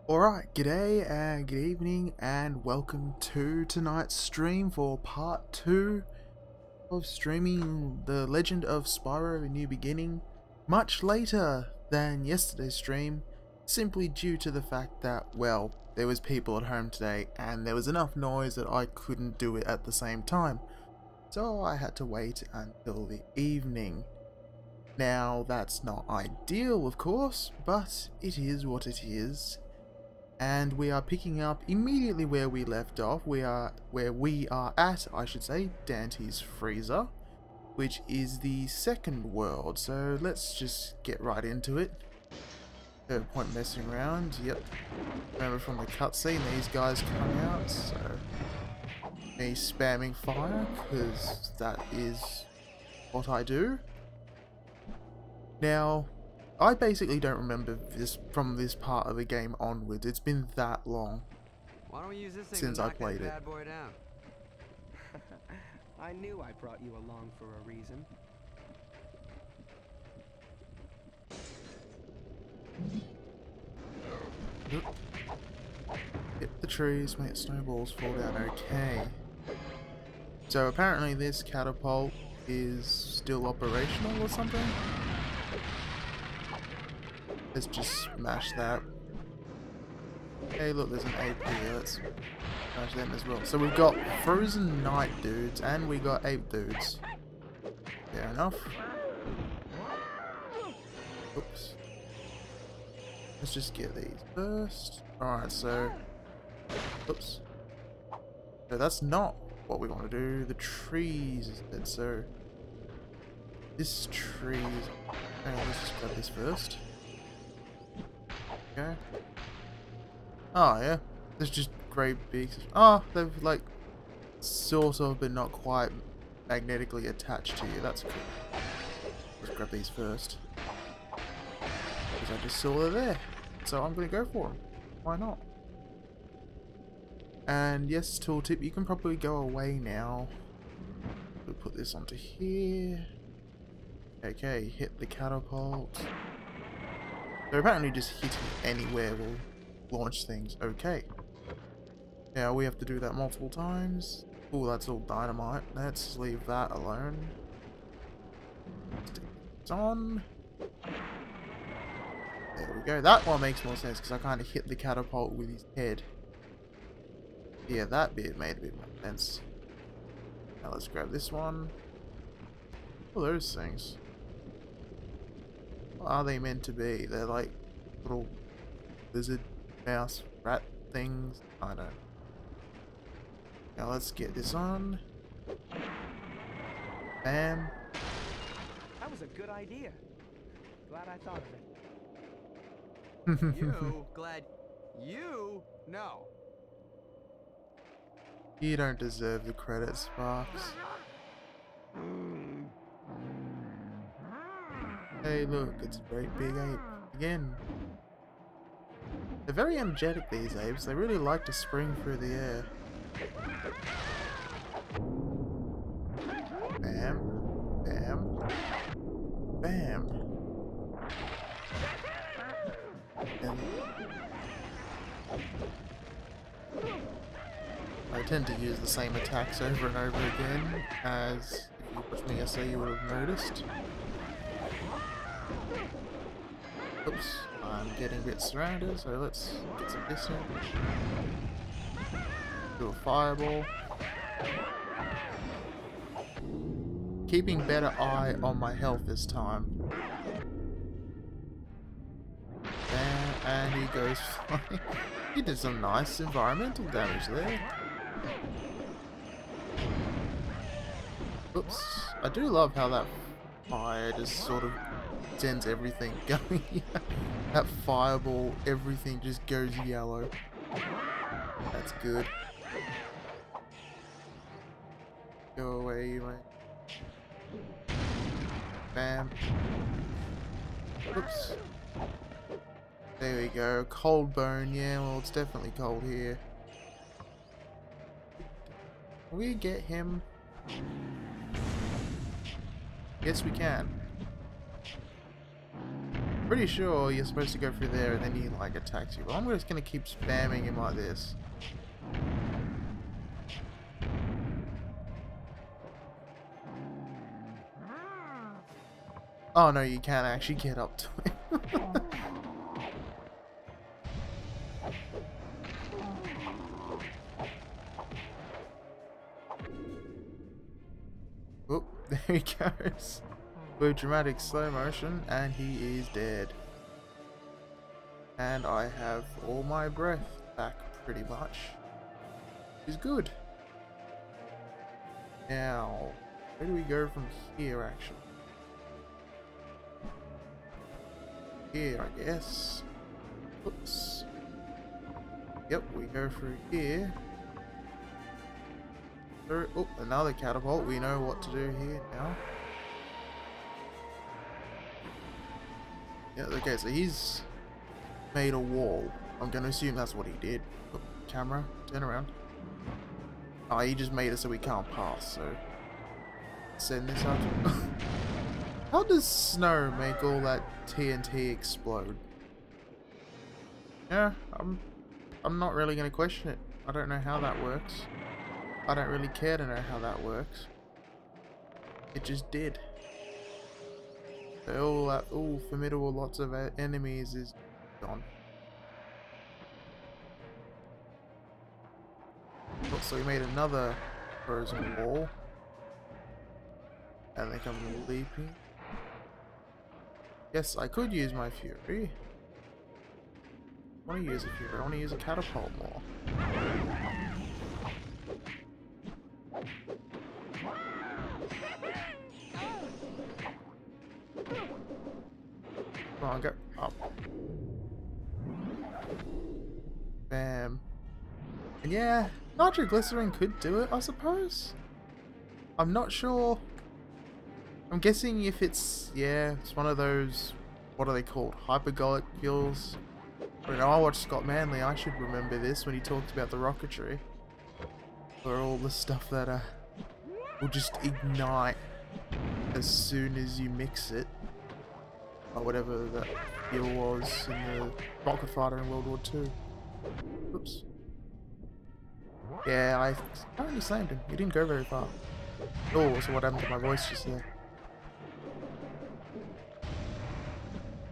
Alright, g'day and good evening and welcome to tonight's stream for part 2 of streaming the Legend of Spyro: A New Beginning much later than yesterday's stream, simply due to the fact that, well, there was people at home today and there was enough noise that I couldn't do it at the same time, so I had to wait until the evening. Now, that's not ideal, of course, but it is what it is. And we are picking up immediately where we left off. Where we are at, I should say, Dante's Freezer, which is the second world. So let's just get right into it. No point messing around. Yep. Remember from the cutscene, these guys come out. So me spamming fire, because that is what I do. Now, I basically don't remember this from this part of the game onwards. It's been that long since I played it. Boy down? I knew I brought you along for a reason. Hit the trees, make snowballs fall down. Okay. So apparently this catapult is still operational or something? Let's just smash that. Hey look, there's an ape here, let's smash them as well. So we've got frozen night dudes and we got ape dudes. Fair enough. Oops. Let's just get these first. Alright, so... Oops. So that's not what we want to do. The trees instead, so... This tree is... Hang on, let's just grab this first. Okay. Oh yeah, there's just great big. Oh, they've like sort of, but not quite magnetically attached to you. That's cool. Let's grab these first because I just saw they're there, so I'm gonna go for them. Why not? And yes, tooltip, you can probably go away now. We'll put this onto here. Okay, hit the catapult. So apparently just hitting anywhere will launch things. Okay. Now we have to do that multiple times. Oh, that's all dynamite. Let's leave that alone. Stick this on. There we go. That one makes more sense because I kind of hit the catapult with his head. Yeah, that bit made a bit more sense. Now let's grab this one. Oh, those things. What are they meant to be? They're like little lizard, mouse, rat things. I don't know. Now let's get this on. Bam. That was a good idea. Glad I thought of it. You glad you no. You don't deserve the credit, Sparks. Hey look, it's a great big ape. Again. They're very energetic, these apes. They really like to spring through the air. Bam. Bam. Bam. And I tend to use the same attacks over and over again, as if you watched me yesterday you would have noticed. Oops, I'm getting a bit surrounded, so let's get some distance. Do a fireball. Keeping better eye on my health this time. And he goes flying. He did some nice environmental damage there. Oops. I do love how that fire just sort of sends everything going. That fireball, everything just goes yellow. That's good. Go away, you mate. Bam. Oops. There we go. Cold bone. Yeah, well, it's definitely cold here. Can we get him? Yes, we can. Pretty sure you're supposed to go through there and then he like attacks you. But I'm just gonna keep spamming him like this. Oh no, you can't actually get up to him. Oh, there he goes. With dramatic slow motion, and he is dead. And I have all my breath back pretty much. Which is good. Now, where do we go from here actually? Here, I guess. Oops. Yep, we go through here. Oh, another catapult. We know what to do here now. Yeah, okay, so he's made a wall. I'm gonna assume that's what he did. Oh, camera, turn around. Oh, he just made it so we can't pass, so send this out. How does snow make all that TNT explode? Yeah, I'm not really gonna question it. I don't know how that works. I don't really care to know how that works. It just did. So all that formidable lots of enemies is gone. Oh, so we made another frozen wall. And they come leaping. Yes, I could use my fury. I want to use a fury. I want to use a catapult more. Come on, go up. Bam. And yeah, nitroglycerin could do it, I suppose. I'm not sure. I'm guessing if it's, yeah, it's one of those, what are they called? Hypergolic fuels. I don't know, I watched Scott Manley, I should remember this when he talked about the rocketry. Or all the stuff that will just ignite as soon as you mix it. Or whatever that fuel was in the rocket fighter in World War II. Oops. Yeah, I apparently slammed him. He didn't go very far. Oh, so what happened to my voice just there?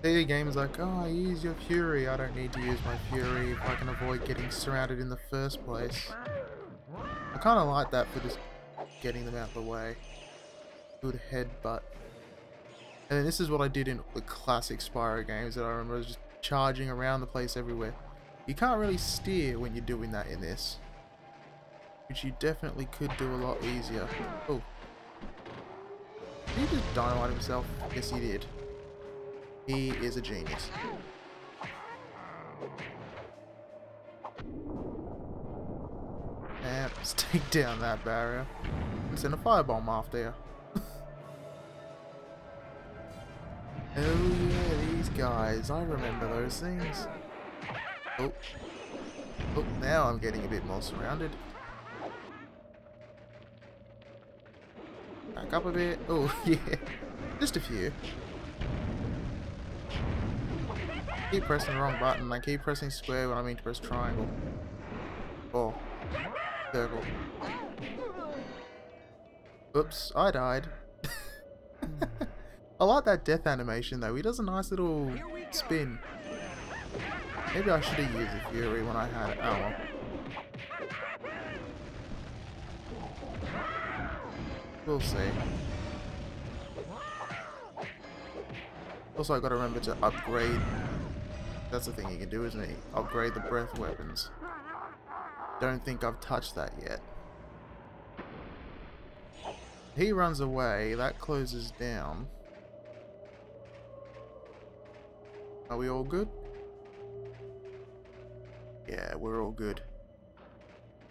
The game is like, oh, use your fury. I don't need to use my fury if I can avoid getting surrounded in the first place. I kind of like that for just getting them out of the way. Good headbutt. And then this is what I did in the classic Spyro games that I remember. I was just charging around the place everywhere. You can't really steer when you're doing that in this. Which you definitely could do a lot easier. Oh. Did he just dynamite himself? Yes, he did. He is a genius. And let's take down that barrier. And send a firebomb after you. Oh yeah, these guys. I remember those things. Oh. Oh, now I'm getting a bit more surrounded. Back up a bit. Oh, yeah. Just a few. Keep pressing the wrong button. I keep pressing square when I mean to press triangle. Or circle. Oops, I died. I like that death animation though. He does a nice little spin. Maybe I should have used the fury when I had it. Oh well. We'll see. Also, I gotta remember to upgrade. That's the thing you can do, isn't it? Upgrade the breath weapons. Don't think I've touched that yet. He runs away. That closes down. Are we all good? Yeah, we're all good.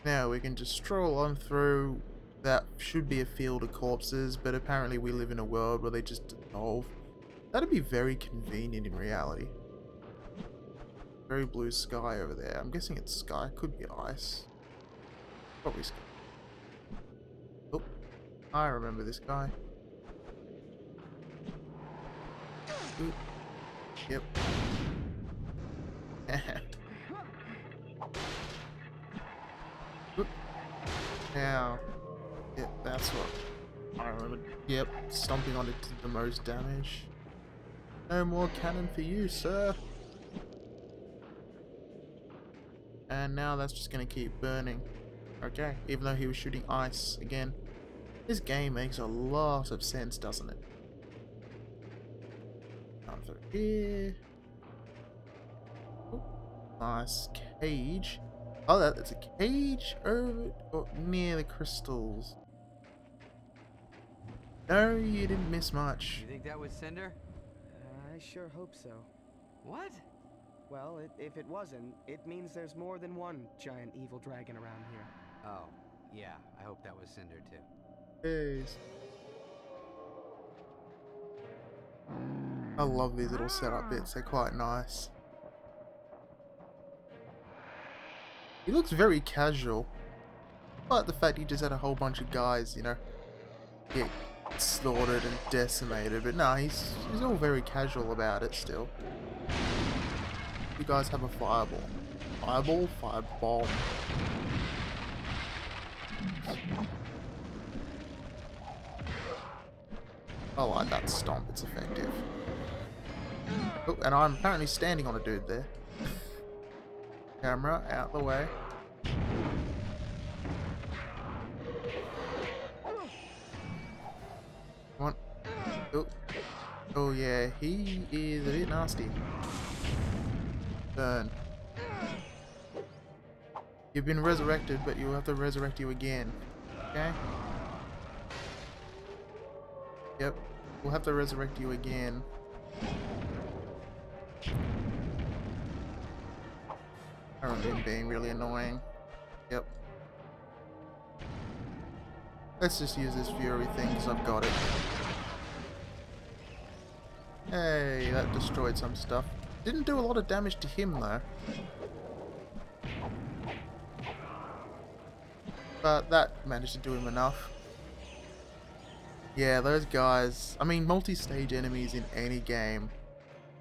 Now we can just stroll on through. That should be a field of corpses, but apparently we live in a world where they just dissolve. That'd be very convenient in reality. Very blue sky over there. I'm guessing it's sky. Could be ice. Probably sky. Oh, I remember this guy. Ooh. Yep. Whoop. Now, yep, that's what I remember. Yep, stomping on it did the most damage. No more cannon for you, sir. And now that's just gonna keep burning. Okay, even though he was shooting ice again. This game makes a lot of sense, doesn't it? Down through here. Ooh, nice cage. Oh, that's a cage over near the crystals. No, you didn't miss much. You think that was Cinder? I sure hope so. What? Well, if it wasn't, it means there's more than one giant evil dragon around here. Oh, yeah. I hope that was Cinder too. Jeez. I love these little setup bits, they're quite nice. He looks very casual. But the fact he just had a whole bunch of guys, you know, get slaughtered and decimated. But no, he's all very casual about it still. You guys have a fireball. Fireball? Firebomb. I like that stomp, it's effective. Oh, and I'm apparently standing on a dude there. Camera out the way. Come on. Oh. Oh yeah, he is a bit nasty. Burn. You've been resurrected, but you'll have to resurrect you again. Okay? Yep. We'll have to resurrect you again. I remember him being really annoying. Yep. Let's just use this Fury thing because I've got it. Hey, that destroyed some stuff. Didn't do a lot of damage to him though. But that managed to do him enough. Yeah, those guys, I mean, multi-stage enemies in any game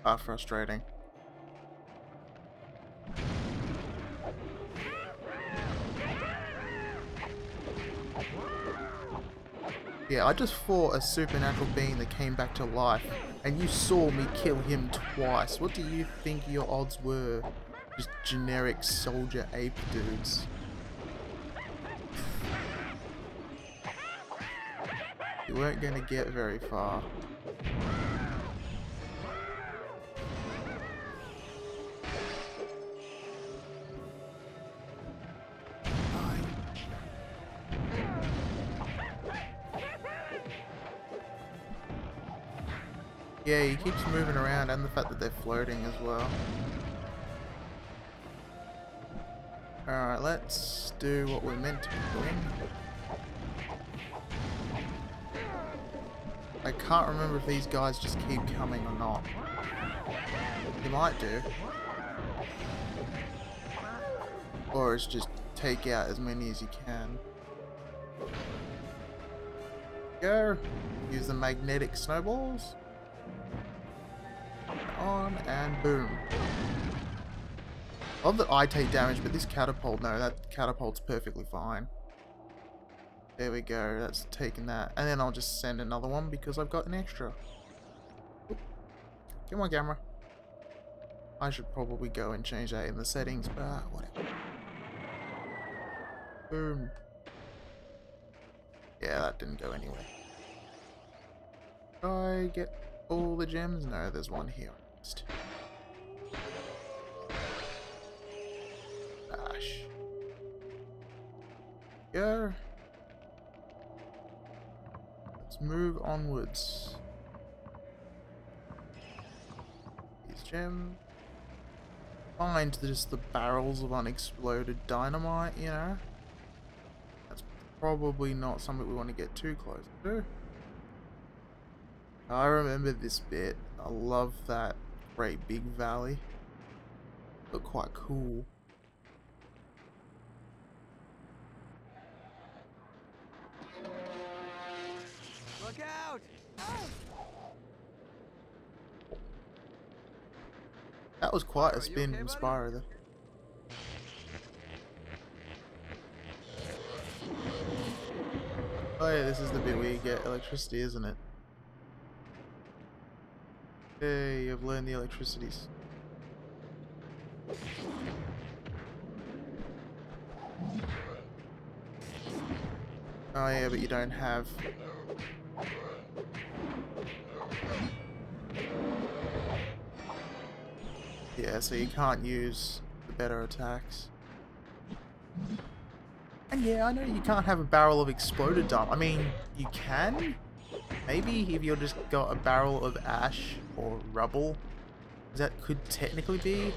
are frustrating. Yeah, I just fought a supernatural being that came back to life, and you saw me kill him twice. What do you think your odds were? Just generic soldier ape dudes. You weren't going to get very far. Yeah, he keeps moving around, and the fact that they're floating as well. Alright, let's do what we're meant to be doing. I can't remember if these guys just keep coming or not. They might do. Or it's just take out as many as you can. Go! Use the magnetic snowballs. On and boom. Love that I take damage, but this catapult, no, that catapult's perfectly fine. There we go, that's taking that. And then I'll just send another one because I've got an extra. Oop. Come on, camera. I should probably go and change that in the settings, but whatever. Boom. Yeah, that didn't go anywhere. Did I get all the gems? No, there's one here. Gosh. Go. Let's move onwards. These gems. Find just the barrels of unexploded dynamite, you know. That's probably not something we want to get too close to. I remember this bit. I love that great big valley. Looked quite cool. Look out! That was quite Spyro, a you spin okay, from buddy? Spyro there. Oh yeah, this is the bit where you get electricity, isn't it? Hey, I've learned the electricities. Oh yeah, but you don't have... Yeah, so you can't use the better attacks. And yeah, I know you can't have a barrel of exploded dump. I mean, you can? Maybe if you've just got a barrel of ash or rubble. That could technically be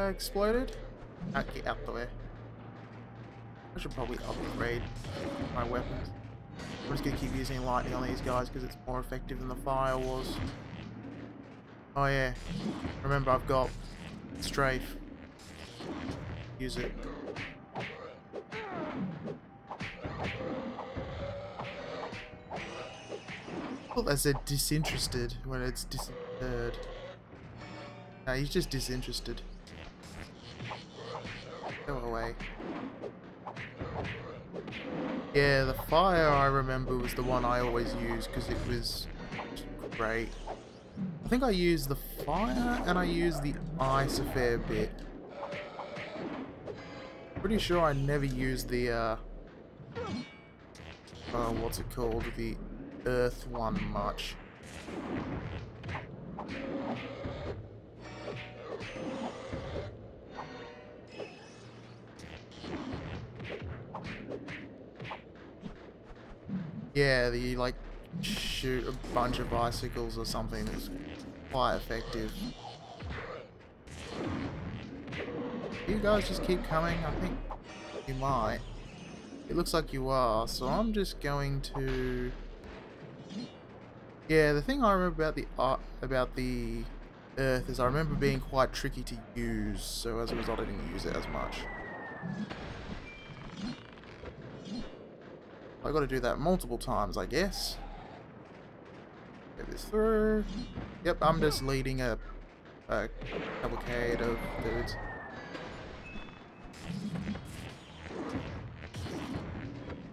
exploded. Get out the way. I should probably upgrade my weapons. I'm just gonna keep using lightning on these guys because it's more effective than the fire was. Oh yeah. Remember, I've got strafe. Use it. Well, I said disinterested when it's disinterred. No, he's just disinterested. Go away. Yeah, the fire I remember was the one I always used because it was great. I think I used the fire and I used the ice a fair bit. Pretty sure I never used the what's it called? The earth one much. Yeah, the like shoot a bunch of icicles or something is quite effective. You guys just keep coming? I think you might. It looks like you are, so I'm just going to... Yeah, the thing I remember about the Earth is I remember being quite tricky to use, so as a result I didn't use it as much. I got to do that multiple times, I guess. Get this through. Yep, I'm just leading a cavalcade of dudes.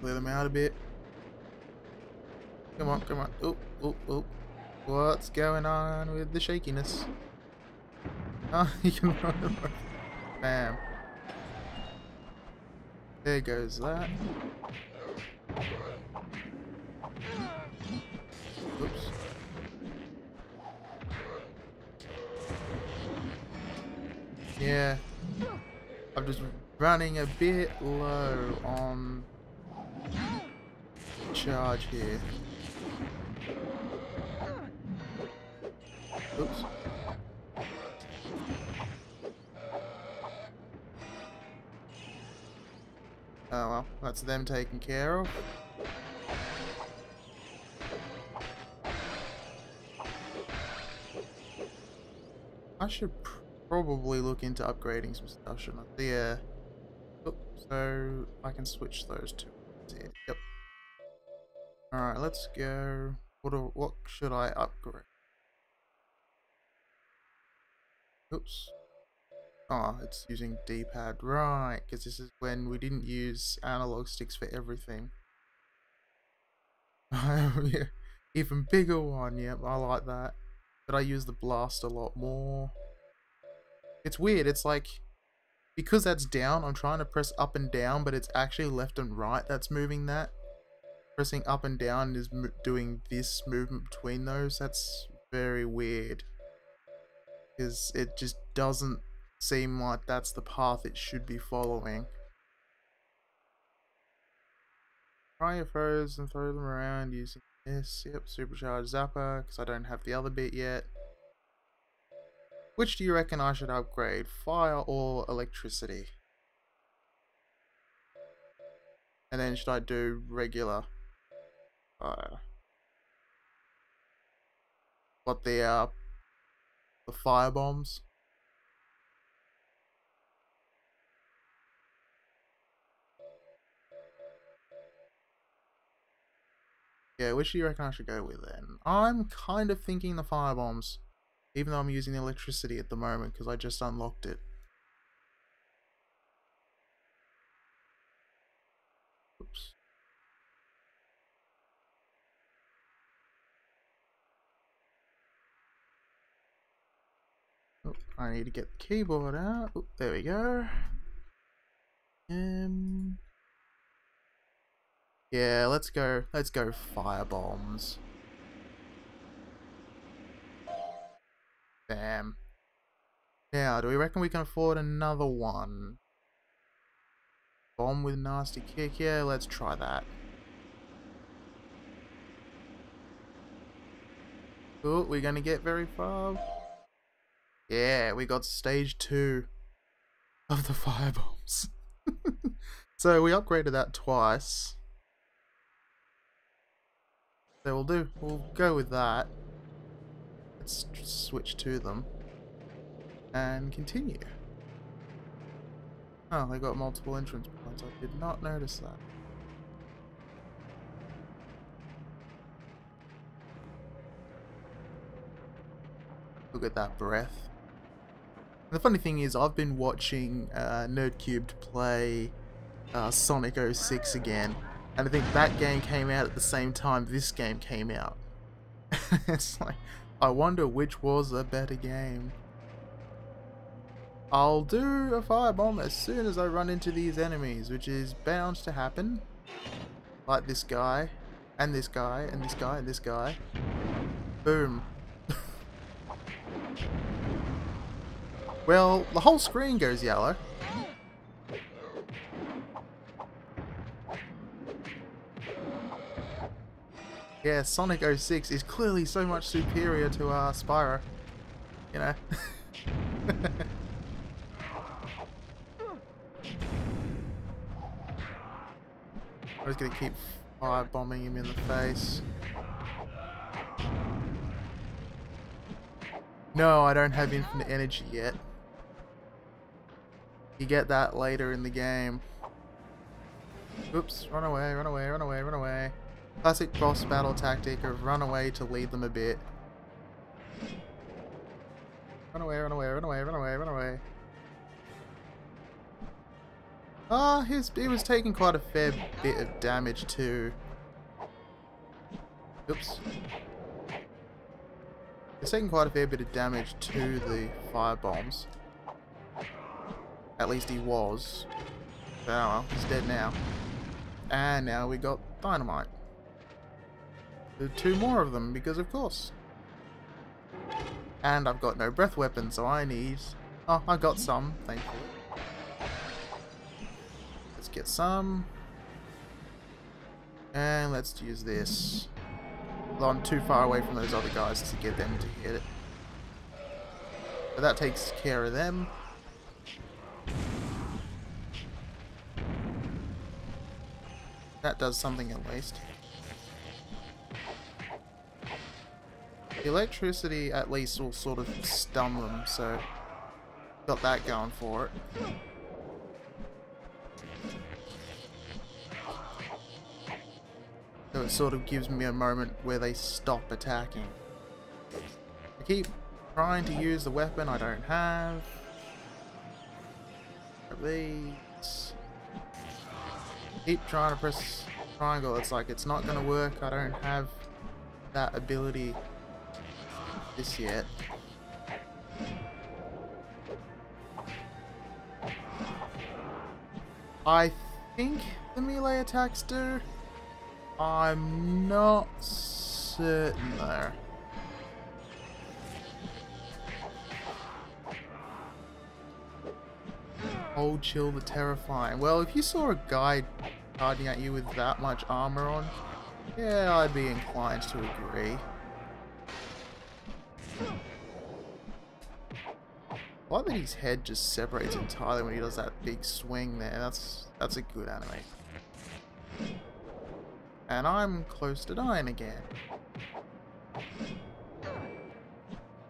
Clear them out a bit. Come on, come on. Oh, oh, oh. What's going on with the shakiness? Oh, you can run away. Bam. There goes that. Oops. Yeah. I'm just running a bit low on charge here. Oops. Oh well, that's them taken care of. I should probably look into upgrading some stuff, shouldn't I? Yeah. Oh, so I can switch those two. Yep. Alright, let's go. What should I upgrade? Oops. Oh, it's using D-pad. Right, because this is when we didn't use analog sticks for everything. Yeah, even bigger one, yep, I like that. But I use the blast a lot more. It's weird, it's like, because that's down, I'm trying to press up and down, but it's actually left and right that's moving that. Pressing up and down is doing this movement between those. That's very weird. Because it just doesn't seem like that's the path it should be following. Try your throws and throw them around using this. Yep, supercharged zapper, because I don't have the other bit yet. Which do you reckon I should upgrade? Fire or electricity? And then should I do regular fire? What the fire bombs? Yeah, which do you reckon I should go with then? I'm kind of thinking the fire bombs. Even though I'm using the electricity at the moment because I just unlocked it. Oops. Oh, I need to get the keyboard out. Oh, there we go. Yeah, let's go fire bombs. Bam. Now, do we reckon we can afford another one? Bomb with nasty kick? Yeah, let's try that. Oh, we're gonna get very far. Yeah, we got stage 2 of the fire bombs. So we upgraded that twice. So we'll go with that. Let's just switch to them. And continue. Oh, they got multiple entrance points. I did not notice that. Look at that breath. And the funny thing is, I've been watching NerdCubed play Sonic 06 again, and I think that game came out at the same time this game came out. It's like, I wonder which was a better game. I'll do a firebomb as soon as I run into these enemies, which is bound to happen. Like this guy, and this guy, and this guy, and this guy. Boom. Well, the whole screen goes yellow. Yeah, Sonic 06 is clearly so much superior to Spyro. You know? I'm just gonna keep firebombing him in the face. No, I don't have infinite energy yet. You get that later in the game. Oops, run away, run away, run away, run away. Classic boss battle tactic of run away to lead them a bit. Run away, run away, run away, run away, run away. Ah, he was taking quite a fair bit of damage too. Oops. He's taking quite a fair bit of damage to the fire bombs. At least he was. Oh well, he's dead now. And now we got dynamite. There's 2 more of them, because of course. And I've got no breath weapon, so I need... Oh, I got some, thankfully. Let's get some. And let's use this. Well, I'm too far away from those other guys to get them to hit it. But that takes care of them. That does something at least. The electricity at least will sort of stun them, so got that going for it. So it sort of gives me a moment where they stop attacking. I keep trying to use the weapon I don't have. These. Keep trying to press triangle. It's like it's not going to work. I don't have that ability just yet. I think the melee attacks do. I'm not certain though. Hold chill the terrifying. Well, if you saw a guy charging at you with that much armor on, yeah, I'd be inclined to agree. I like that his head just separates entirely when he does that big swing there. That's a good animation. And I'm close to dying again.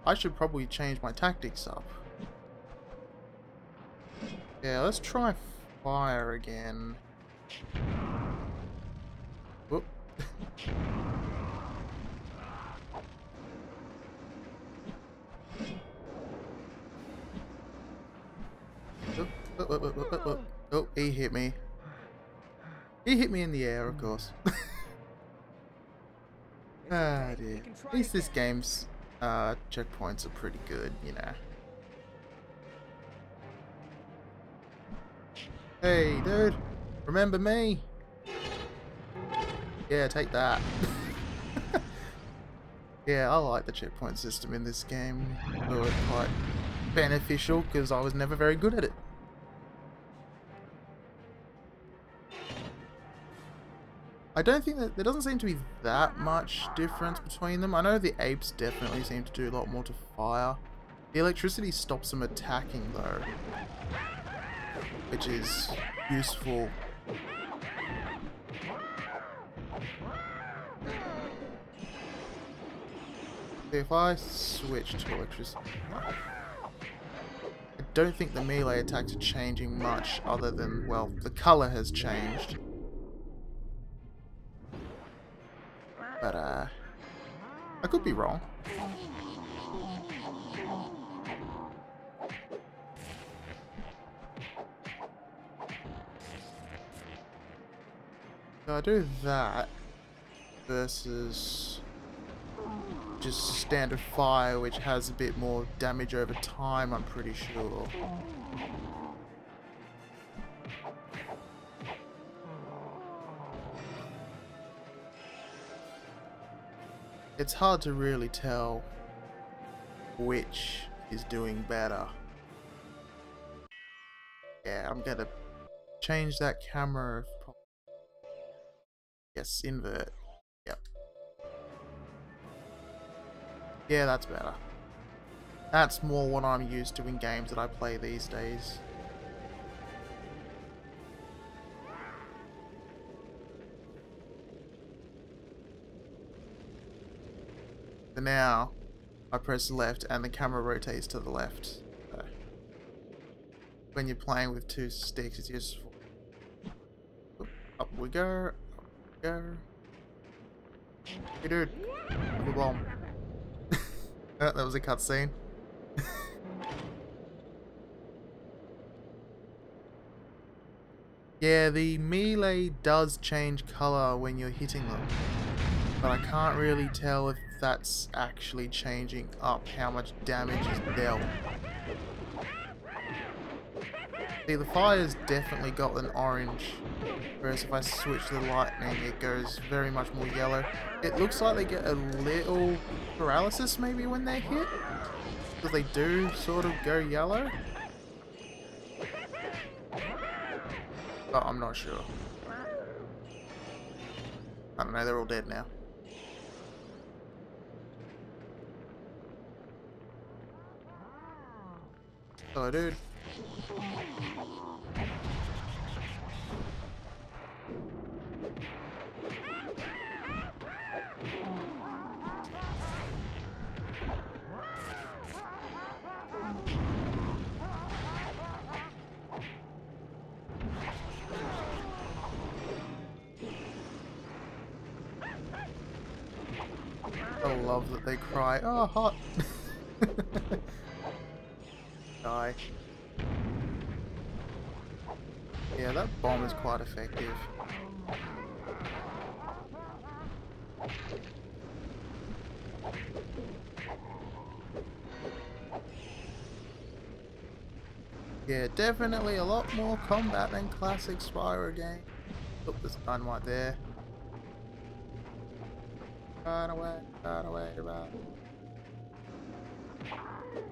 I should probably change my tactics up. Yeah, let's try fire again. Whoop. Oh, he hit me. He hit me in the air, of course. It's Ah, okay. dear. We can try At least this again. game's checkpoints are pretty good, you know. Hey, dude. Remember me? Yeah, take that. Yeah, I like the checkpoint system in this game. Thought it quite beneficial because I was never very good at it. I don't think that there doesn't seem to be that much difference between them. I know the apes definitely seem to do a lot more to fire. The electricity stops them attacking though, which is useful. If I switch to electricity, I don't think the melee attacks are changing much other than, well, the color has changed. But, I could be wrong. So I do that versus just standard fire, which has a bit more damage over time, I'm pretty sure. It's hard to really tell which is doing better. Yeah, I'm gonna change that camera. Yes, invert. Yep. Yeah, that's better. That's more what I'm used to in games that I play these days. So now, I press left and the camera rotates to the left. So when you're playing with two sticks, it's useful. Up we go. Up we go. Hey dude, have a bomb. Oh, that was a cutscene. Yeah, the melee does change color when you're hitting them, but I can't really tell if that's actually changing up how much damage is dealt. See, the fire's definitely got an orange, whereas if I switch to the lightning, it goes very much more yellow. It looks like they get a little paralysis maybe when they're hit, because they do sort of go yellow. But I'm not sure. I don't know, they're all dead now. Hello, dude. I love that they cry, oh, hot! Die. Yeah, that bomb is quite effective. Yeah, definitely a lot more combat than classic Spyro game. Look, there's dynamite there. Run away, run away, run.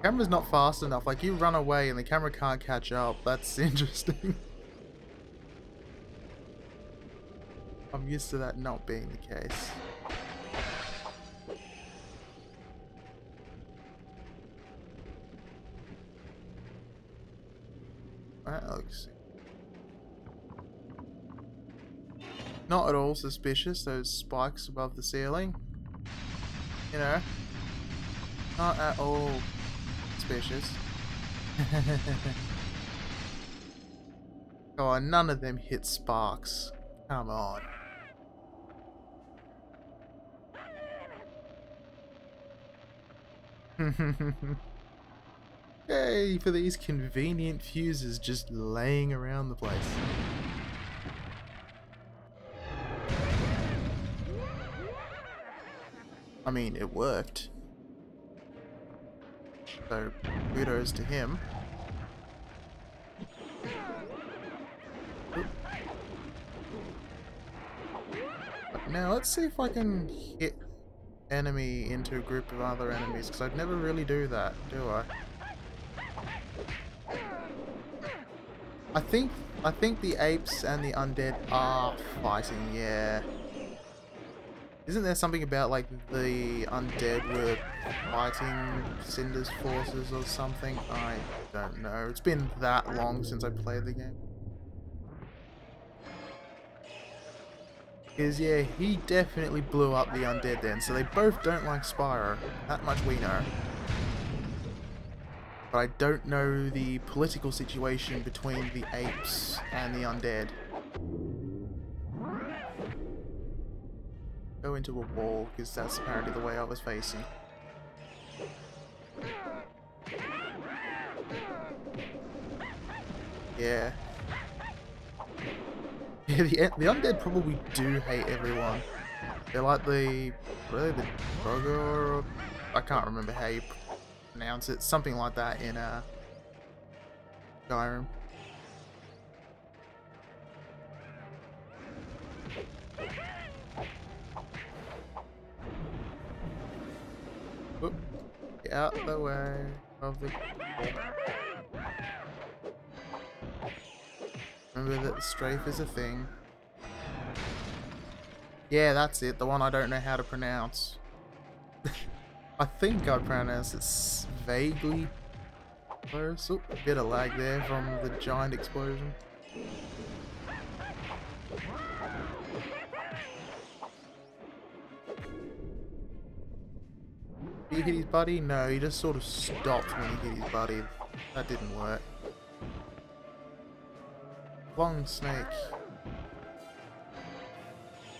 Camera's not fast enough, like you run away and the camera can't catch up, that's interesting. I'm used to that not being the case. That looks not at all suspicious, those spikes above the ceiling. You know, not at all suspicious. Oh, none of them hit sparks. Come on. Yay for these convenient fuses just laying around the place. I mean, it worked. So, kudos to him. Oop. But now let's see if I can hit enemy into a group of other enemies, because I'd never really do that, do I? I think the apes and the undead are fighting, yeah. Isn't there something about like the undead were fighting Cinder's forces or something? I don't know. It's been that long since I played the game. Because yeah, he definitely blew up the undead then, so they both don't like Spyro. That much we know. But I don't know the political situation between the apes and the undead. Go into a wall, because that's apparently the way I was facing. Yeah. Yeah, the undead probably do hate everyone. They're like the... Really, the Burger? I can't remember how you pronounce it. Something like that in Skyrim. Whoop. Get out the way of the... Remember that the strafe is a thing. Yeah, that's it. The one I don't know how to pronounce. I think I pronounced it vaguely close. Oh, a bit of lag there from the giant explosion. Did he hit his buddy? No, he just sort of stopped when he hit his buddy. That didn't work. Long snake.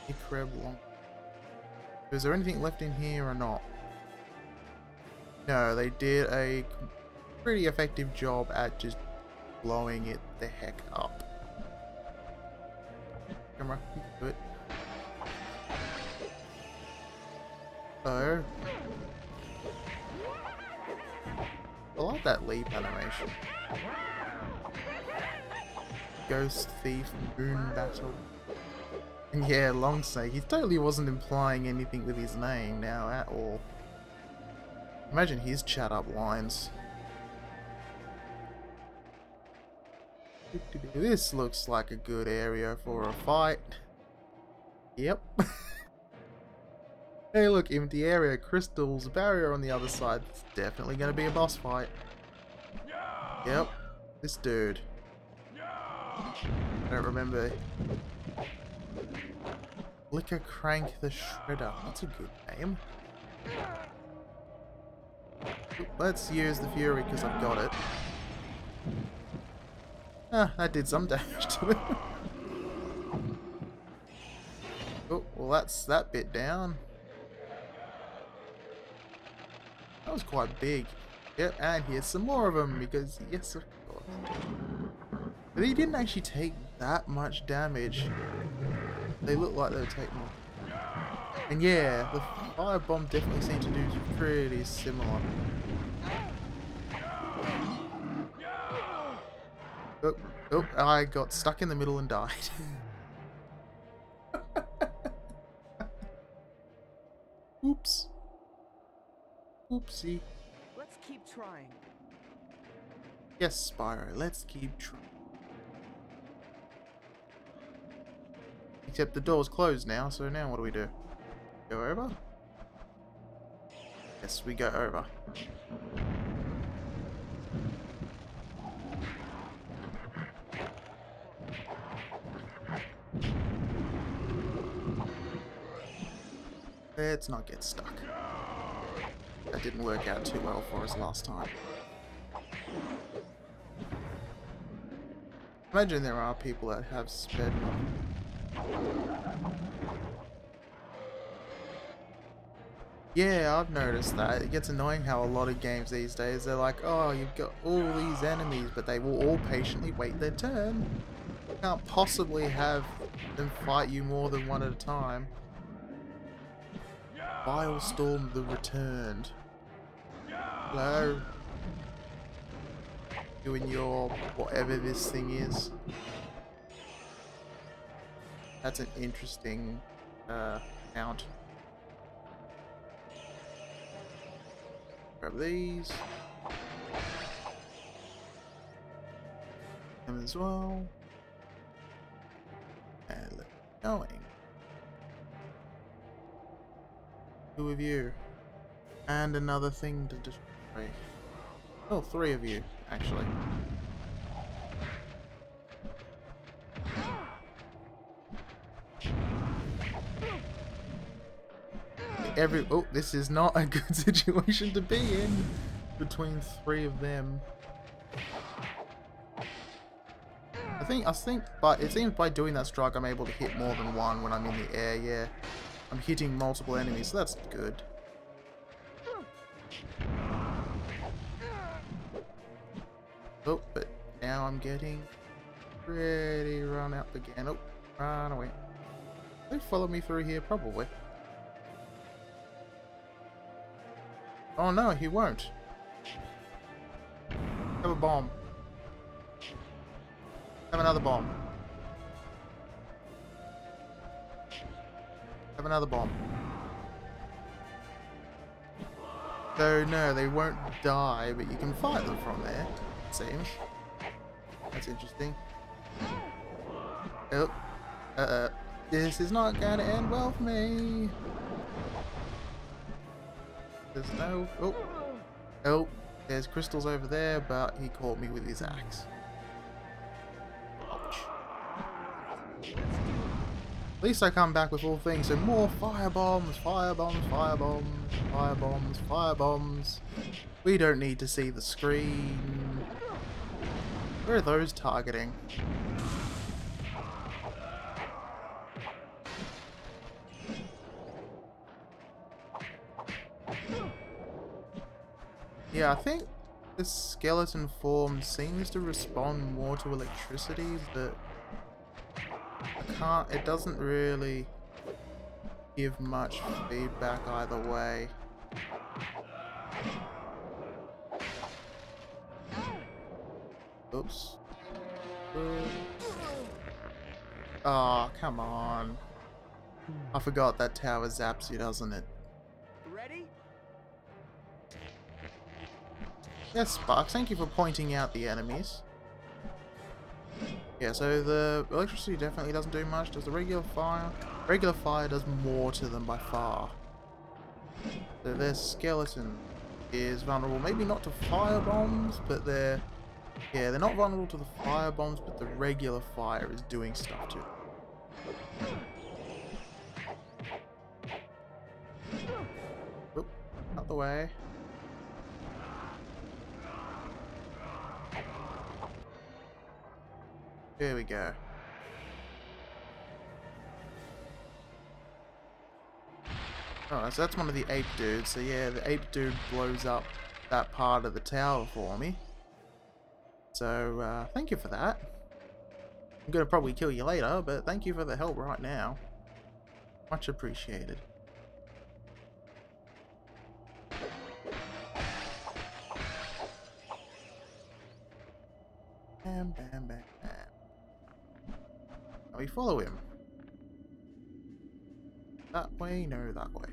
Incredible long. Is there anything left in here or not? No, they did a pretty effective job at just blowing it the heck up. Camera, you can do it. So, I like that leap animation. Ghost Thief Moon Battle. And yeah, Long Snake. He totally wasn't implying anything with his name now at all. Imagine his chat up lines. This looks like a good area for a fight. Yep. Hey look, empty area, crystals, barrier on the other side. It's definitely going to be a boss fight. Yep, this dude. I don't remember. Liquor Crank the Shredder. That's a good name. Let's use the Fury because I've got it. Ah, that did some damage to it. Oh, well that's that bit down. That was quite big. Yep, and here's some more of them because yes of course. But he didn't actually take that much damage. They look like they would take more. And yeah, the firebomb definitely seemed to do pretty similar. Oh, oh, I got stuck in the middle and died. Oops. Oopsie. Let's keep trying. Yes, Spyro, let's keep trying. Except the door's closed now, so now what do we do? Go over? Yes, we go over. Let's not get stuck. That didn't work out too well for us last time. Imagine there are people that have sped up. Yeah, I've noticed that. It gets annoying how a lot of games these days, they're like, oh, you've got all these enemies, but they will all patiently wait their turn. You can't possibly have them fight you more than one at a time. Vilestorm the Returned. Hello. You and your whatever this thing is. That's an interesting mount. Grab these. Them as well. And let's get going. 2 of you. And another thing to destroy. Oh, 3 of you, actually. Oh, this is not a good situation to be in between 3 of them. I think, but it seems by doing that strike, I'm able to hit more than one when I'm in the air. Yeah, I'm hitting multiple enemies, so that's good. Oh, but now I'm getting pretty run up again. Oh, run away. They follow me through here, probably. Oh no, he won't. Have a bomb. Have another bomb. Have another bomb. So no, they won't die, but you can fight them from there, it seems. That's interesting. Oh. This is not gonna end well for me. There's no... Oh. Oh. There's crystals over there, but he caught me with his axe. Ouch. At least I come back with all things, so more firebombs, firebombs, firebombs, firebombs, firebombs. We don't need to see the screen. Where are those targeting? Yeah, I think the skeleton form seems to respond more to electricity, but it doesn't really give much feedback either way. Oops. Oh, come on. I forgot that tower zaps you, doesn't it? Ready? Yes, Sparks, thank you for pointing out the enemies. Yeah, so the electricity definitely doesn't do much. Does the regular fire? Regular fire does more to them by far. So their skeleton is vulnerable, maybe not to fire bombs, but they're not vulnerable to the fire bombs, but the regular fire is doing stuff to them. Oop, out the way. There we go. Oh, so that's one of the ape dudes. So yeah, the ape dude blows up that part of the tower for me. So thank you for that. I'm gonna probably kill you later, but thank you for the help right now. Much appreciated. Bam, bam, bam, bam. Now we follow him. That way? No, that way.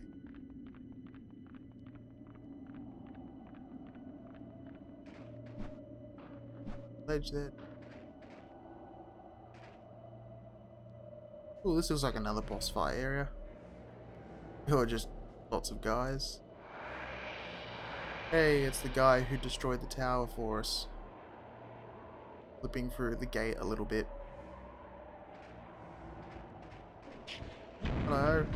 Ledge there. Oh, this looks like another boss fight area. Or just lots of guys. Hey, it's the guy who destroyed the tower for us. Flipping through the gate a little bit. Hello.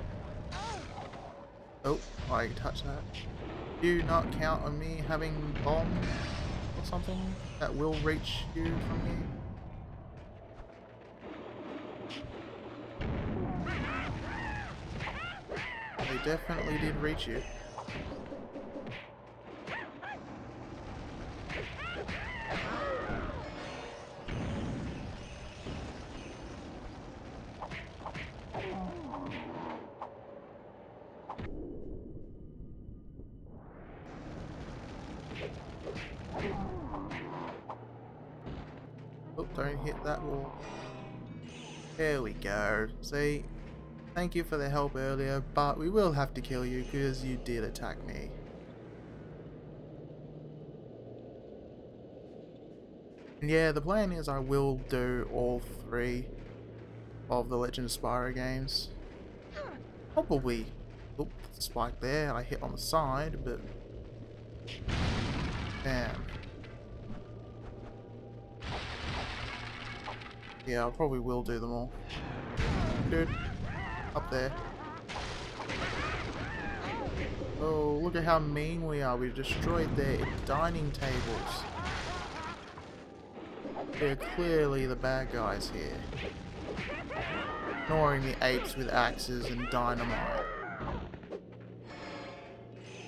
Oh, I can touch that. Do not count on me having bombs or something that will reach you from me. They definitely did reach you. Don't hit that wall. There we go. See? Thank you for the help earlier, but we will have to kill you because you did attack me. And yeah, the plan is I will do all 3 of the Legend of Spyro games. Probably... Oop, spike there. I hit on the side, but... Damn. Yeah, I probably will do them all. Dude, up there. Oh, look at how mean we are. We destroyed their dining tables. They're clearly the bad guys here. Ignoring the apes with axes and dynamite.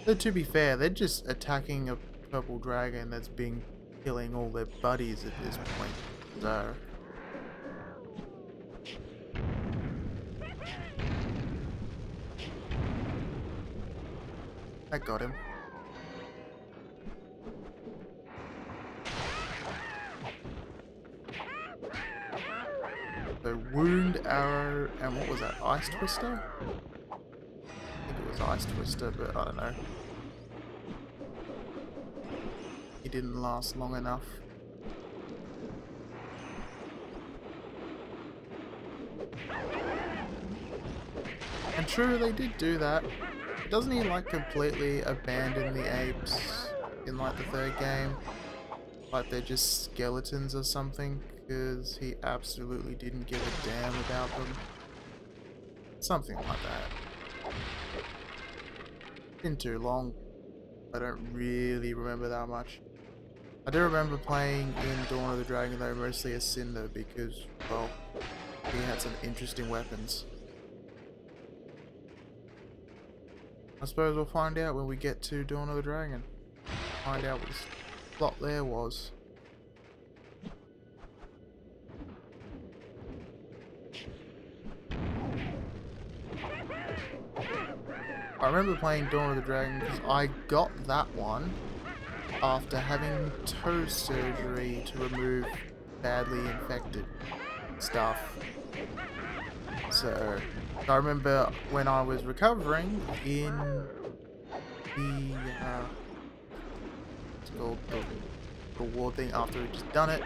But to be fair, they're just attacking a purple dragon that's been killing all their buddies at this point. So... I got him. So wound, arrow, and what was that? Ice Twister? I think it was Ice Twister, but I don't know. He didn't last long enough. And true, they did do that. Doesn't he like completely abandon the apes in like the 3rd game? Like they're just skeletons or something? Because he absolutely didn't give a damn about them. Something like that. Been too long. I don't really remember that much. I do remember playing in Dawn of the Dragon though mostly as Cinder because, well, he had some interesting weapons. I suppose we'll find out when we get to Dawn of the Dragon. Find out what this plot there was. I remember playing Dawn of the Dragon because I got that one after having toe surgery to remove badly infected stuff. So... I remember when I was recovering in the, it's called the ward thing after we'd just done it.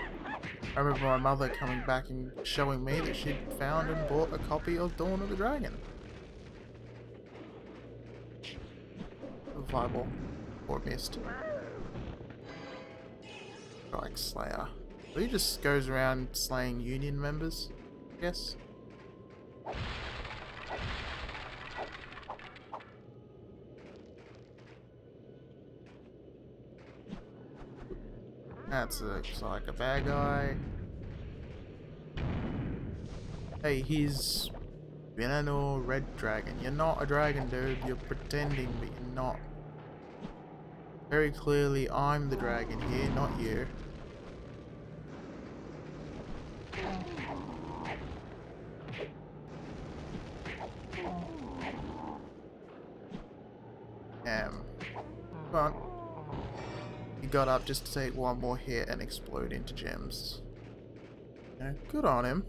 I remember my mother coming back and showing me that she'd found and bought a copy of Dawn of the Dragon. A fireball. Or missed. Like Slayer. So he just goes around slaying Union members, I guess. That looks like a bad guy. Hey, he's Deno Red Dragon. You're not a dragon, dude. You're pretending, but you're not. Very clearly, I'm the dragon here, not you. Come on. He got up just to take one more hit and explode into gems. Yeah, good on him.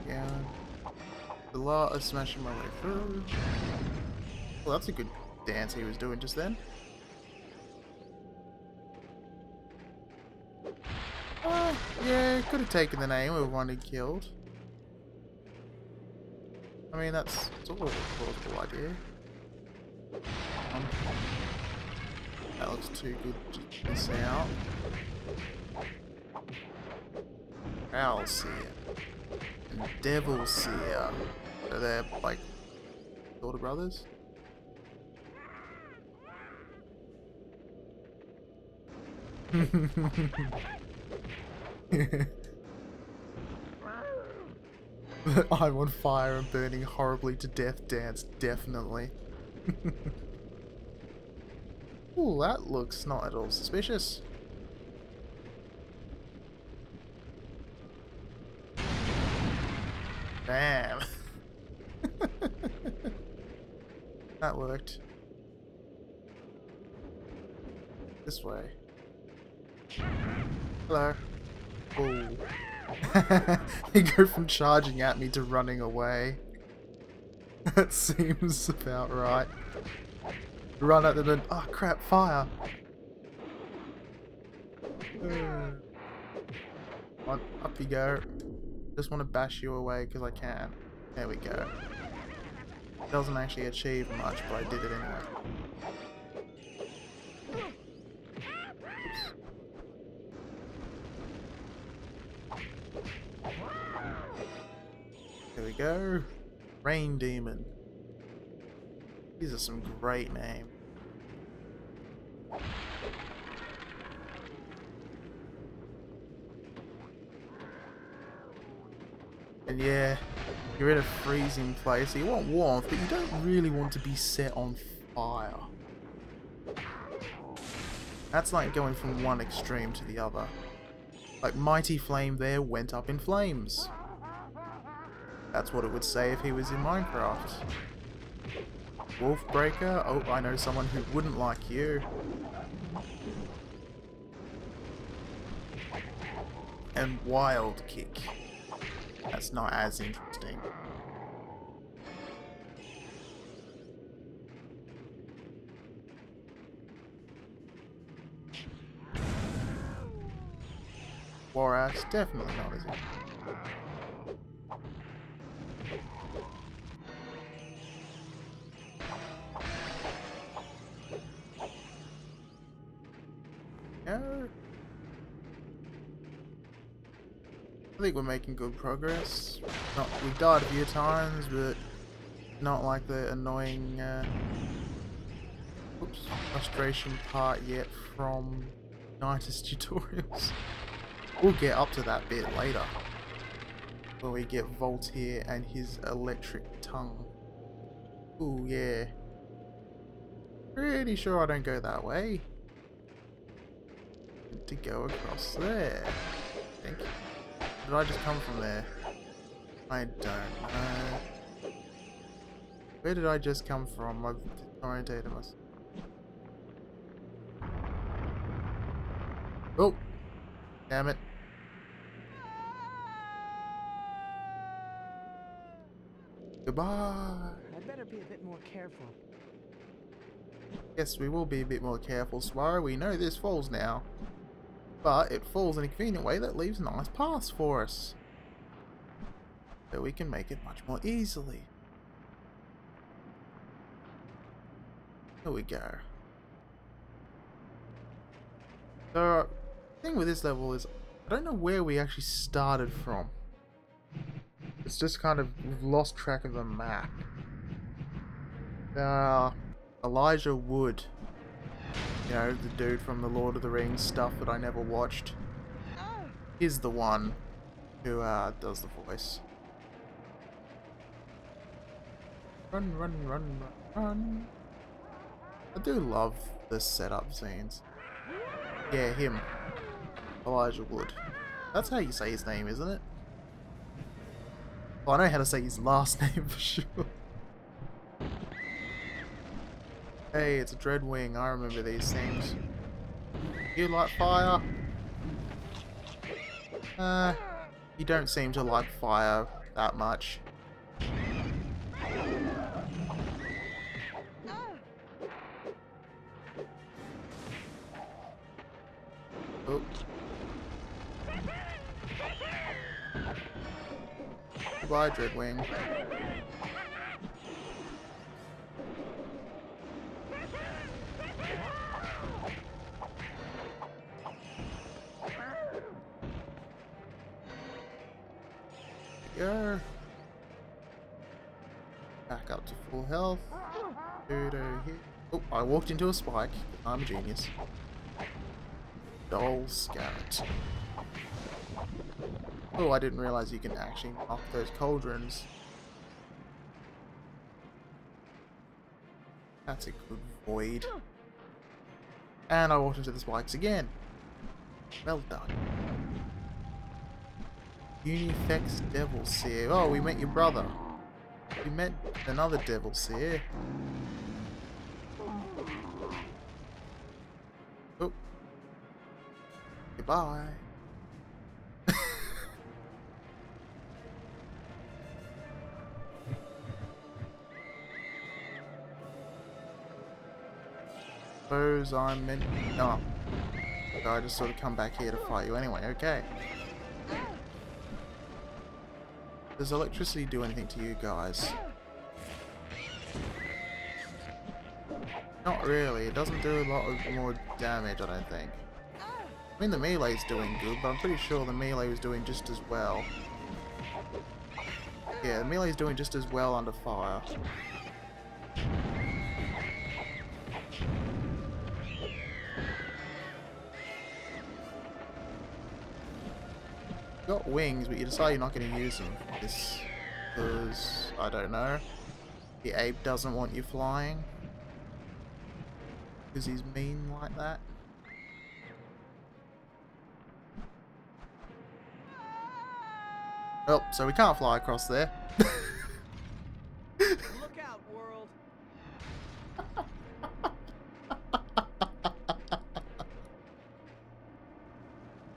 Yeah. A lot of smashing my way through. Well, that's a good dance he was doing just then. Yeah, could have taken the name of one he killed. I mean, that's sort of a plausible idea. That looks too good to miss out. Owl Seer and Devil Seer. So they're like sort of brothers. I'm on fire and burning horribly to death dance, definitely. Ooh, that looks not at all suspicious. Bam! That worked. This way. Hello. Oh. You go from charging at me to running away. That seems about right. Run at them and oh crap, fire! On, up you go. Just want to bash you away because I can. There we go. Doesn't actually achieve much, but I did it anyway. There we go. Rain Demon. These are some great names. And yeah, you're in a freezing place, so you want warmth, but you don't really want to be set on fire. That's like going from one extreme to the other. Like Mighty Flame there went up in flames. That's what it would say if he was in Minecraft. Wolfbreaker? Oh, I know someone who wouldn't like you. And Wild Kick. That's not as interesting. Warash, definitely not as interesting. No. I think we're making good progress. We've died a few times, but not like the annoying frustration part yet from Nitus tutorials. We'll get up to that bit later, where we get Voltaire and his electric tongue. Ooh yeah. Pretty sure I don't go that way. To go across there, I think. Did I just come from there? I don't know. Where did I just come from? I've disorientated myself. Oh! Damn it. Goodbye! I'd better be a bit more careful. Yes, we will be a bit more careful, Spyro. We know this falls now. But it falls in a convenient way that leaves nice paths for us. So we can make it much more easily. Here we go. So, the thing with this level is, I don't know where we actually started from. It's just kind of, we've lost track of the map. Elijah Wood. You know, the dude from the Lord of the Rings stuff that I never watched. He's the one who does the voice. Run, run, run, run. I do love the setup scenes. Yeah, him. Elijah Wood. That's how you say his name, isn't it? Well, I know how to say his last name for sure. Hey, it's a Dreadwing. I remember these things. You like fire? You don't seem to like fire that much. Oh. Goodbye, Dreadwing. Go. Back up to full health. Here. Oh, I walked into a spike. I'm a genius. Doll Scout. Oh, I didn't realize you can actually knock those cauldrons. That's a good void. And I walked into the spikes again. Well done. Unifex Devil Seer. Oh, we met your brother. We met another Devil Seer. Oh. Goodbye. Suppose I'm meant. Oh. So I just sort of come back here to fight you anyway, okay. Does electricity do anything to you guys? Not really, it doesn't do a lot of more damage, I don't think. I mean the melee's doing good, but I'm pretty sure the melee was doing just as well. Yeah, the melee's doing just as well under fire. Got wings, but you decide you're not going to use them because I don't know. The ape doesn't want you flying because he's mean like that. Oh, so we can't fly across there. Look out, world.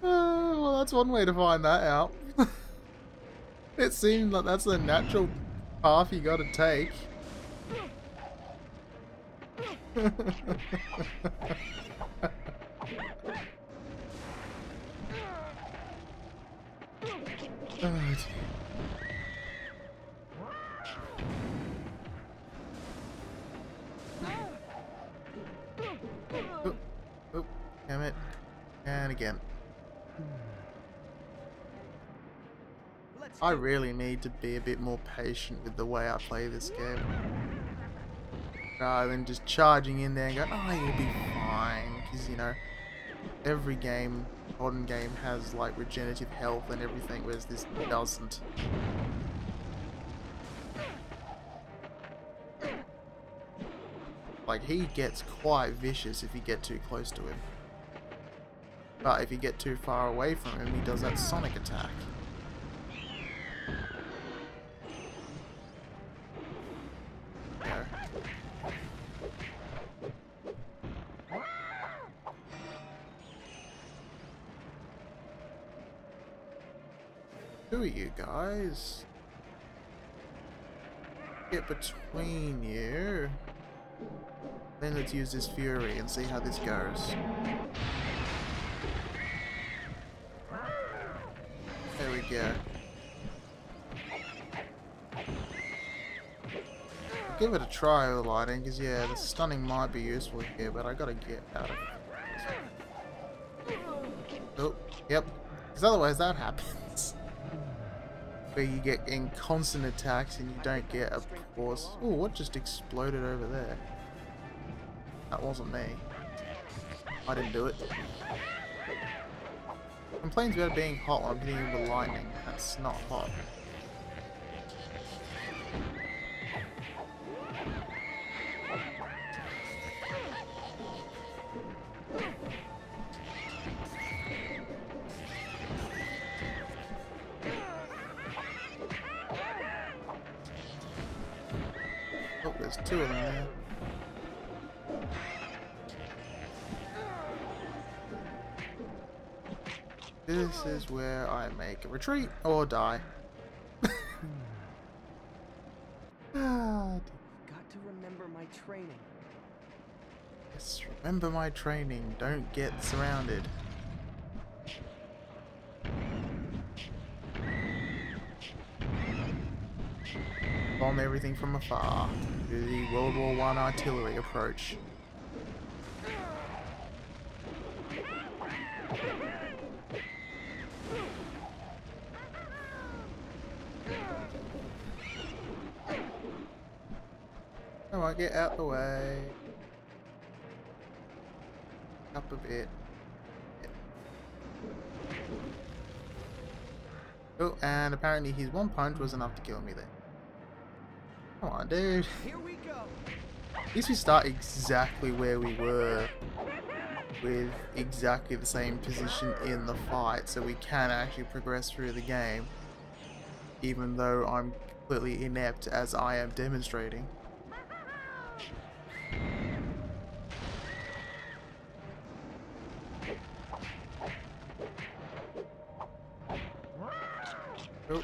Well, that's one way to find that out. It seems like that's the natural path you gotta take. Oh, oh, damn it. And again. I really need to be a bit more patient with the way I play this game. Rather than just charging in there and going, oh, you'll be fine. Because, you know, every game, modern game, has like regenerative health and everything, whereas this doesn't. Like, he gets quite vicious if you get too close to him. But if you get too far away from him, he does that sonic attack. Who are you guys? Get between you. Then let's use this fury and see how this goes. There we go. I'll give it a try with the lighting, because yeah, the stunning might be useful here, but I gotta get out of it. Oh, yep. Because otherwise that happens. Where you get in constant attacks and you don't get a pause. Oh, what just exploded over there? That wasn't me. I didn't do it. Complains about it being hot when I'm hitting him with lightning. That's not hot. Oh, there's two of them there. This is where I make a retreat or die. Got to remember my training. Yes, remember my training. Don't get surrounded. Bomb everything from afar. Do the World War I artillery approach. Come on, get out the way. Up a bit. Oh, and apparently his one punch was enough to kill me there. Come on, dude. Here we go. At least we start exactly where we were with exactly the same position in the fight, so we can actually progress through the game, even though I'm completely inept as I am demonstrating. Oh.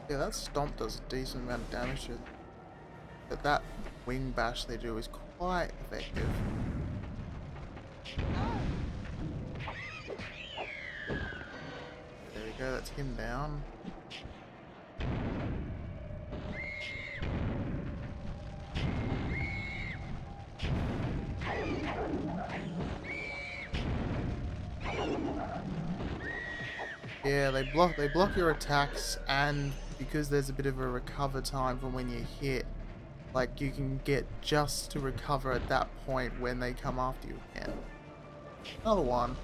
Yeah, that stomp does a decent amount of damage to it. But that wing bash they do is quite effective. There we go, that's him down. Yeah, they block your attacks, and because there's a bit of a recover time from when you hit, like you can get just to recover at that point when they come after you again. Another one.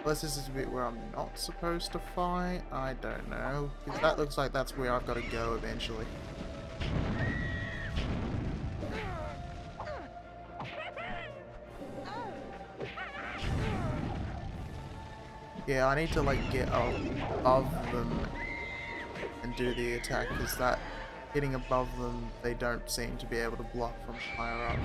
Unless this is a bit where I'm not supposed to fight, I don't know. Because that looks like that's where I've got to go eventually. Yeah, I need to like get above them and do the attack, because that getting above them, they don't seem to be able to block from higher up.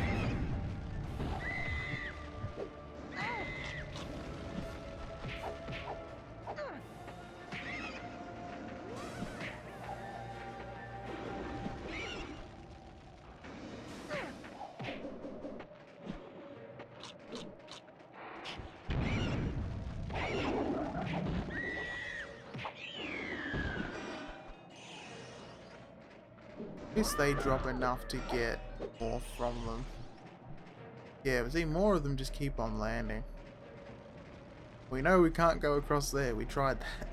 At least they drop enough to get more from them. Yeah, but see, more of them just keep on landing. We know we can't go across there, we tried that.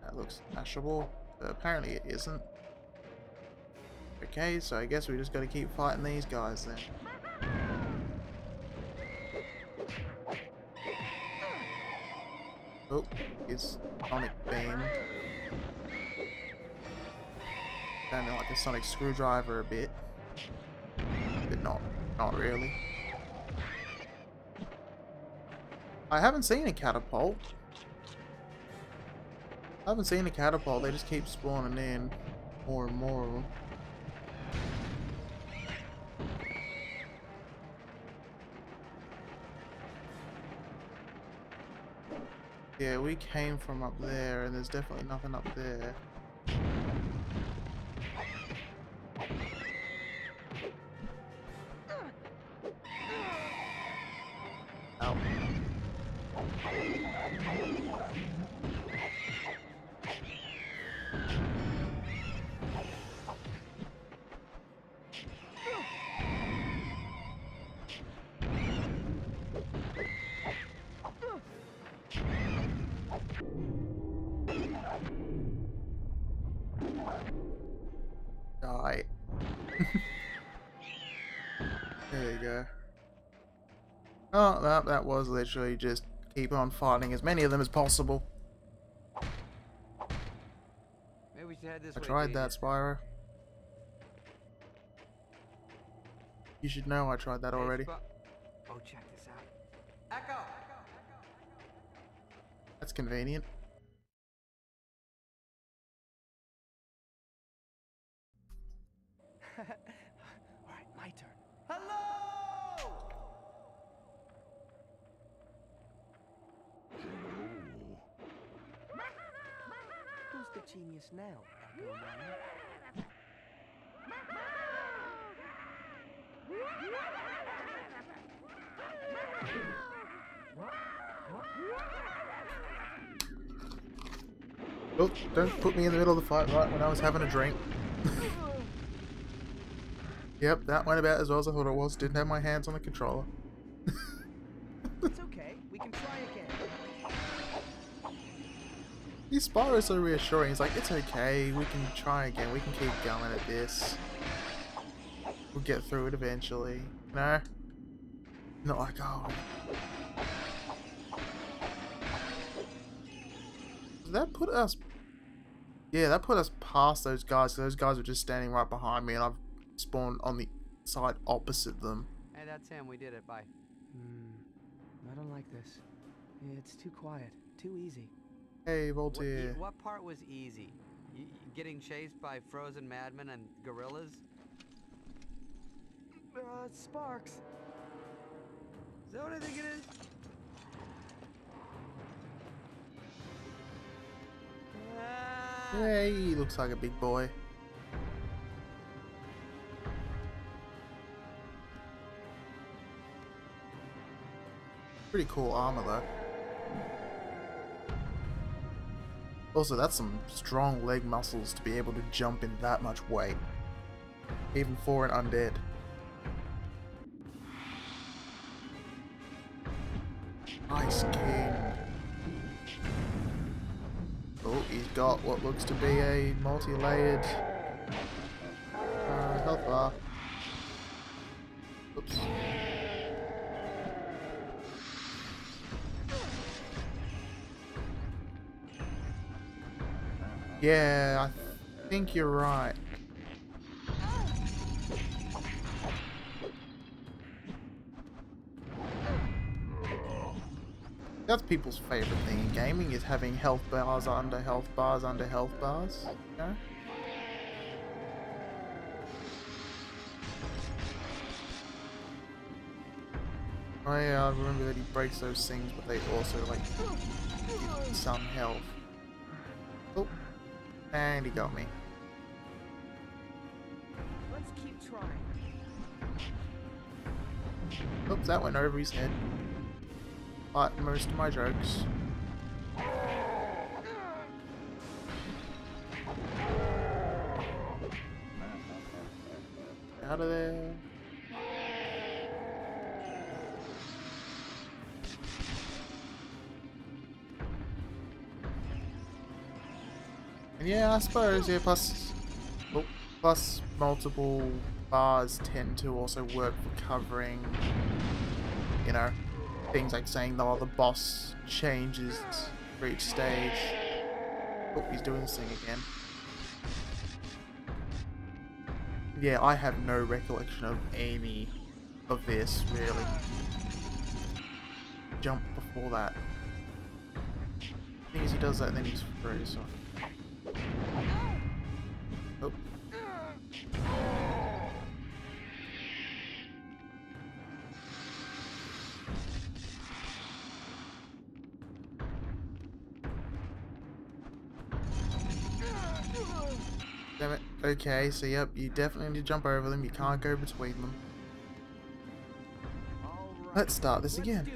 That looks smashable, but apparently it isn't. Okay, so I guess we just gotta keep fighting these guys then. Oh, his sonic beam. Sounding like a sonic screwdriver a bit. But not really. I haven't seen a catapult. They just keep spawning in more and more of them. Yeah, we came from up there, and there's definitely nothing up there. Ow. Die. There you go. Oh, that was literally just keep on fighting as many of them as possible. Maybe we should head this I way. tried that, Spyro. You should know I tried that already. Oh, check this out. Echo! That's convenient. Alright, my turn. Hello! Who's the genius now, Echo Man? Oh, don't put me in the middle of the fight right when I was having a drink. Yep, that went about as well as I thought it was. Didn't have my hands on the controller. It's okay, we can try again. These Spyro's so reassuring. He's like, it's okay, we can try again, we can keep going at this. We'll get through it eventually. No? Not like, oh. Did that put us... Yeah, that put us past those guys. Those guys were just standing right behind me, and I've spawned on the side opposite them. Hey, that's him. We did it. Bye. I don't like this. It's too quiet, too easy. Hey, Voltaire. What part was easy? Getting chased by frozen madmen and gorillas? Sparks. Is that what I think it is? Yeah, he looks like a big boy. Pretty cool armor though. Also, that's some strong leg muscles to be able to jump in that much weight. Even for an undead. Nice king. Oh, he's got what looks to be a multi-layered health bar. Oops. Yeah, I think you're right. That's people's favorite thing in gaming, is having health bars under health bars under health bars. You know? Oh yeah, I remember that he breaks those things, but they also like give some health. Oh, and he got me. Let's keep trying. Oops, that went over his head. Like most of my jokes. Out of there. And yeah, I suppose, yeah, plus multiple bars tend to also work for covering, you know, things like saying, oh, the boss changes for each stage. Oh, he's doing this thing again. Yeah, I have no recollection of any of this, really. Jump before that. The thing is, he does that and then he's free, so... Oh. Damn it. Okay, so yep, you definitely need to jump over them. You can't go between them. Let's start this again.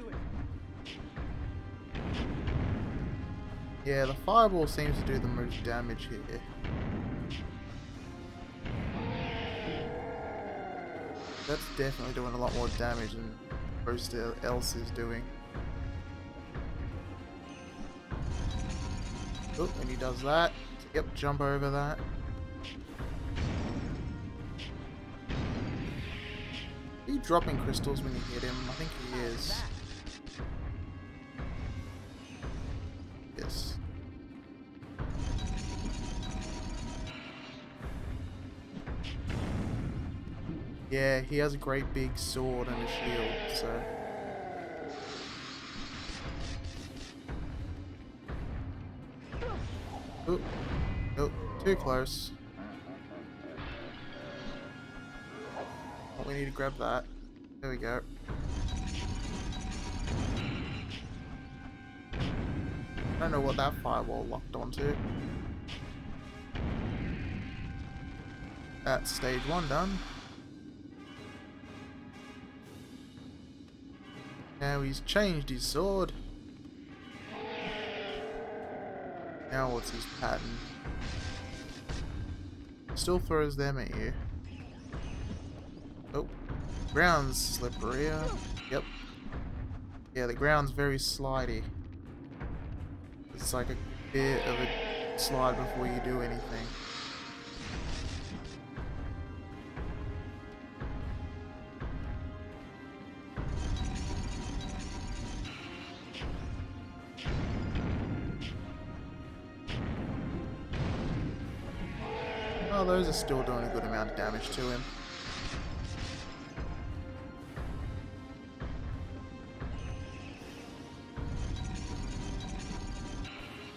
Yeah, the fireball seems to do the most damage here. That's definitely doing a lot more damage than most else is doing. Oh, and he does that. Yep, jump over that. Are you dropping crystals when you hit him? I think he is. Yes. Yeah, he has a great big sword and a shield, so... Oop. Nope, too close. Oh, we need to grab that. There we go. I don't know what that firewall locked onto. That's stage 1 done. Now he's changed his sword. Now what's his pattern? Still throws them at you. Oh, ground's slippery. Yep. Yeah, the ground's very slidey. It's like a bit of a slide before you do anything. Oh, those are still doing a good amount of damage to him.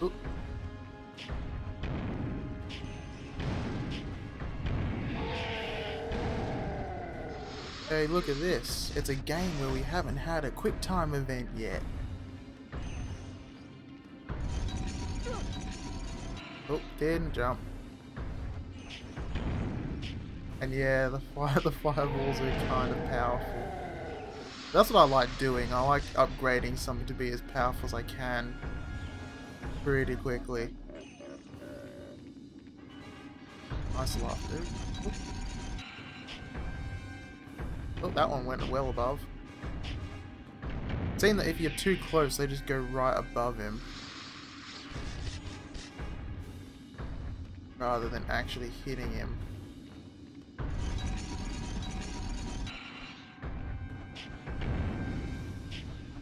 Oop. Hey, look at this. It's a game where we haven't had a quick time event yet. Oh, didn't jump. And yeah, the fireballs are kind of powerful. That's what I like doing. I like upgrading something to be as powerful as I can pretty quickly. Nice laugh, dude. Oh, that one went well above. Seeing that if you're too close, they just go right above him. Rather than actually hitting him.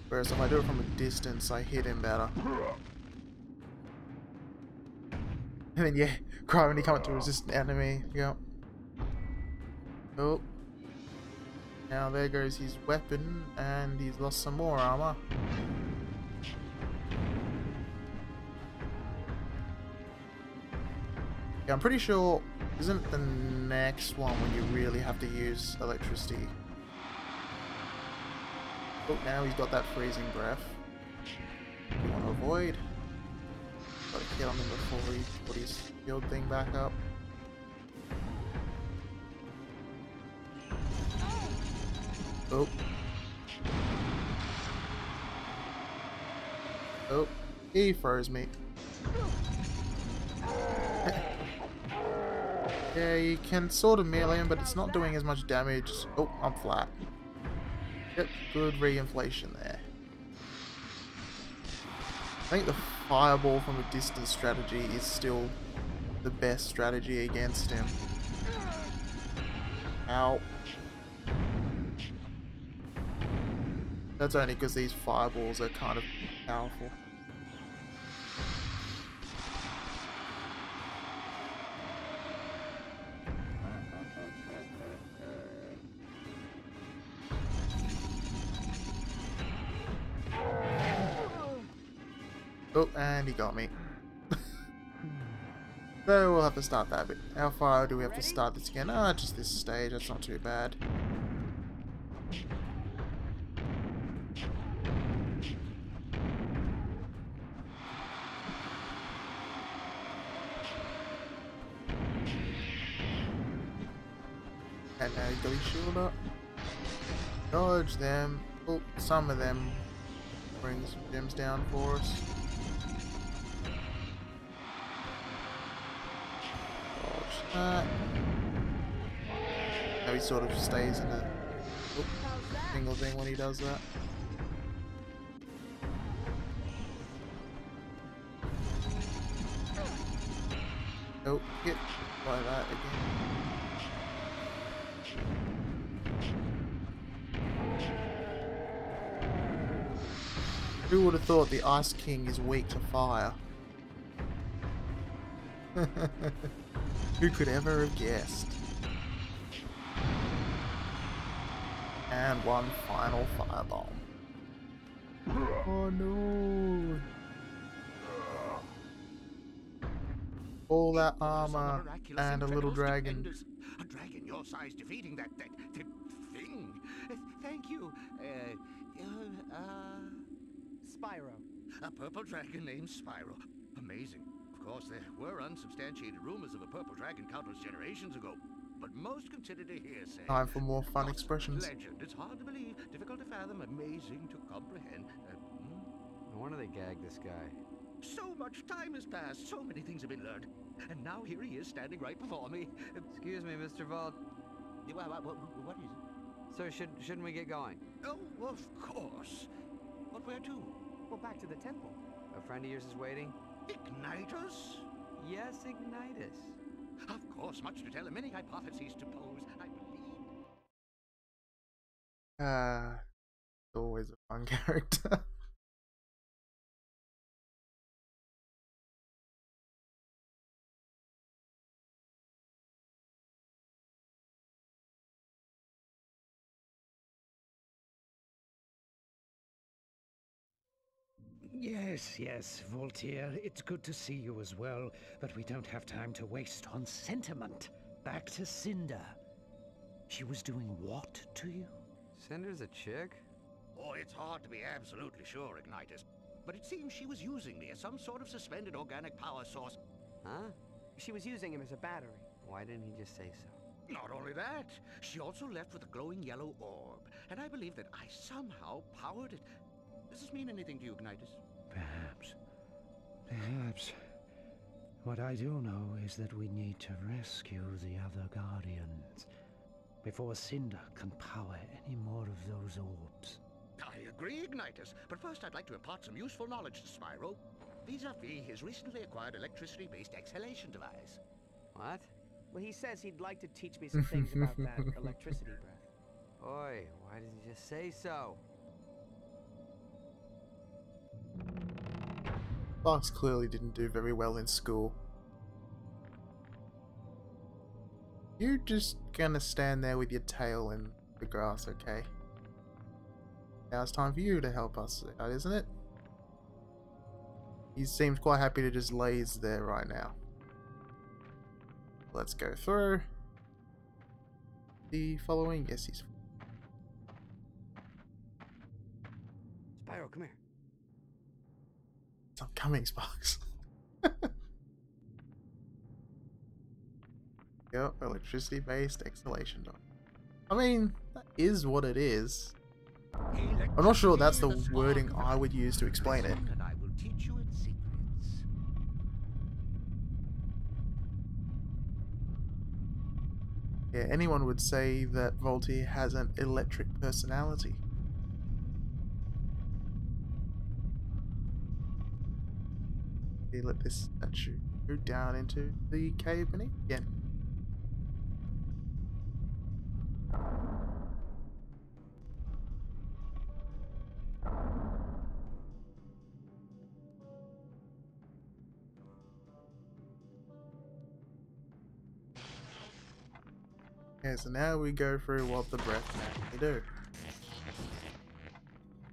Whereas if I do it from a distance, I hit him better. And then yeah, cry when you come up to resist an enemy. Yep. Oh. Now there goes his weapon, and he's lost some more armor. Yeah, I'm pretty sure, isn't the next one when you really have to use electricity? Oh, now he's got that freezing breath. You want to avoid. Gotta get on him before he put his shield thing back up. Oh. Oh, he froze me. Yeah, you can sort of melee him, but it's not doing as much damage. Oh, I'm flat. Yep, good reinflation there. I think the fireball from a distance strategy is still the best strategy against him. Ow. That's only because these fireballs are kind of powerful. Oh, and he got me. So we'll have to start that bit. How far do we have to start this again? Ah, just this stage, that's not too bad. And now he's got his shield up. Dodge them. Oh, some of them bring some gems down for us. Dodge that. Now he sort of stays in a single thing when he does that. Oh, hit by that again. Who would have thought the Ice King is weak to fire? Who could ever have guessed? And one final firebomb. Oh no! All that armor and a little dragon. A dragon your size defeating that thing. Thank you. Spyro. A purple dragon named Spyro. Amazing. Of course, there were unsubstantiated rumors of a purple dragon countless generations ago, but most considered a hearsay. Time for more fun expressions. Legend. It's hard to believe, difficult to fathom, amazing to comprehend. No wonder they gagged this guy. So much time has passed, so many things have been learned, and now here he is standing right before me. Excuse me, Mr. Vault. What is it? Sir, shouldn't we get going? Oh, of course. But where to? Well, back to the temple. A friend of yours is waiting? Ignitus? Yes, Ignitus. Of course, much to tell him, many hypotheses to pose, I believe. Always a fun character. Yes, Voltaire. It's good to see you as well, but we don't have time to waste on sentiment. Back to Cinder. She was doing what to you? Cinder's a chick? Oh, it's hard to be absolutely sure, Ignitus. But it seems she was using me as some sort of suspended organic power source. Huh? She was using him as a battery. Why didn't he just say so? Not only that, she also left with a glowing yellow orb. And I believe that I somehow powered it. Does this mean anything to you, Ignitus? Perhaps. Perhaps. What I do know is that we need to rescue the other Guardians before Cinder can power any more of those orbs. I agree, Ignitus. But first I'd like to impart some useful knowledge to Spyro. Vis-a-vis his recently acquired electricity-based exhalation device. What? Well, he says he'd like to teach me some things about that electricity breath. Oi, why didn't you just say so? Fox clearly didn't do very well in school. You're just gonna stand there with your tail in the grass, okay? Now it's time for you to help us out, isn't it? He seems quite happy to just laze there right now. Let's go through the following. Yes, he's. Spyro, come here. I'm coming, Sparks. Yep, electricity-based exhalation dot. I mean, that is what it is. I'm not sure that's the wording I would use to explain it. And I will teach you its secrets. Yeah, anyone would say that Voltaire has an electric personality. Okay, let this statue go down into the cave beneath again. Okay, so now we go through what the breath can do.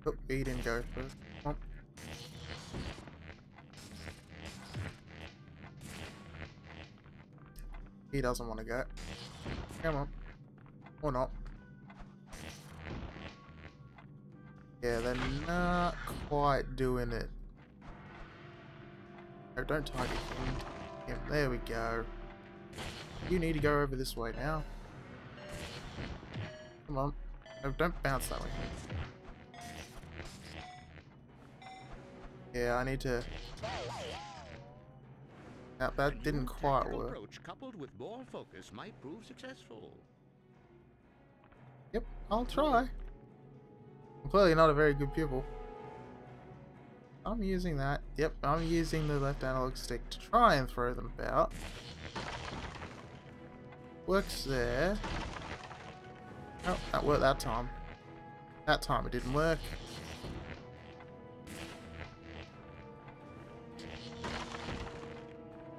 Oh, he didn't go first. Oh. He doesn't want to go. Come on. Or not. Yeah, they're not quite doing it. Oh, don't target him. Yeah, there we go. You need to go over this way now. Come on. No, don't bounce that way. Yeah, I need to... Now, that didn't quite work. Approach coupled with more focus might prove successful. Yep, I'll try. I'm clearly not a very good pupil. I'm using that. Yep, I'm using the left analog stick to try and throw them about. Works there. Oh, that worked that time. That time it didn't work.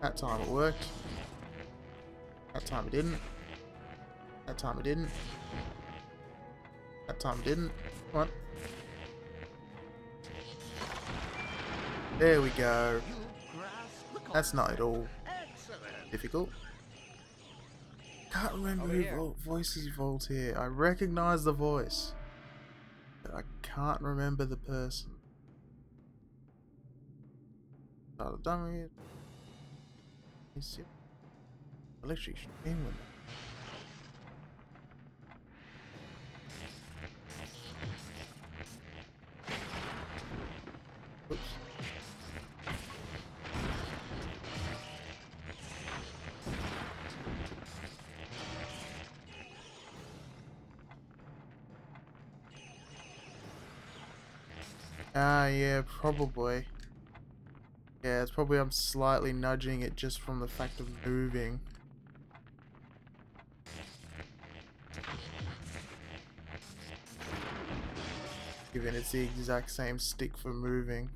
That time it worked. That time it didn't. That time it didn't. That time it didn't. Come on. There we go. That's not at all difficult. Can't remember who voices Voltaire. I recognize the voice, but I can't remember the person. Start a dummy. Electric stream window. Oops. Ah, yeah, probably. Yeah, it's probably I'm slightly nudging it just from the fact of moving. Given it's the exact same stick for moving.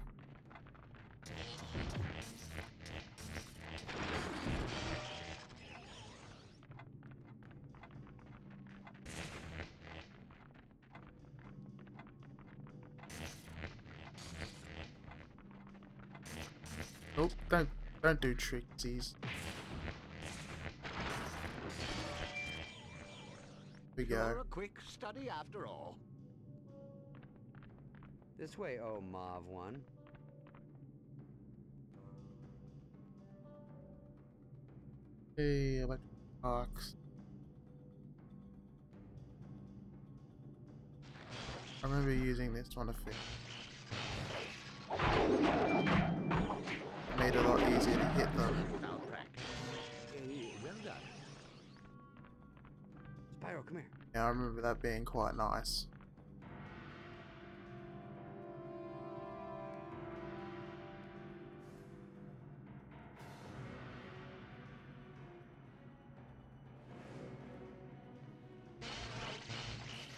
Oh, don't do tricksies. Here we go. You're a quick study after all. This way, oh Mauve one. Hey, electric box. I remember using this one to fix. It made it a lot easier to hit them. Without practice. Well done. Spyro, come here. Yeah, I remember that being quite nice.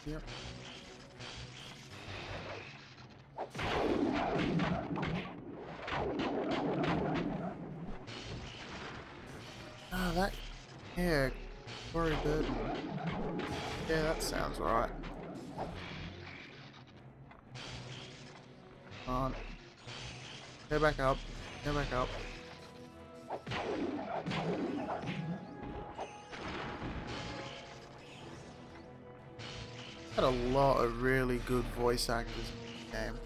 Yep. Ah, that... Yeah, Corey Burton. Yeah, that sounds right. Come on. Go back up. Go back up. Had a lot of really good voice actors in the game.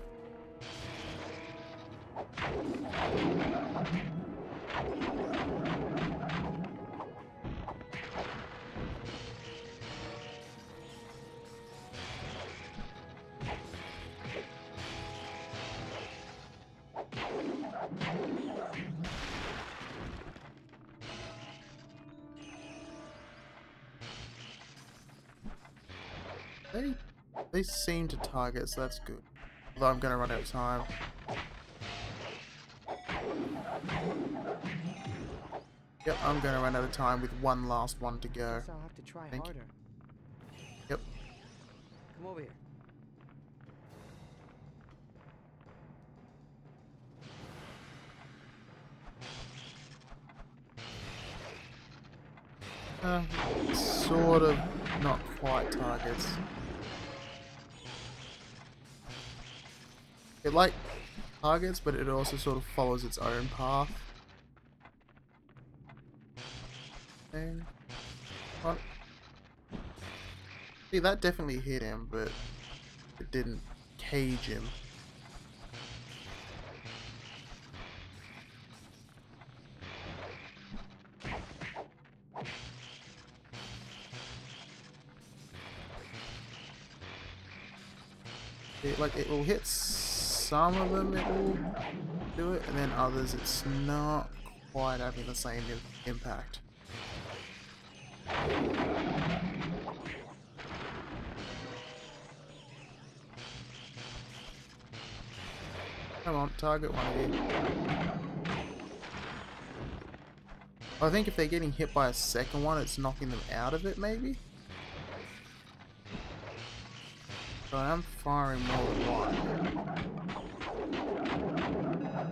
They seem to target, so that's good. Although I'm gonna run out of time. Yep, I'm gonna run out of time with one last one to go. Guess I'll have to try Thank you. harder. Yep. Come over here. Sort of, not quite targets. It like targets, but it also sort of follows its own path. And what? See, that definitely hit him, but it didn't cage him. It will hit some of them, it will do it, and then others it's not quite having the same impact. Come on, target one of you. I think if they're getting hit by a second one, it's knocking them out of it, maybe? So I am firing more than one.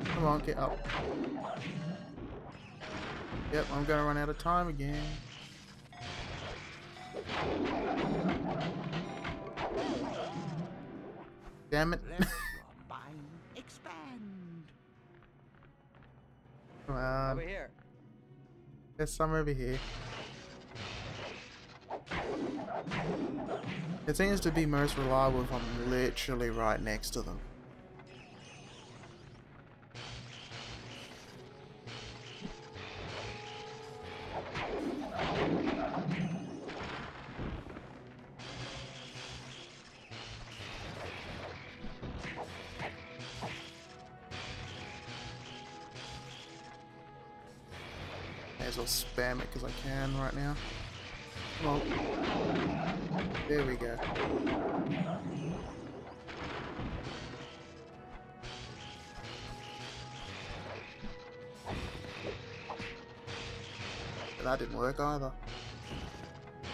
Come on, get up. Yep, I'm gonna run out of time again. Damn it. Let your mind expand. Come on. Over here. There's some over here. It seems to be most reliable if I'm literally right next to them. May as well spam it because I can right now. Come on. There we go. But that didn't work either.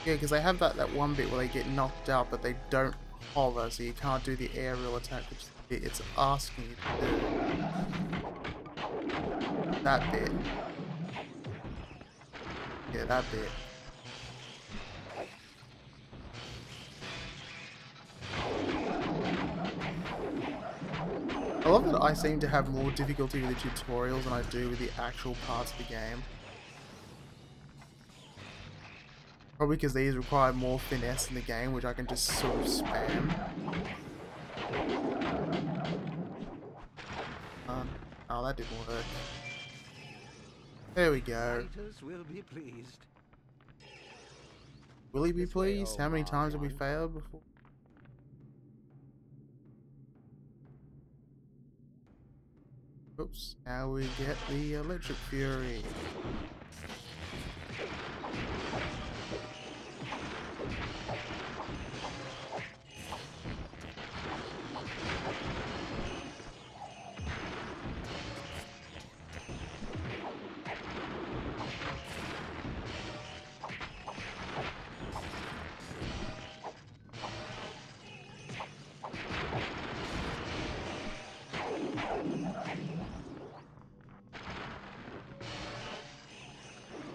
Yeah, because they have that one bit where they get knocked out, but they don't hover, so you can't do the aerial attack, which it's asking you to do. That bit. Yeah, that bit. I love that I seem to have more difficulty with the tutorials than I do with the actual parts of the game. Probably because these require more finesse in the game, which I can just sort of spam. Oh, that didn't work. There we go. Fighters will be pleased. Will he be This way, pleased? oh, How many times have we Marion. failed before? Oops. Now we get the electric fury.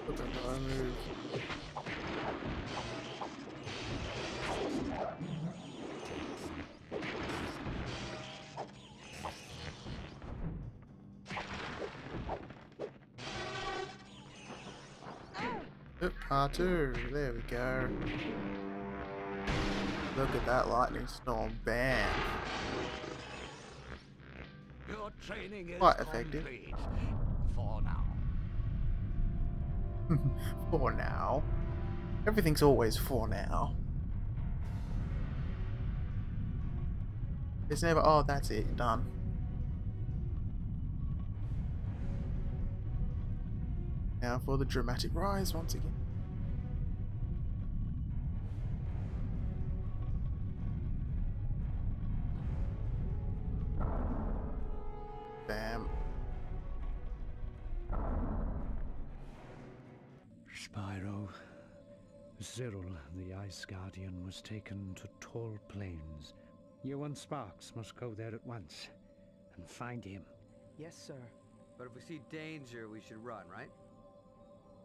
What the hell I move? Yep, R2. There we go. Look at that lightning storm. Bam. Your training is Quite effective. complete. For now. For now. Everything's always for now. It's never, oh, that's it, done. Now for the dramatic rise once again. Bam. Spyro. Cyril, the Ice Guardian, was taken to Tall Plains. You and Sparks must go there at once and find him. Yes, sir. But if we see danger, we should run, right?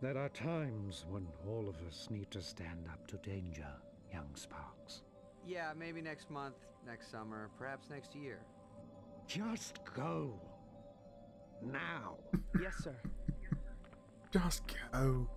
There are times when all of us need to stand up to danger, young Sparks. Yeah, maybe next month, next summer, perhaps next year. Just go. Now. Yes, sir. Just go.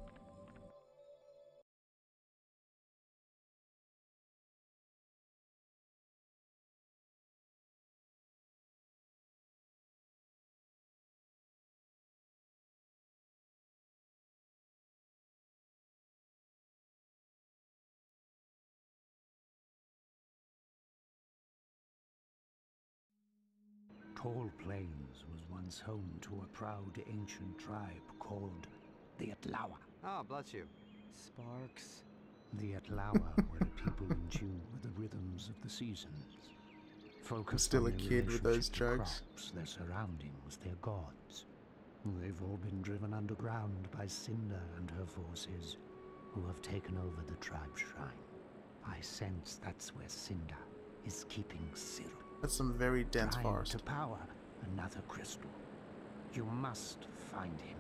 Tall Plains was once home to a proud ancient tribe called the Atlawa. Oh, bless you. Sparks. The Atlawa were a people in tune with the rhythms of the seasons. Focused still on a their kid with those relationship to jokes. crops, their surroundings, their gods. They've all been driven underground by Cinder and her forces, who have taken over the tribe shrine. I sense that's where Cinder is keeping Cyril. That's some very dense Trying forest. to power another crystal. You must find him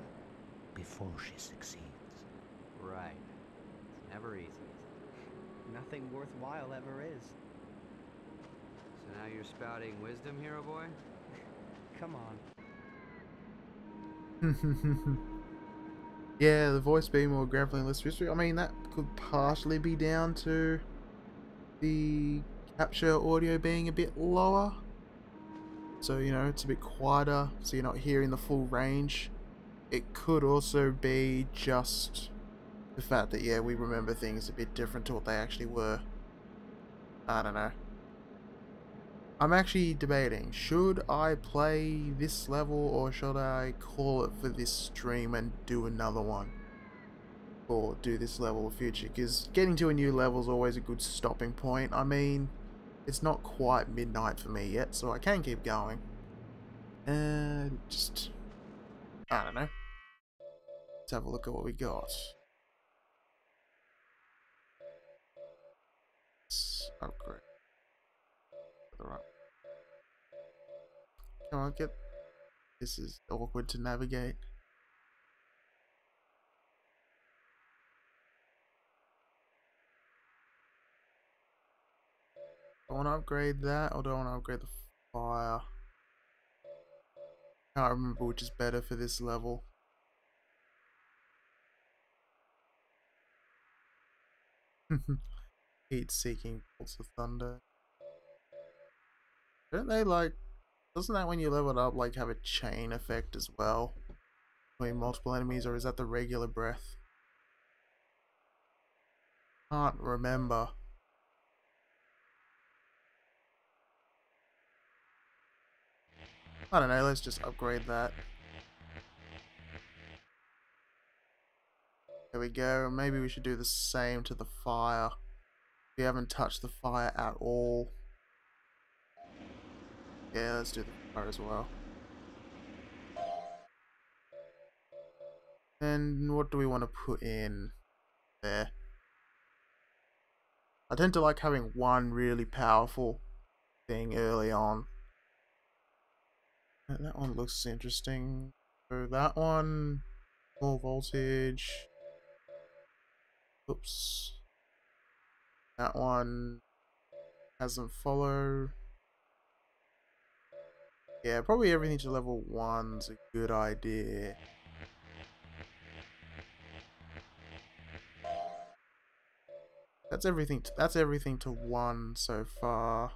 before she succeeds. Right. It's never easy. Nothing worthwhile ever is. So now you're spouting wisdom, hero boy? Come on. Yeah, the voice being more gravelly and less whispery. I mean, that could partially be down to the capture audio being a bit lower. So, you know, it's a bit quieter, so you're not hearing the full range. It could also be just the fact that, yeah, we remember things a bit different to what they actually were. I don't know. I'm actually debating, should I play this level or should I call it for this stream and do another one? Or do this level in future, because getting to a new level is always a good stopping point. I mean, it's not quite midnight for me yet, so I can keep going. And just, I don't know. Let's have a look at what we got. Let's upgrade. Right. Come on, get. This is awkward to navigate. Do I want to upgrade that, or do I want to upgrade the fire? Can't remember which is better for this level. Heat-seeking bolts of thunder. Don't they like... Doesn't that when you level it up like have a chain effect as well? Between multiple enemies, or is that the regular breath? Can't remember. I don't know, let's just upgrade that. There we go. Maybe we should do the same to the fire. We haven't touched the fire at all. Yeah, let's do the fire as well. And what do we want to put in there? I tend to like having one really powerful thing early on. That one looks interesting. So that one, more voltage. Oops. That one doesn't follow. Yeah, probably everything to level 1's a good idea. That's everything to 1 so far.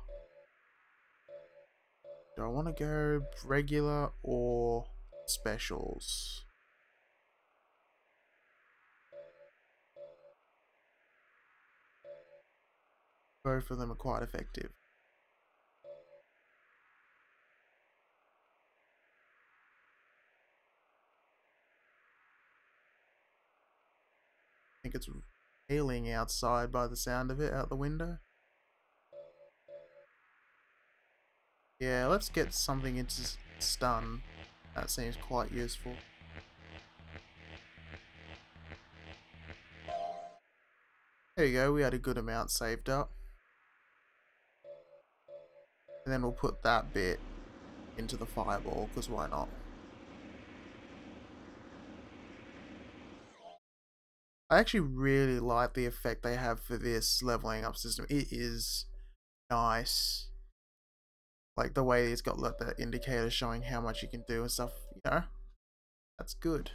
Do I want to go regular or specials? Both of them are quite effective. I think it's hailing outside by the sound of it out the window. Yeah, let's get something into stun. That seems quite useful. There you go, we had a good amount saved up. And then we'll put that bit into the fireball, because why not? I actually really like the effect they have for this leveling up system. It is nice. Like the way it's got like the indicator showing how much you can do and stuff, you know? That's good.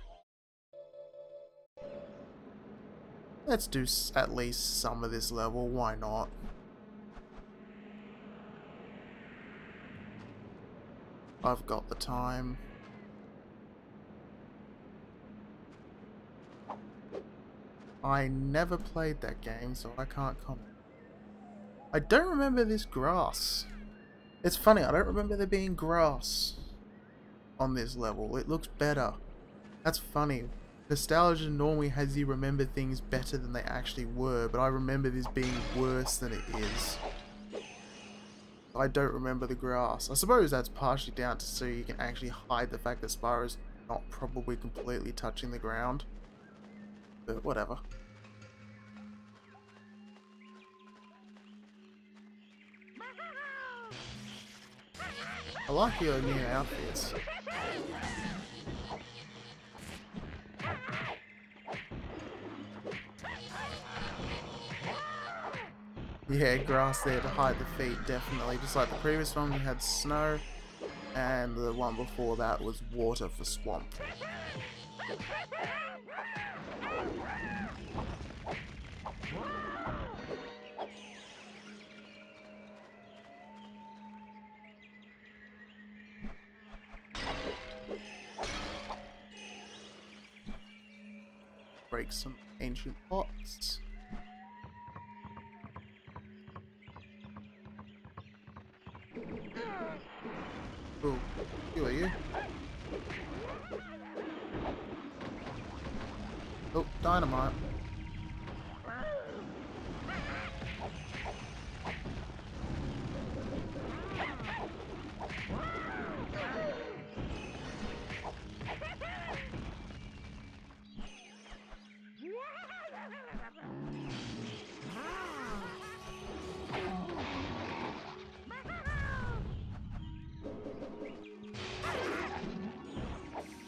Let's do at least some of this level, why not? I've got the time. I never played that game, so I can't comment. I don't remember this grass. It's funny, I don't remember there being grass on this level. It looks better. That's funny. Nostalgia normally has you remember things better than they actually were, but I remember this being worse than it is. I don't remember the grass. I suppose that's partially down to so you can actually hide the fact that Spyro's not probably completely touching the ground. But whatever. I like your new outfits. Yeah, grass there to hide the feet, definitely. Just like the previous one, we had snow, and the one before that was water for swamp. Break some ancient pots. Oh, who are you? Oh, dynamite.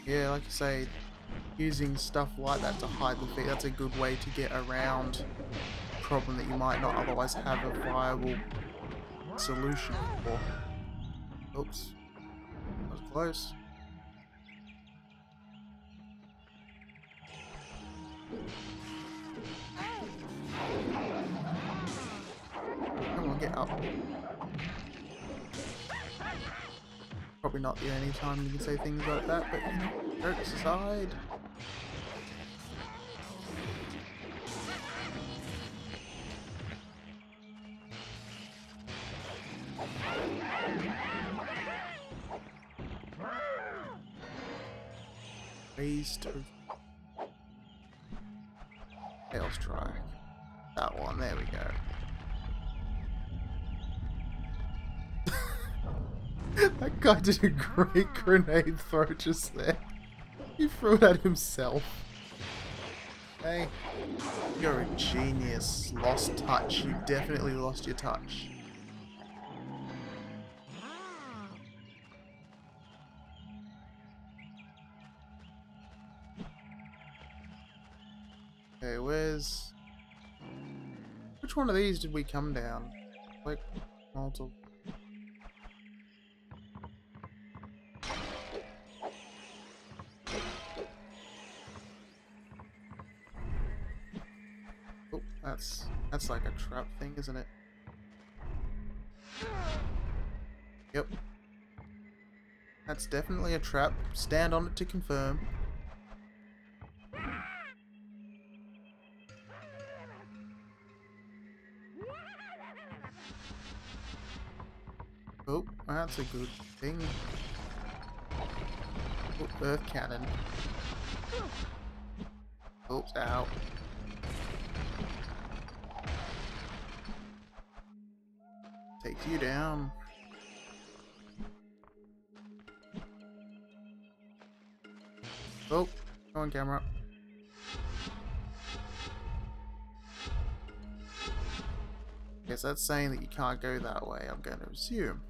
Yeah, like I say, using stuff like that to hide the feet, that's a good way to get around a problem that you might not otherwise have a viable solution for. Oops. That was close. Come on, get up. Probably not the only time you can say things like that, but you know, jokes aside. Raised to Tails track. That one, there we go. That guy did a great grenade throw just there. He threw it at himself. Hey, you're a genius. Lost touch. You definitely lost your touch. Okay, where's... Which one of these did we come down? Like, multiple... Oh, that's like a trap thing, isn't it? Yep. That's definitely a trap. Stand on it to confirm. Oh, that's a good thing. Oh, earth cannon. Oops, ow. Take you down. Oh, go on camera. Guess that's saying that you can't go that way, I'm going to assume.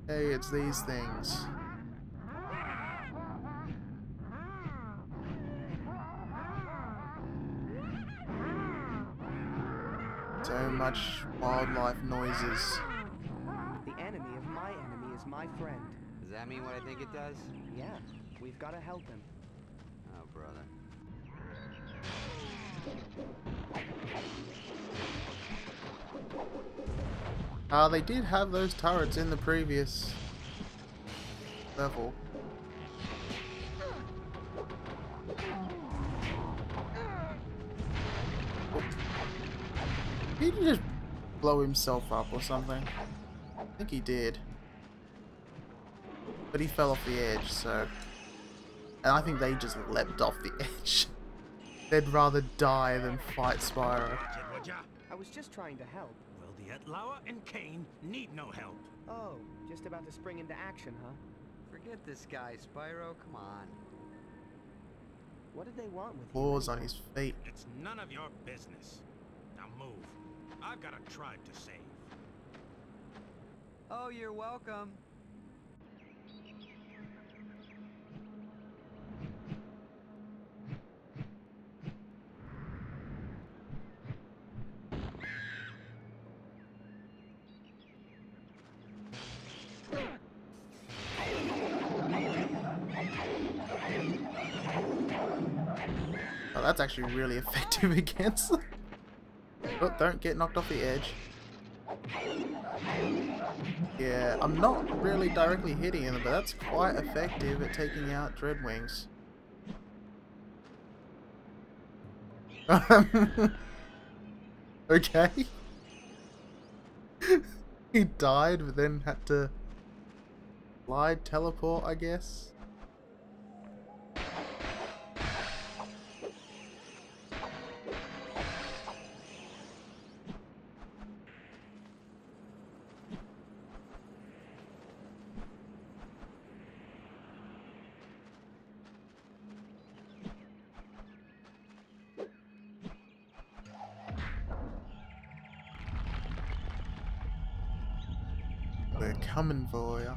Hey, it's these things. So much wildlife noises. The enemy of my enemy is my friend. Does that mean what I think it does? Yeah, we've got to help him. Oh, brother. They did have those turrets in the previous level. Did he just blow himself up or something? I think he did. But he fell off the edge, so... And I think they just leapt off the edge. They'd rather die than fight Spyro. I was just trying to help. Well, the Outlawer and Kane need no help. Oh, just about to spring into action, huh? Forget this guy, Spyro. Come on. What did they want with you? Claws on his feet. It's none of your business. Now move. I've got a tribe to save. Oh, you're welcome. Oh, that's actually really effective against them. Oh, don't get knocked off the edge. Yeah, I'm not really directly hitting him, but that's quite effective at taking out Dreadwings. Okay. He died, but then had to slide teleport, I guess. We're coming for ya.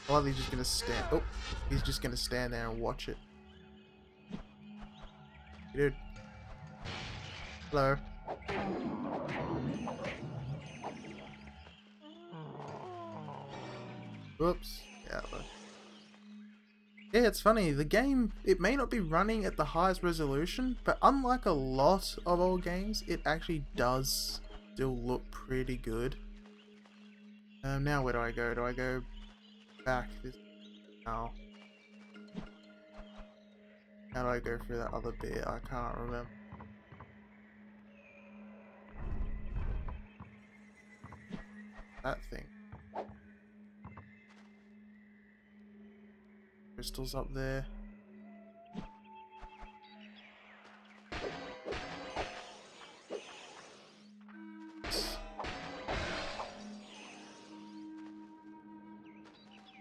Oh, he's just gonna stand. Oh, he's just gonna stand there and watch it. Dude. Hello. Whoops. Yeah. Yeah, it's funny. The game, it may not be running at the highest resolution, but unlike a lot of old games, it actually does still look pretty good. Now where do I go? Do I go back this? No. How do I go through that other bit? I can't remember. That thing. Crystals up there.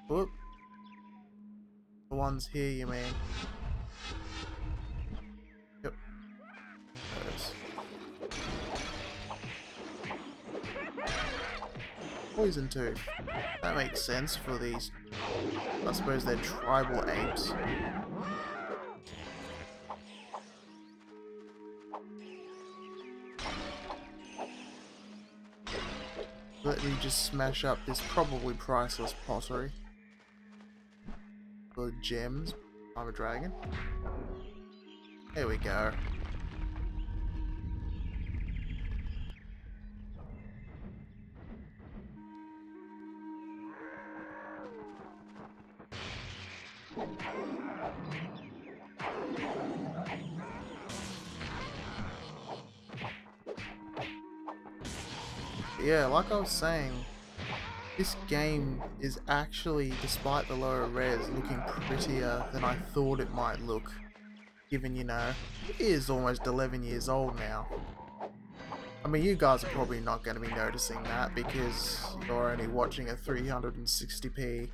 Whoop. The ones here, you mean? Yep. Those. Poison tooth. That makes sense for these. I suppose they're tribal apes. Let me just smash up this probably priceless pottery. For gems. I'm a dragon. There we go. Yeah, like I was saying, this game is actually, despite the lower res, looking prettier than I thought it might look. Given, you know, it is almost 11 years old now. I mean, you guys are probably not going to be noticing that because you're only watching a 360p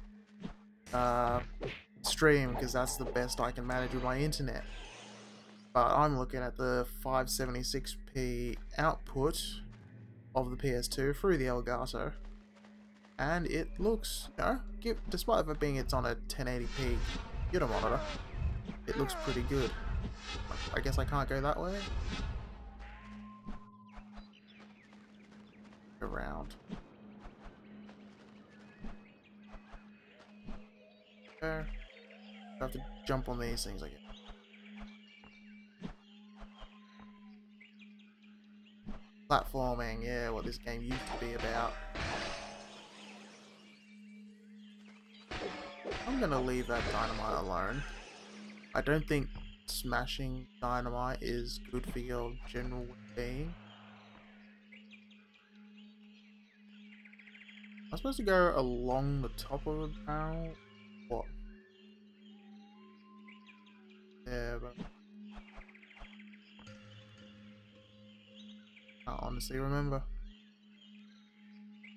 stream, because that's the best I can manage with my internet. But I'm looking at the 576p output of the PS2 through the Elgato, and it looks, you know, despite it being it's on a 1080p computer monitor, it looks pretty good. I guess I can't go that way. Around. There. I have to jump on these things, I guess. Platforming, yeah, what this game used to be about. I'm gonna leave that dynamite alone. I don't think smashing dynamite is good for your general well-being. I'm supposed to go along the top of the barrel? What? Yeah, but I can't honestly remember.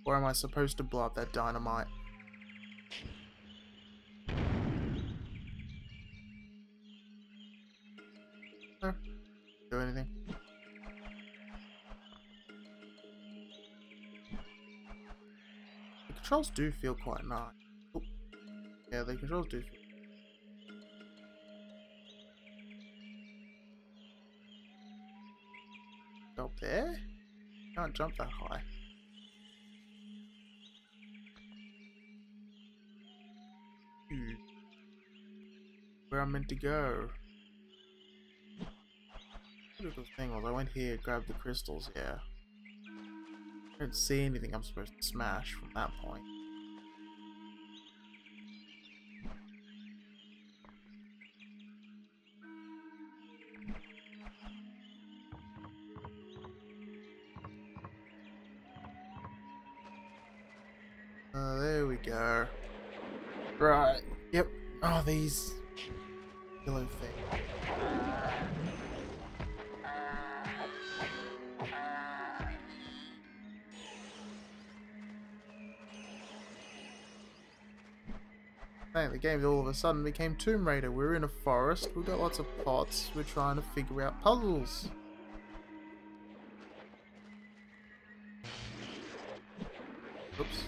Or am I supposed to blow up that dynamite? No. Do anything. The controls do feel quite nice. Oop. Yeah, the controls do feel. Up there? Can't jump that high. Where I'm meant to go. What the thing was, I went here, grabbed the crystals, yeah. I don't see anything I'm supposed to smash from that point. There we go. Right, yep. Oh, these yellow thing. The game all of a sudden became Tomb Raider. We're in a forest, we've got lots of pots, we're trying to figure out puzzles. Oops.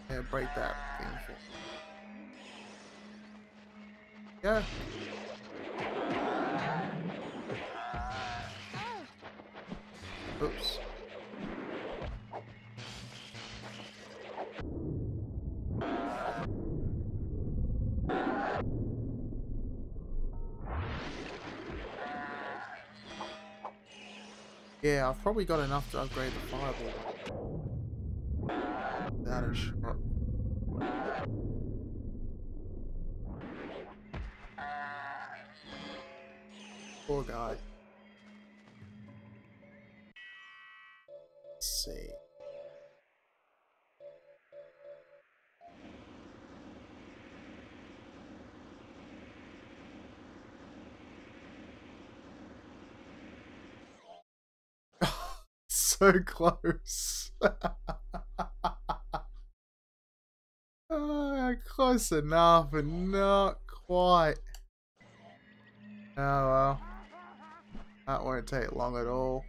Yeah, break that thing for me. Go. Oops. Yeah, I've probably got enough to upgrade the fireball. That is shot. Poor guy. Let's see. So close. Close enough, but not quite. Oh well. That won't take long at all.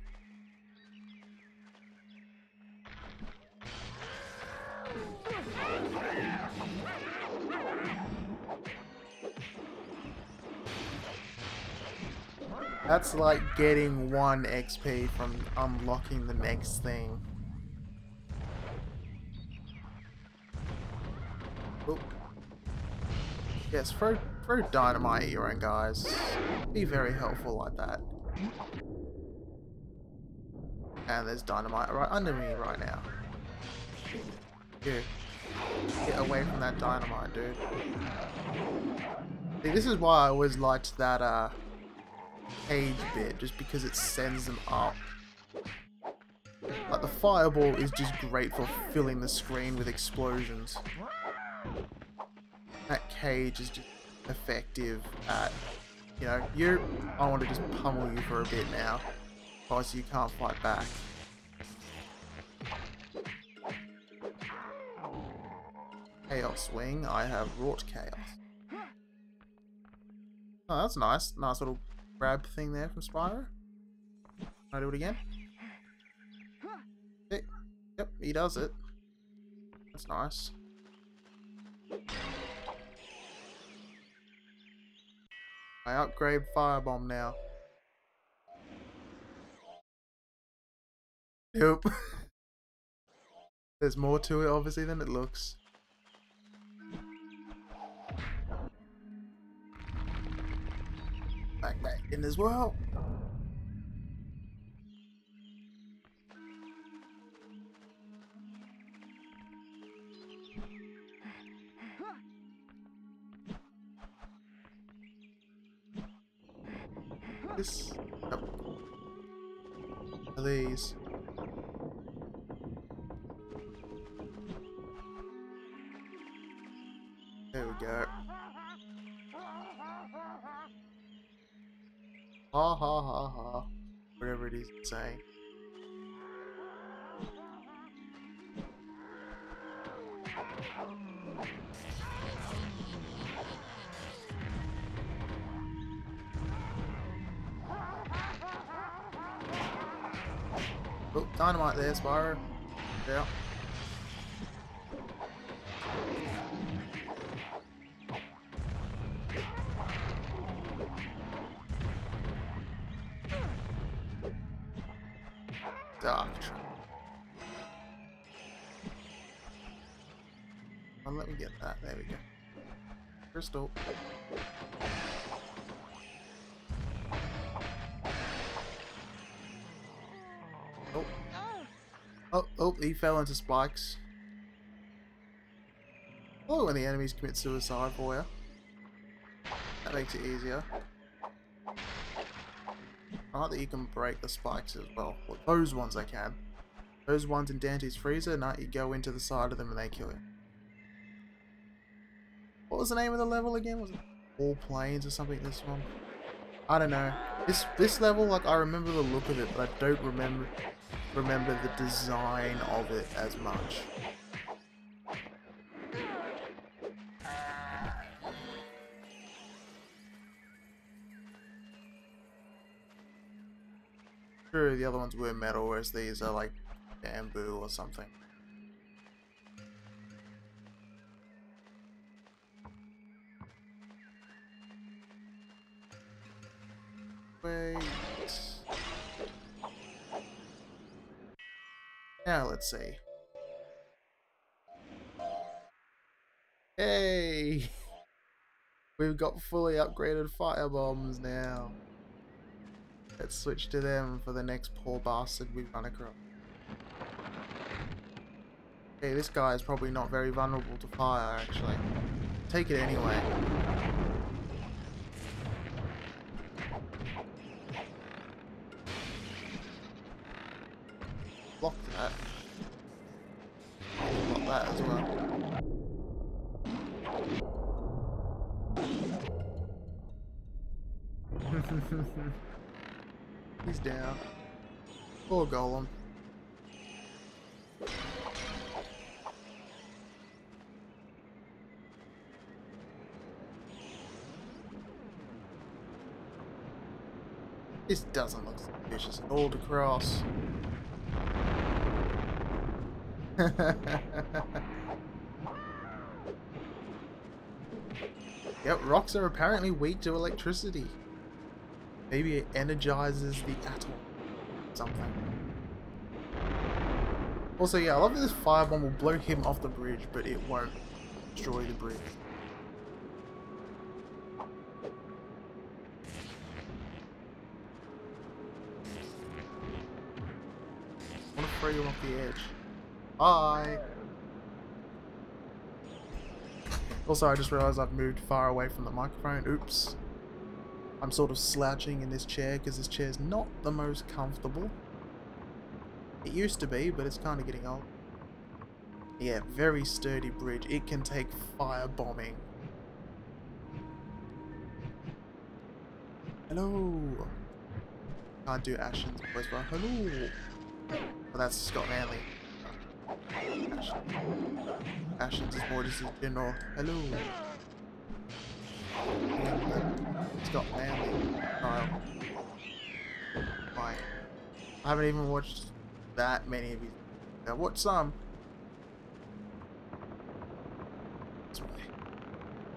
That's like getting 1 XP from unlocking the next thing. Oop. Yes, throw dynamite at your own guys. Be very helpful like that. And there's dynamite right under me right now. Here. Get away from that dynamite, dude. See, this is why I always liked that cage bit, just because it sends them up. Like the fireball is just great for filling the screen with explosions. That cage is just effective at, you know, I want to just pummel you for a bit now, because you can't fight back. Chaos Wing, I have wrought chaos. Oh, that's nice. Nice little grab thing there from Spyro. Can I do it again? Yep, he does it. That's nice. I upgrade Firebomb now. Yep. There's more to it, obviously, than it looks. Back in as well. This. Yep. These. There we go. Ha ha ha ha. Whatever it is it's saying. Oh, dynamite there, Spyro. Yeah. Dark. Oh, let me get that. There we go. Crystal. Oh. Oh, he fell into spikes. Oh, when the enemies commit suicide for you. That makes it easier. I like that you can break the spikes as well. Well, those ones I can. Those ones in Dante's Freezer, no, you go into the side of them and they kill you. What was the name of the level again? Was it All Plains or something, this one? I don't know. This level, like, I remember the look of it, but I don't remember the design of it as much. True, the other ones were metal, whereas these are like bamboo or something. Wait. Now let's see. Hey! We've got fully upgraded fire bombs now. Let's switch to them for the next poor bastard we run across. Okay, this guy is probably not very vulnerable to fire, actually. Take it anyway. Block that. Block that as well. He's down. Poor golem. This doesn't look suspicious at all to cross. Yep, rocks are apparently weak to electricity. Maybe it energizes the atoll. Something. Also, yeah, I love that this firebomb will blow him off the bridge, but it won't destroy the bridge. I want to throw you off the edge. Bye! Also, I just realized I've moved far away from the microphone. Oops. I'm sort of slouching in this chair because this chair's not the most comfortable. It used to be, but it's kind of getting old. Yeah, very sturdy bridge. It can take fire bombing. Hello. Can't do Ashen's voice, but hello. Oh, that's Scott Manley. Ashen's voice is general. Hello. Scott Manley. Kyle. Fine. I haven't even watched that many of these. I watched some.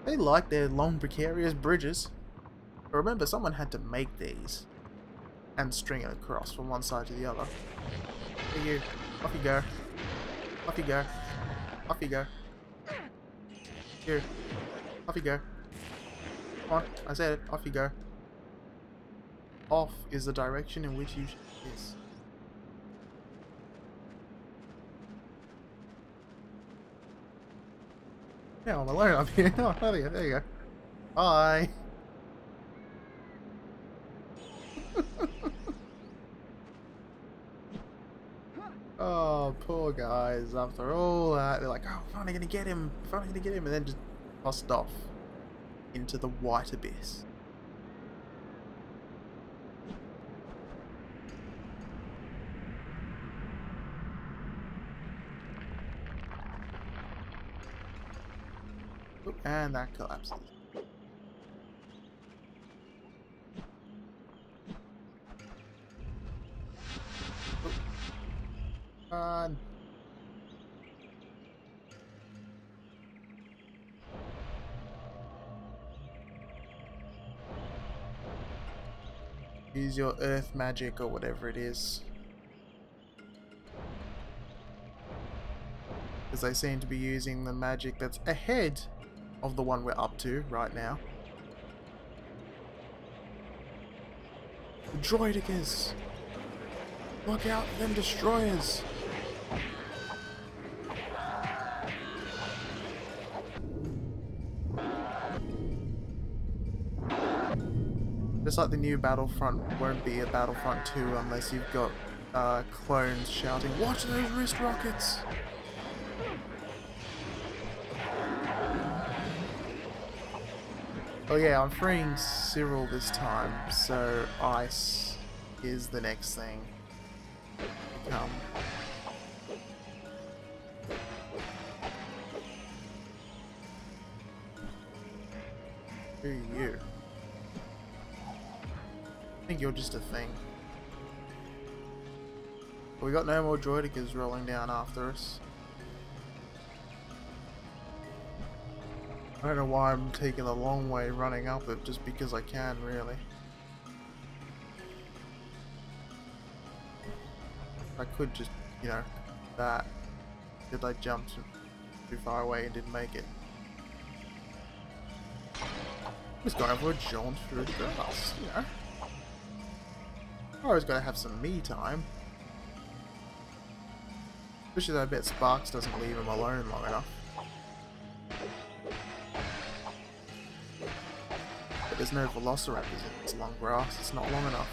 They like their long, precarious bridges. But remember, someone had to make these and string it across from one side to the other. Here you. Off you go. Off you go. Off you go. Here. Off you go. Come on, I said it. Off you go. Off is the direction in which you should. Yes. Yeah, I'm alone up here. Oh, there you go. Bye. Oh, poor guys. After all that, they're like, oh, finally gonna get him. Finally gonna get him. And then just tossed off into the white abyss. Oop, and that collapses. Oop. Run. Use your earth magic or whatever it is. Because they seem to be using the magic that's ahead of the one we're up to right now. The droidicas! Look out for them destroyers! Just like the new Battlefront won't be a Battlefront 2 unless you've got clones shouting, "Watch those wrist rockets!" Oh yeah, I'm freeing Cyril this time, so ice is the next thing to come. Who are you? I think you're just a thing. We got no more droidicas rolling down after us. I don't know why I'm taking the long way running up it, just because I can, really. I could just, you know, that. Did I jump too far away and didn't make it? Just going for a jaunt through the grass, you know. I always gotta have some me time. Especially though I bet Sparks doesn't leave him alone long enough. But there's no velociraptors in this long grass, it's not long enough.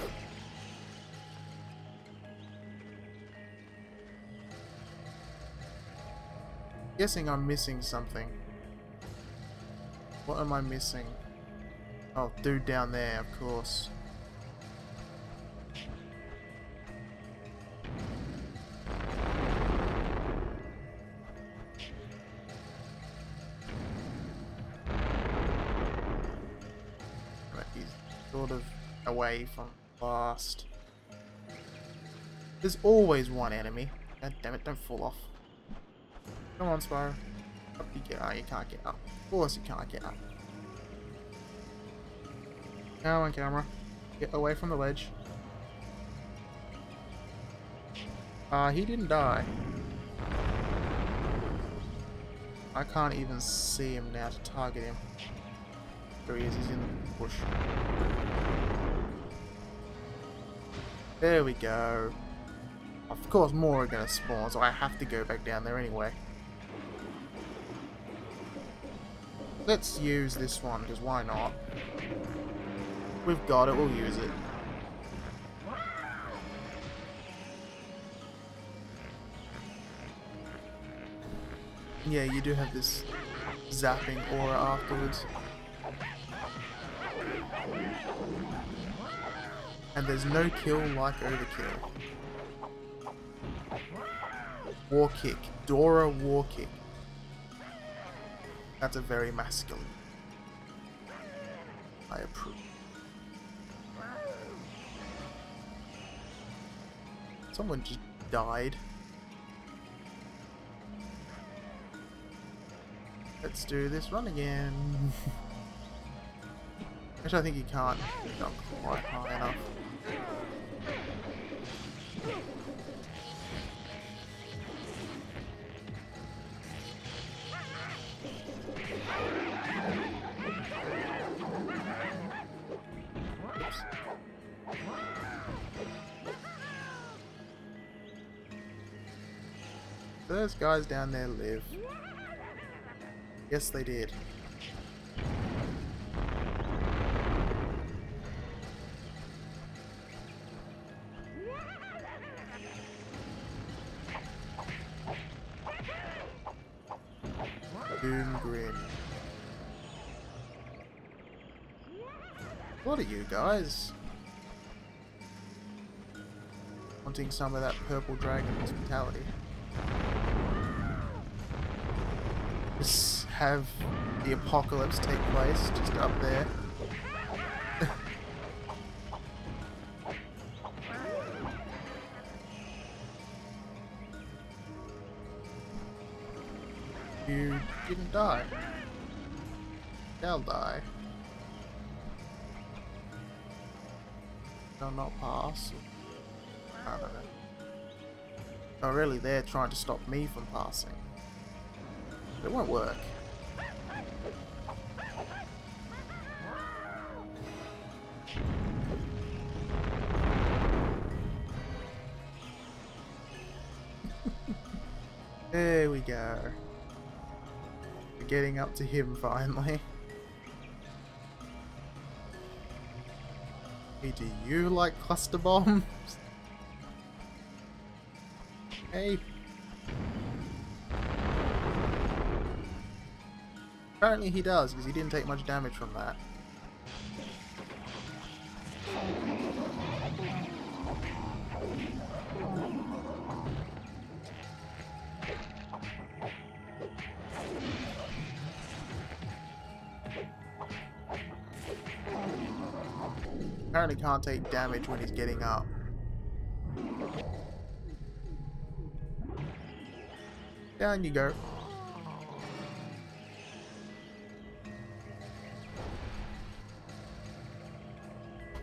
Guessing I'm missing something. What am I missing? Oh, dude down there, of course. He's sort of away from last. There's always one enemy. God damn it, don't fall off. Come on, Spyro. Up you get. Oh, you can't get up. Of course you can't get up. Come on, camera. Get away from the ledge. He didn't die. I can't even see him now to target him. There he is, he's in the bush. There we go. Of course more are gonna spawn, so I have to go back down there anyway. Let's use this one, because why not? We've got it, we'll use it. Yeah, you do have this zapping aura afterwards. And there's no kill like overkill. War kick. Dora war kick. That's a very masculine. I approve. Someone just died. Let's do this run again. Actually, I think you can't jump quite high enough. Oops. Those guys down there live. Yes, they did. Doom grin. What are you guys? Wanting some of that purple dragon hospitality. Just have the apocalypse take place just up there. You didn't die. They'll die. They'll not pass. I don't know. Oh, really, they're trying to stop me from passing. It won't work. There we go. We're getting up to him finally. Hey, do you like cluster bombs? Hey. Apparently he does, because he didn't take much damage from that. Apparently can't take damage when he's getting up. Down you go.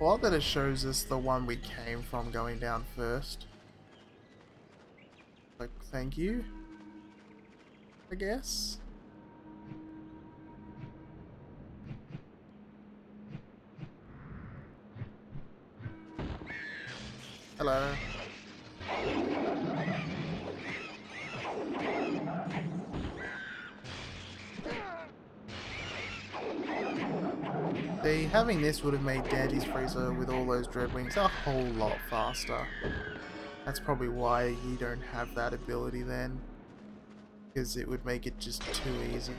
Well, that it shows us the one we came from going down first. Like, thank you, I guess. Hello. See, having this would have made Dante's Freezer with all those dread wings a whole lot faster. That's probably why you don't have that ability then. Because it would make it just too easy.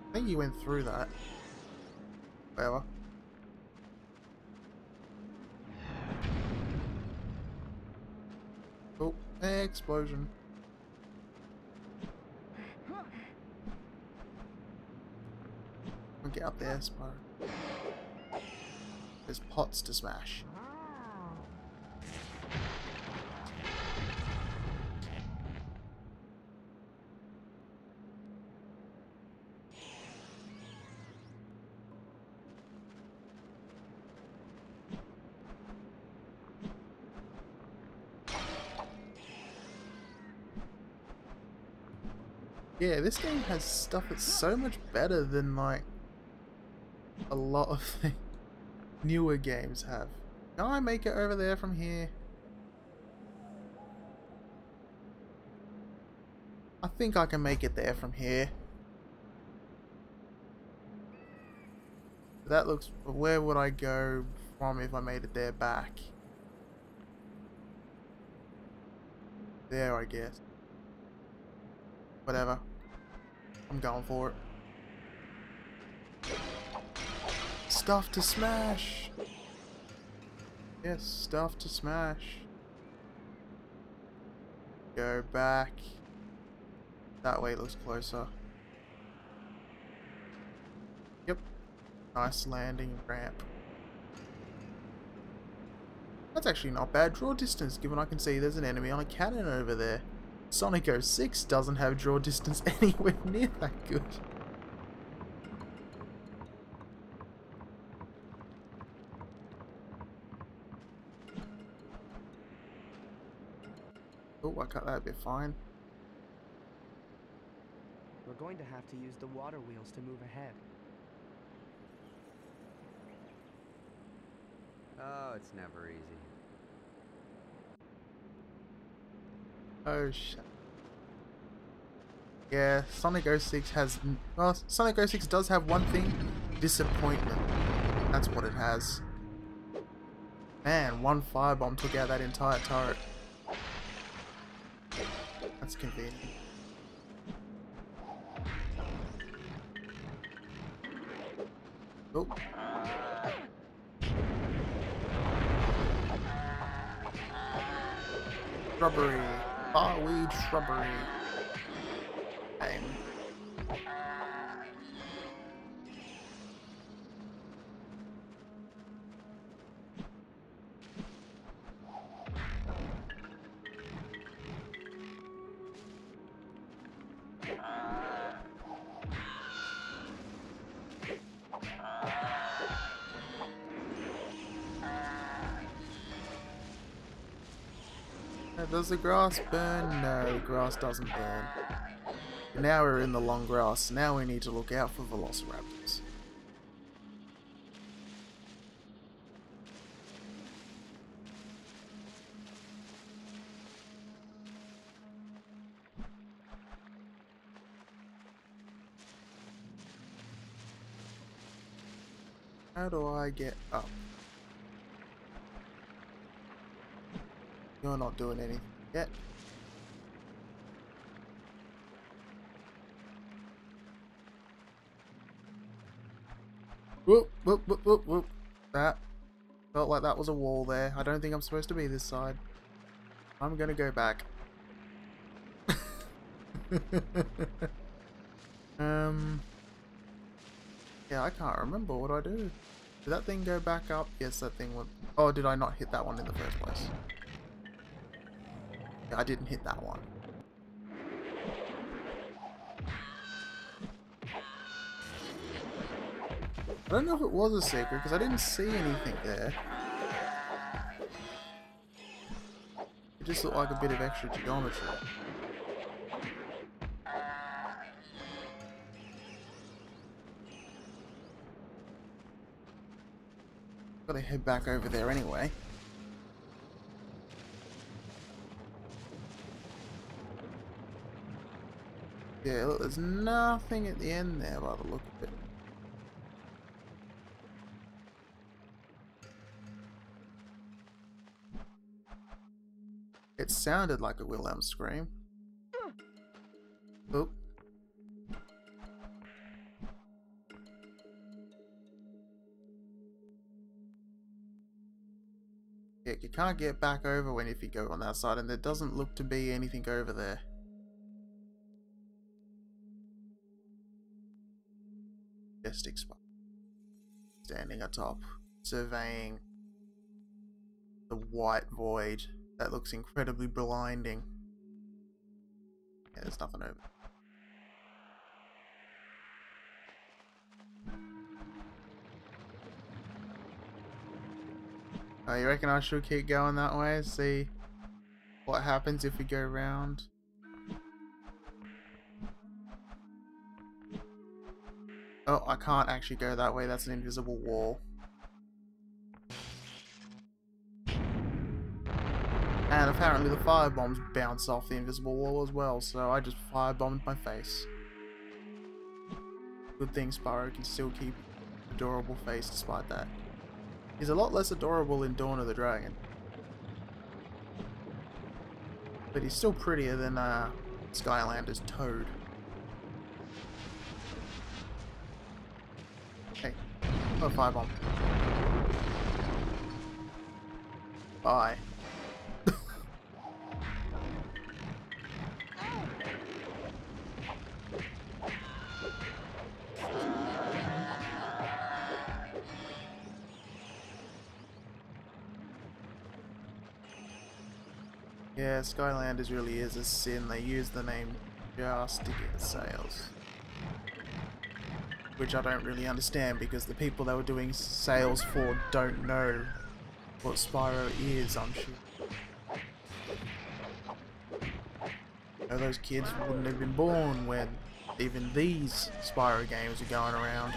I think you went through that. Whatever. Oh, explosion. Get up there, Spyro. There's pots to smash. Yeah, this game has stuff that's so much better than, like, a lot of the newer games have. Can I make it over there from here? I think I can make it there from here. That looks... Where would I go from if I made it there back? There, I guess. Whatever. I'm going for it. Stuff to smash! Yes, stuff to smash. Go back. That way looks closer. Yep. Nice landing ramp. That's actually not bad draw distance, given I can see there's an enemy on a cannon over there. Sonic 06 doesn't have draw distance anywhere near that good. Oh, I cut that a bit fine. We're going to have to use the water wheels to move ahead. Oh, it's never easy. Oh shit. Yeah, Sonic 06 has... Well, Sonic 06 does have one thing. Disappointment. That's what it has. Man, one firebomb took out that entire turret. That's convenient. Oh. Shrubbery. Barweed shrubbery. Aim. Does the grass burn? No, the grass doesn't burn. Now we're in the long grass. Now we need to look out for velociraptors. How do I get up? You're not doing anything yet. Whoop, whoop, whoop, whoop, whoop. That felt like that was a wall there. I don't think I'm supposed to be this side. I'm gonna go back. Yeah, I can't remember what I do. Did that thing go back up? Yes, that thing went... Oh, did I not hit that one in the first place? Yeah, I didn't hit that one. I don't know if it was a secret, because I didn't see anything there. It just looked like a bit of extra geometry. Gotta head back over there anyway. Yeah, look, there's nothing at the end there by the look of it. It sounded like a Wilhelm scream. Oop. Yeah, you can't get back over when if you go on that side, and there doesn't look to be anything over there. Majestic spot. Standing atop, surveying the white void that looks incredibly blinding. Yeah, there's nothing over there. Oh, you reckon I should keep going that way? See what happens if we go round? Oh, I can't actually go that way. That's an invisible wall. And apparently the firebombs bounce off the invisible wall as well, so I just firebombed my face. Good thing Spyro can still keep an adorable face despite that. He's a lot less adorable in Dawn of the Dragon. But he's still prettier than Skylander's Toad. Hey, oh, firebomb. Bye. Yeah, Skylanders really is a sin. They use the name just to get sales. Which I don't really understand, because the people they were doing sales for don't know what Spyro is, I'm sure. You know, those kids wouldn't have been born when even these Spyro games are going around.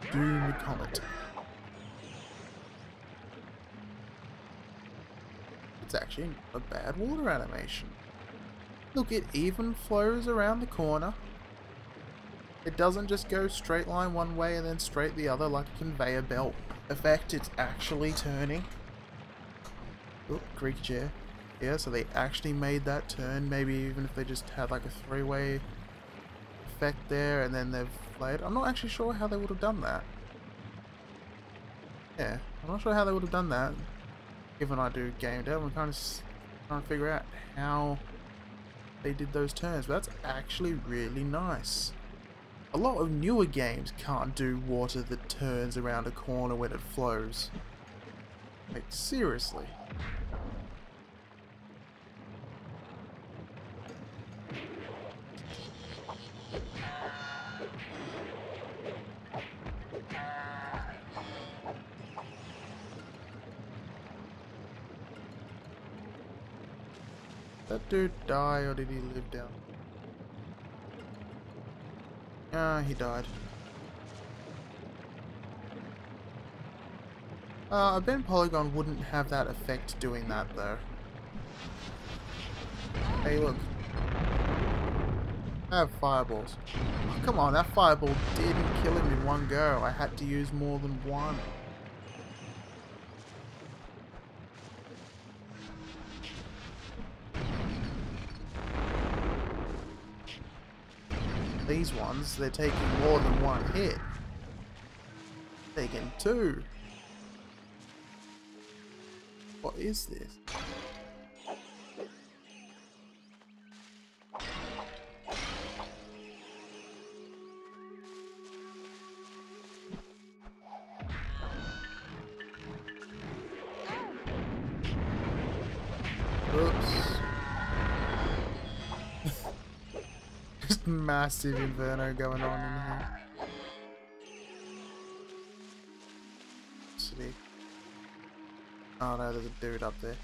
Doom Comet. It's actually not a bad water animation. Look, it even flows around the corner. It doesn't just go straight line one way and then straight the other like a conveyor belt effect. It's actually turning. Oh, creaky chair. Yeah, so they actually made that turn. Maybe even if they just had like a three-way effect there and then they've played. I'm not actually sure how they would have done that. Yeah, I'm not sure how they would have done that. Given I do game dev, I'm kind of trying to figure out how they did those turns. But that's actually really nice. A lot of newer games can't do water that turns around a corner when it flows. Like, seriously. That dude die or did he live down? Ah, he died. A bent polygon wouldn't have that effect doing that though. Hey look. I have fireballs. Oh, come on, that fireball didn't kill him in one go. I had to use more than one. These ones, they're taking more than one hit. Taking two. What is this? Oops. Just massive inferno going on in here. See. Oh no, there's a dude up there.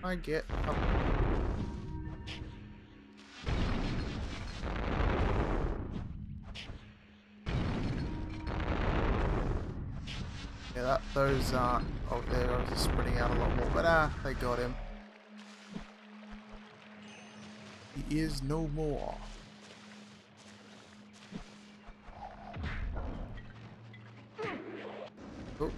I get up. Yeah, those aren't over there. I was just spreading out a lot more, but they got him. He is no more. Oh.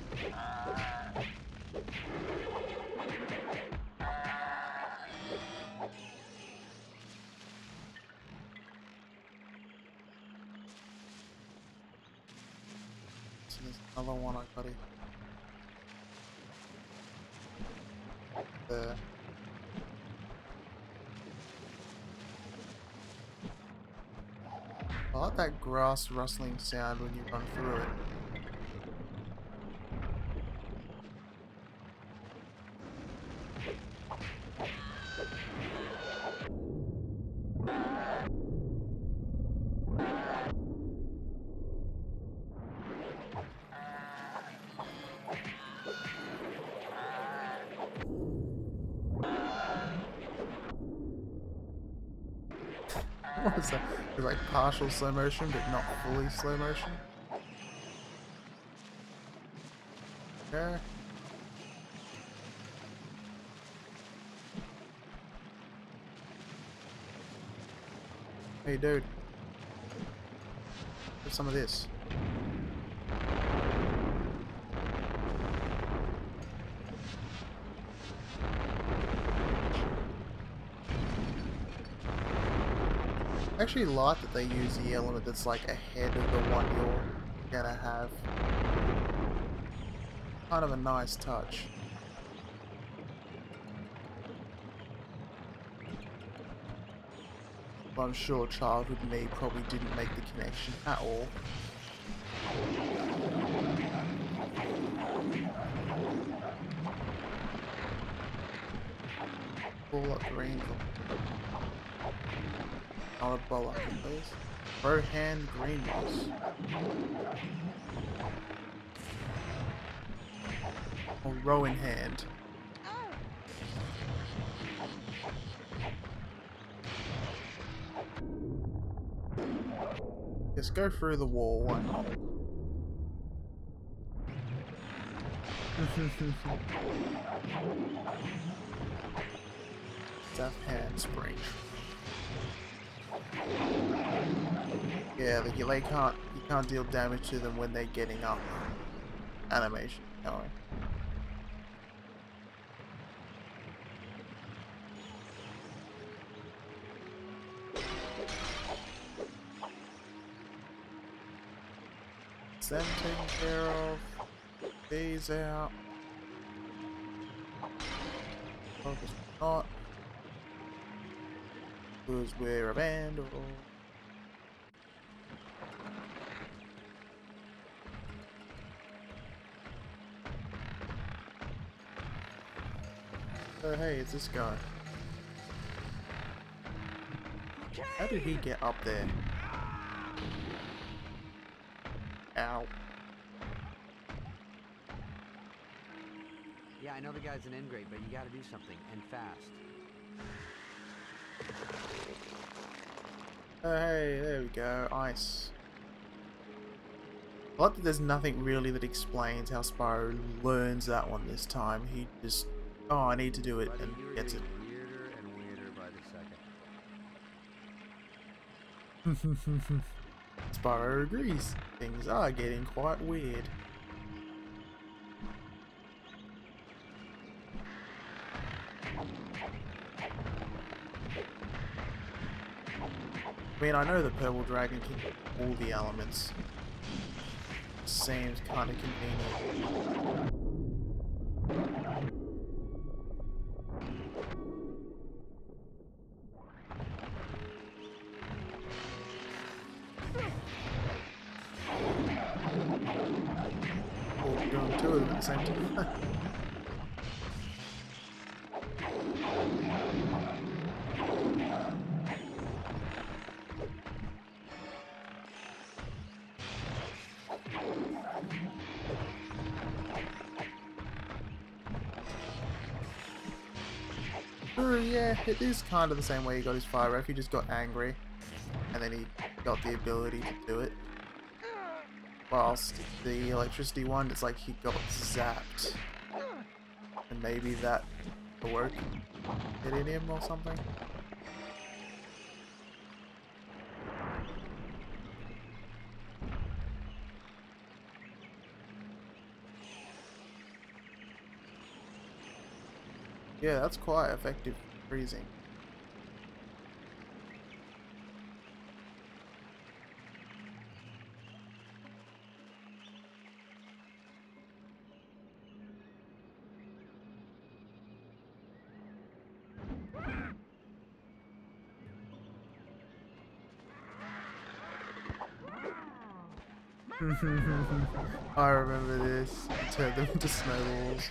So there's another one I got here. There. I like that grass rustling sound when you run through it. What is that? It's like partial slow motion, but not fully slow motion. Okay. Hey dude. Get some of this. I actually like that they use the element that's like ahead of the one you're gonna have. Kind of a nice touch. But I'm sure childhood me probably didn't make the connection at all. Pull up green. Not a bow, please. Throw hand green moss. Or row in hand. Just go through the wall, why not? Stuff hand spring. Yeah, you can't deal damage to them when they're getting up. Animation going. Them taken care of. These out. Focus not. Because we're a band or. Oh hey, it's this guy. How did he get up there? Ow. Yeah, I know the guy's an ingrate, but you gotta do something, and fast. Oh hey, there we go, ice. I like that there's nothing really that explains how Spyro learns that one this time. He just, oh, I need to do it, and gets it. Weirder and weirder by the second. Spyro agrees. Things are getting quite weird. I mean, I know the purple dragon can get all the elements, Seems kind of convenient. Oh, doing two of them at the same time. Yeah, it is kind of the same way he got his fire ref. He just got angry, and then he got the ability to do it. Whilst the electricity one, it's like he got zapped, and maybe that awoke it in him or something. Yeah, that's quite effective freezing. I remember this. Turn them into snowballs.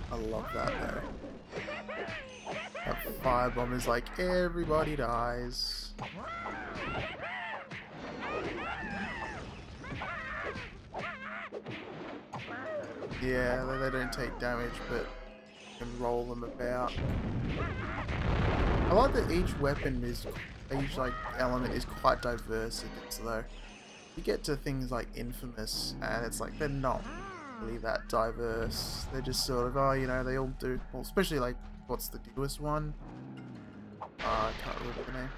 I love that though. That firebomb is like everybody dies. Yeah, they don't take damage, but you can roll them about. I like that each weapon is, each like element is quite diverse in it, though. You get to things like Infamous, and it's like they're not really that diverse. They're just sort of, oh, you know, they all do. Well, especially like, what's the newest one? I can't remember the name.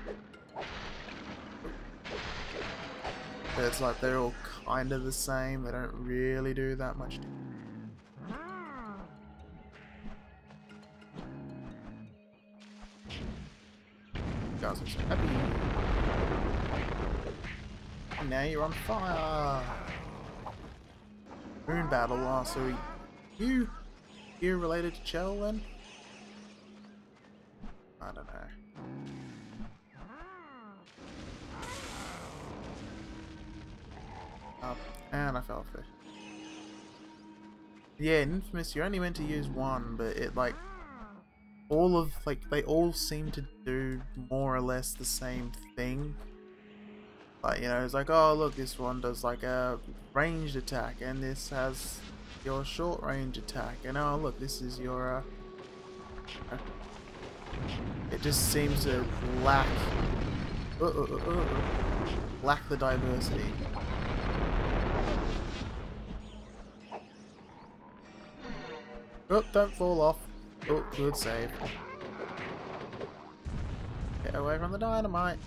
But it's like they're all kind of the same. They don't really do that much. Guys are so happy. And now you're on fire. Moon battle. Oh, so you're related to Chell then? I don't know. Up, and I fell off there. Yeah, in Infamous you're only meant to use one, but it like all of like they all seem to do more or less the same thing. Like, you know, it's like, oh look, this one does like a ranged attack, and this has your short range attack, and oh look, this is your it just seems to lack the diversity. Oh, don't fall off. Oh, good save. Get away from the dynamite.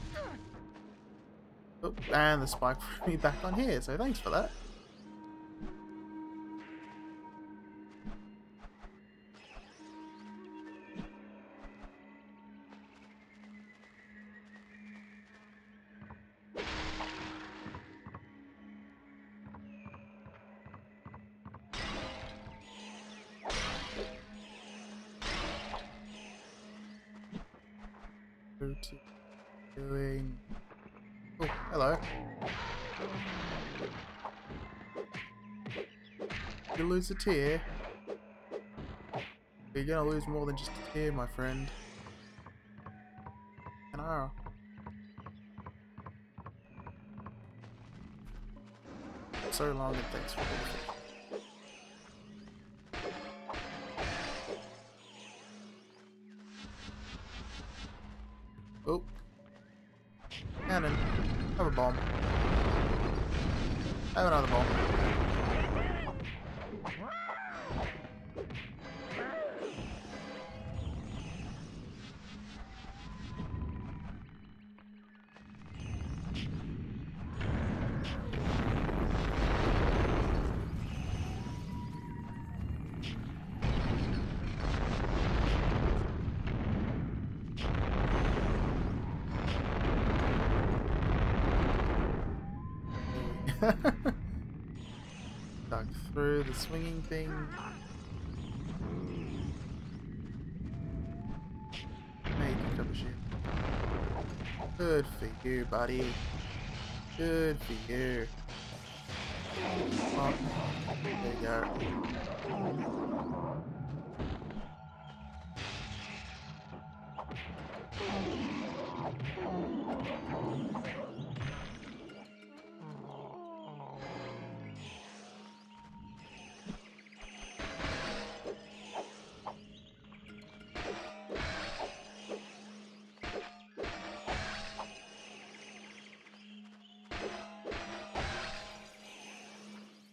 Oh, and the spike put me back on here, so thanks for that. Doing. Oh, hello. You lose a tear. You're gonna lose more than just a tear, my friend. An arrow. So long, and thanks for everything. Oh. Cannon. Have a bomb. Have another bomb. Duck through the swinging thing. Hey, picked up a shit. Good for you, buddy. Good for you. Oh, there you go.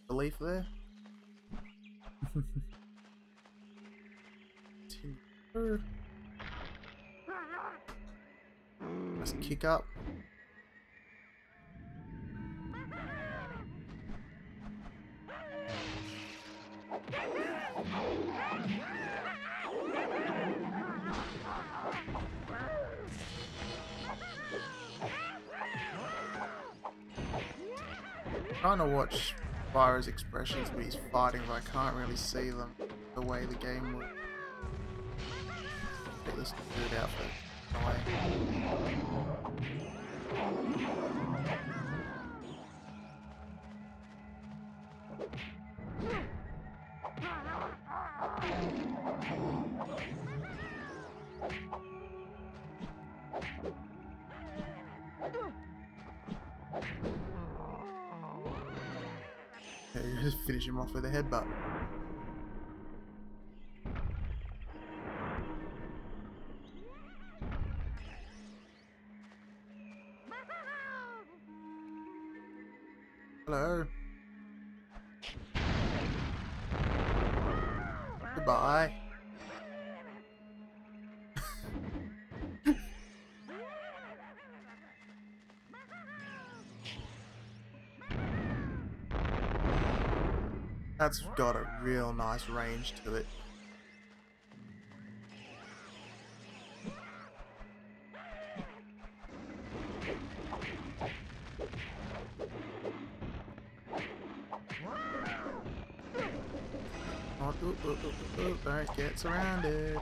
The leaf there. Let's kick up. Trying to watch Spyro's expressions when he's fighting, but I can't really see them the way the game will. Get this dude out for dying. Okay, just finish him off with a headbutt. Hello. Goodbye. That's got a real nice range to it. Oh, don't get surrounded.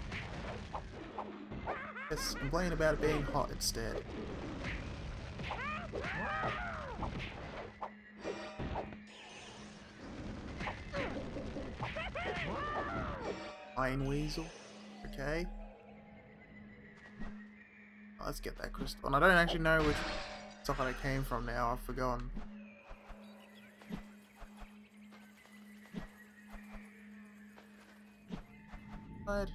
Let's complain about it being hot instead. Iron Weasel. Okay. Let's get that crystal. And I don't actually know which socket it came from now. I've forgotten. What?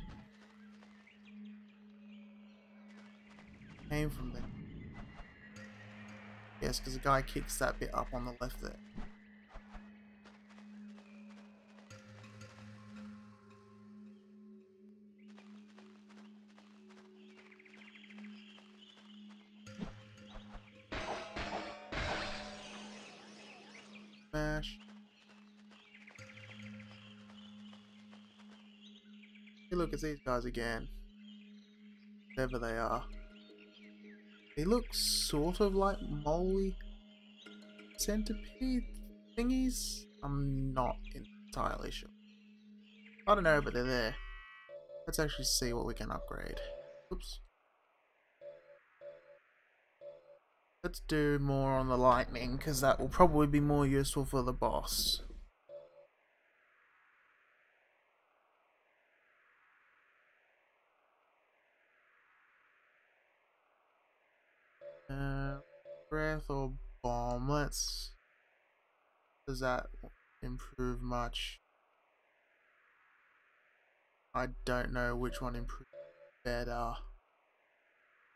Came from there. Yes, because the guy kicks that bit up on the left there. Smash. Hey, look, it's these guys again. Whatever they are. They look sort of like moley centipede thingies. I'm not entirely sure. I don't know, but they're there. Let's actually see what we can upgrade. Oops. Let's do more on the lightning, because that will probably be more useful for the boss. Breath or bomb? Let's... Does that improve much? I don't know which one improves better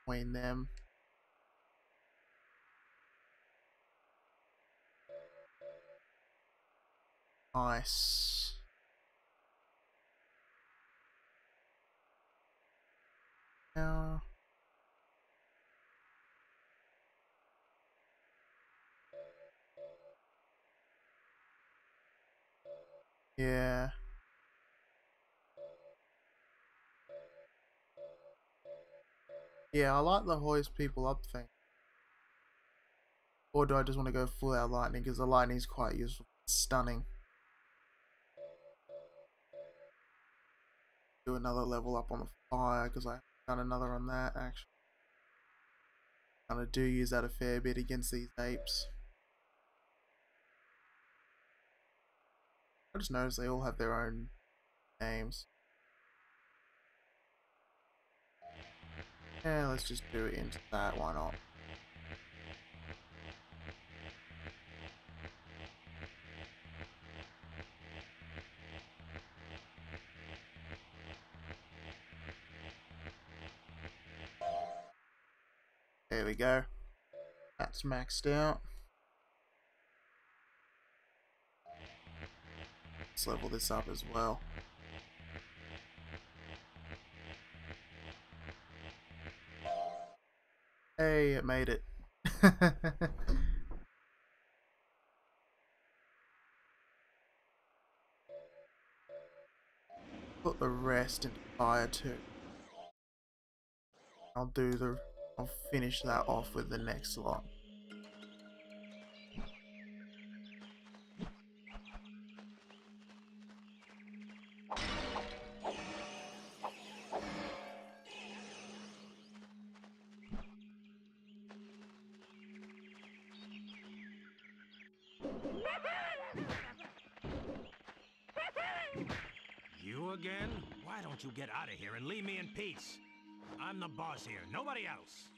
between them. Nice. Now... Yeah. Yeah, I like the hoist people up thing. Or do I just want to go full out lightning? Because the lightning is quite useful. It's stunning. Do another level up on the fire because I've done another on that actually. And I do use that a fair bit against these apes. I just noticed they all have their own names. Yeah, let's just do it into that, why not? There we go. That's maxed out. Let's level this up as well. Hey, it made it. Put the rest into fire too. I'll finish that off with the next lot. You again? Why don't you get out of here and leave me in peace? I'm the boss here, nobody else.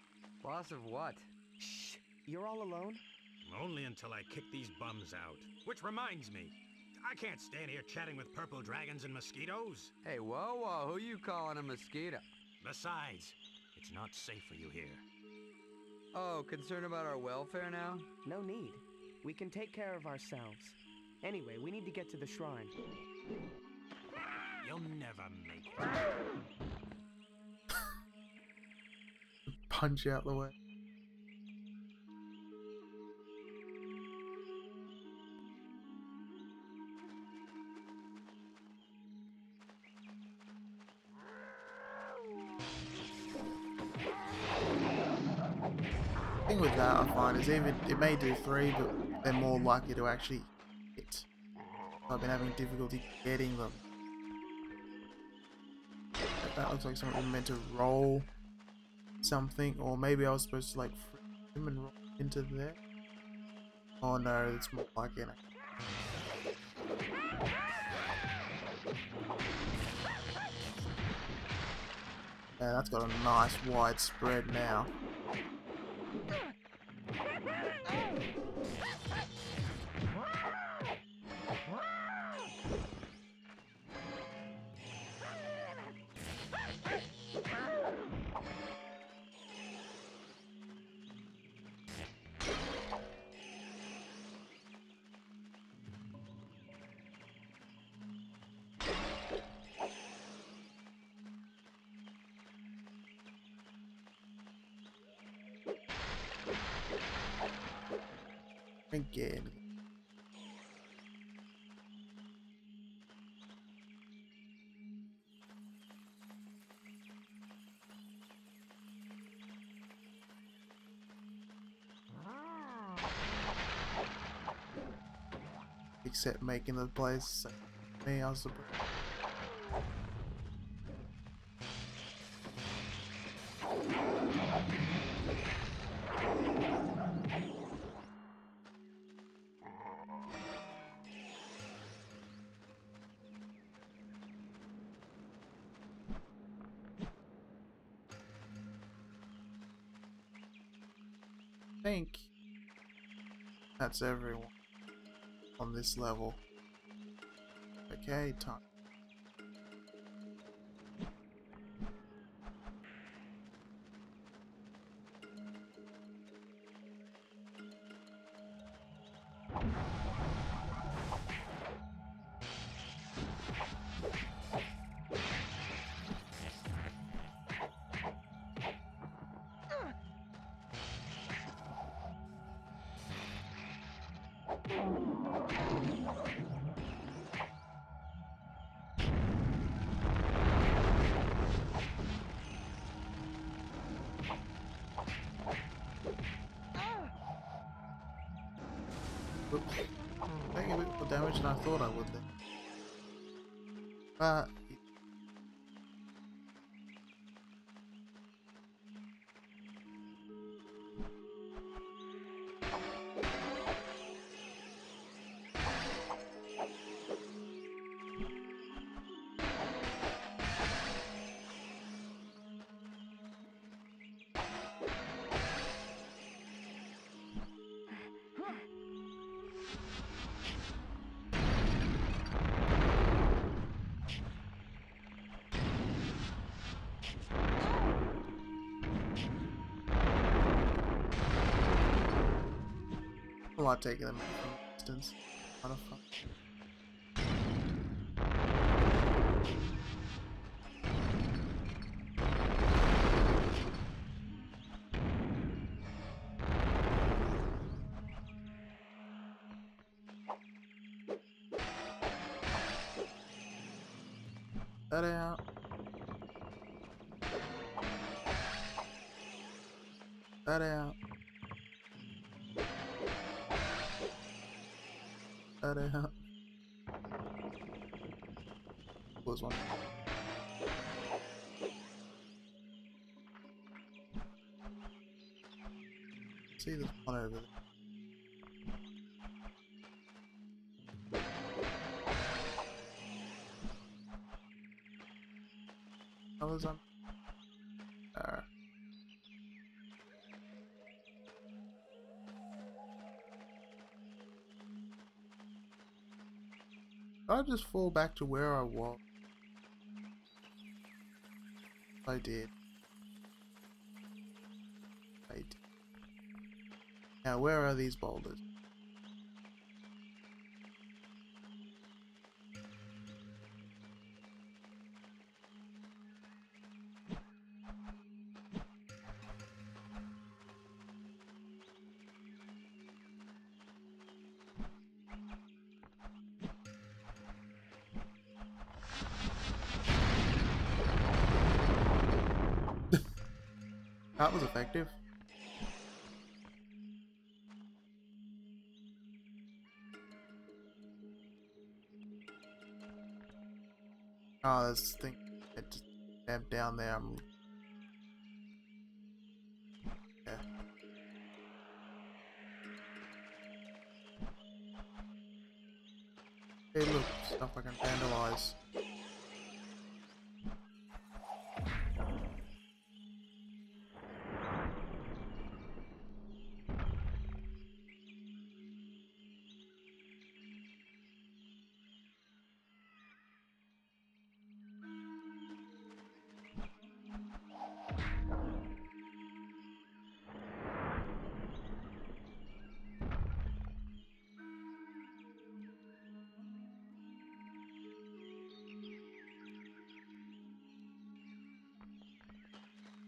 Boss of what? Shh. You're all alone? Only until I kick these bums out. Which reminds me, I can't stand here chatting with purple dragons and mosquitoes. Hey, whoa, who you calling a mosquito? Besides, it's not safe for you here. Oh, concerned about our welfare now? No need. We can take care of ourselves. Anyway, we need to get to the shrine. You'll never make it. Punch out the way. The thing with that I find is even it may do 3, but they're more likely to actually hit. I've been having difficulty getting them. That looks like something meant to roll something, or maybe I was supposed to like flip him and roll into there. Oh no, it's more like it. Yeah, that's got a nice wide spread now. Again. Except making the place me, I suppose. I think that's everyone on this level. Okay, time. Whoops. Taking a bit more damage than I thought I would then. But I like taking them from a distance. Kind of fun. That out. That out. That out. Was one. See, there's one over there. Others on. I just fall back to where I was. I did. Now, where are these boulders? That was effective. Oh, this thing it just stabbed down there. Yeah. Hey, look, stuff I can vandalize.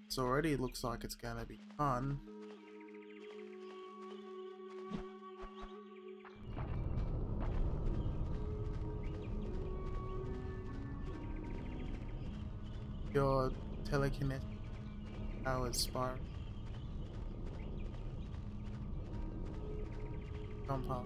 So already looks like it's gonna be fun. Your telekinetic powers Spyro. Jump up.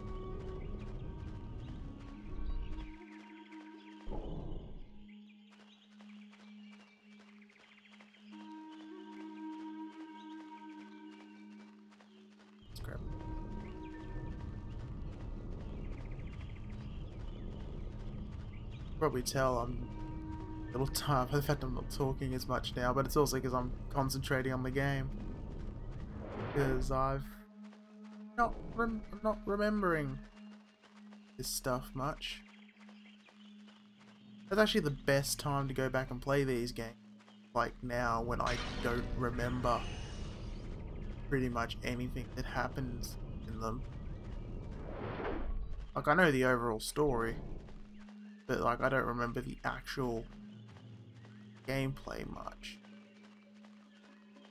Let's grab it. Probably tell I'm a little tired by the fact I'm not talking as much now, but it's also because I'm concentrating on the game. Because I'm not remembering this stuff much. It's actually the best time to go back and play these games. Like now, when I don't remember pretty much anything that happens in them. Like, I know the overall story, but like I don't remember the actual gameplay much.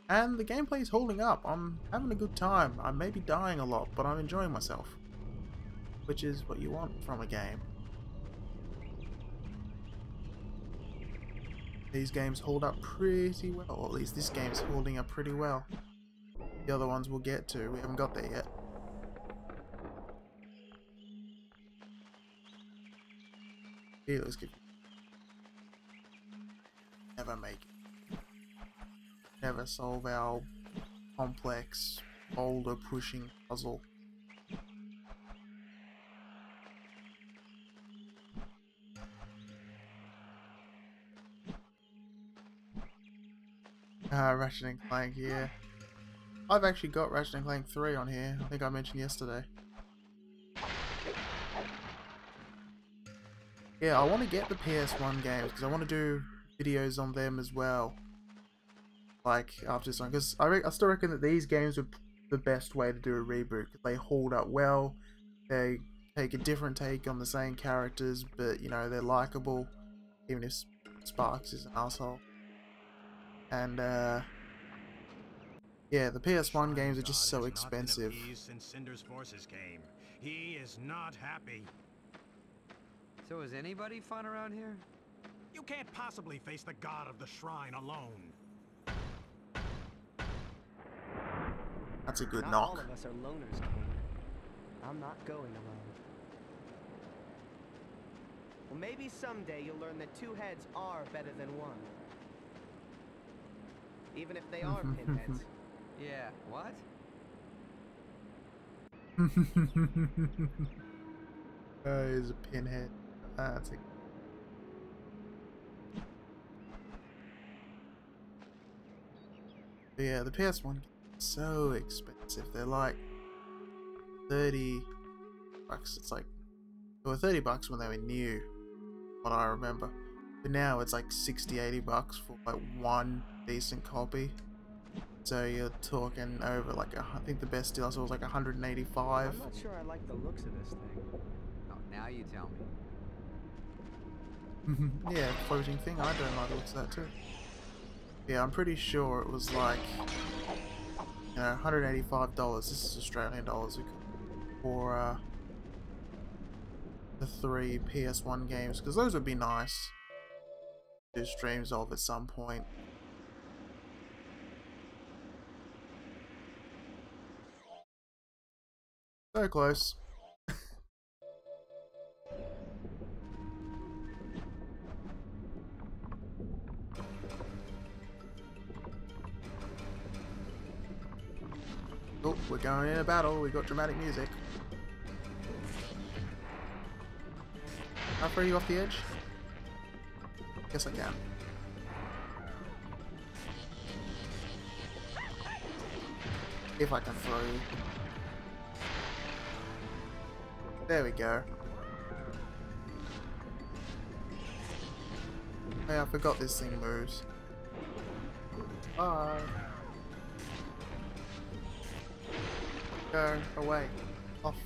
And the gameplay is holding up. I'm having a good time. I may be dying a lot, but I'm enjoying myself, which is what you want from a game. These games hold up pretty well, or at least this game's holding up pretty well. The other ones we'll get to. We haven't got there yet. Here, let's give never make it. Never solve our complex boulder pushing puzzle. Ratchet and Clank, yeah. I've actually got Ratchet and Clank 3 on here. I think I mentioned yesterday. Yeah, I want to get the PS1 games because I want to do videos on them as well. Like after this one, because I still reckon that these games are the best way to do a reboot because they hold up well. They take a different take on the same characters, but you know they're likable, even if Sparks is an asshole. And yeah, the PS1 games are just so expensive. Since Cinder's forces came, he is not happy. So is anybody fun around here? You can't possibly face the god of the shrine alone. That's a good Not knock. all of us are loners, King. I'm not going alone. Well, maybe someday you'll learn that two heads are better than one. Even if they are pinheads. Yeah, what? He's a pinhead. That's it. But yeah, the PS1 is so expensive. They're like 30 bucks. It's like they were 30 bucks when they were new, what I remember. But now it's like 60, 80 bucks for like one decent copy. So you're talking over like I think the best deal I saw was like 185. I'm not sure I like the looks of this thing. Oh, now you tell me. Yeah, floating thing. I don't like the looks of that too. Yeah, I'm pretty sure it was like, you know, $185. This is Australian dollars for the 3 PS1 games, because those would be nice to do streams of at some point. So close. Oh, we're going in a battle. We got dramatic music. Can I throw you off the edge? Yes, I can. If I can throw you. There we go. Hey, I forgot this thing moves. Bye. Go away. Off.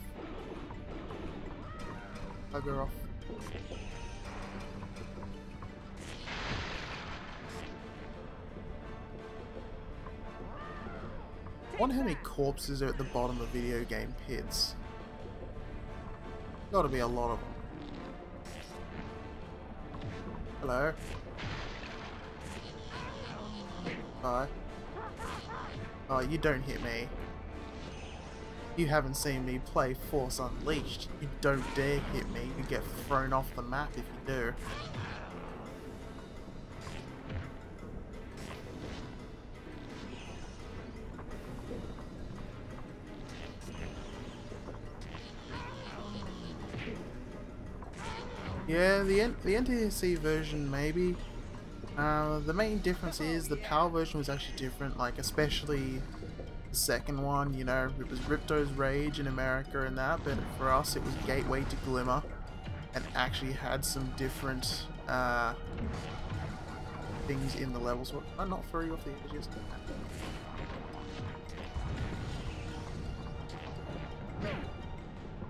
Bugger off. I wonder how many corpses are at the bottom of video game pits. Gotta be a lot of them. Hello. Bye. Oh, you don't hit me. You haven't seen me play Force Unleashed. You don't dare hit me. You get thrown off the map if you do. Yeah, the NTSC version maybe. The main difference is the PAL version was actually different, like especially the second one, you know, it was Ripto's Rage in America and that, but for us it was Gateway to Glimmer and actually had some different things in the levels. What? I'm not throwing you off the edges.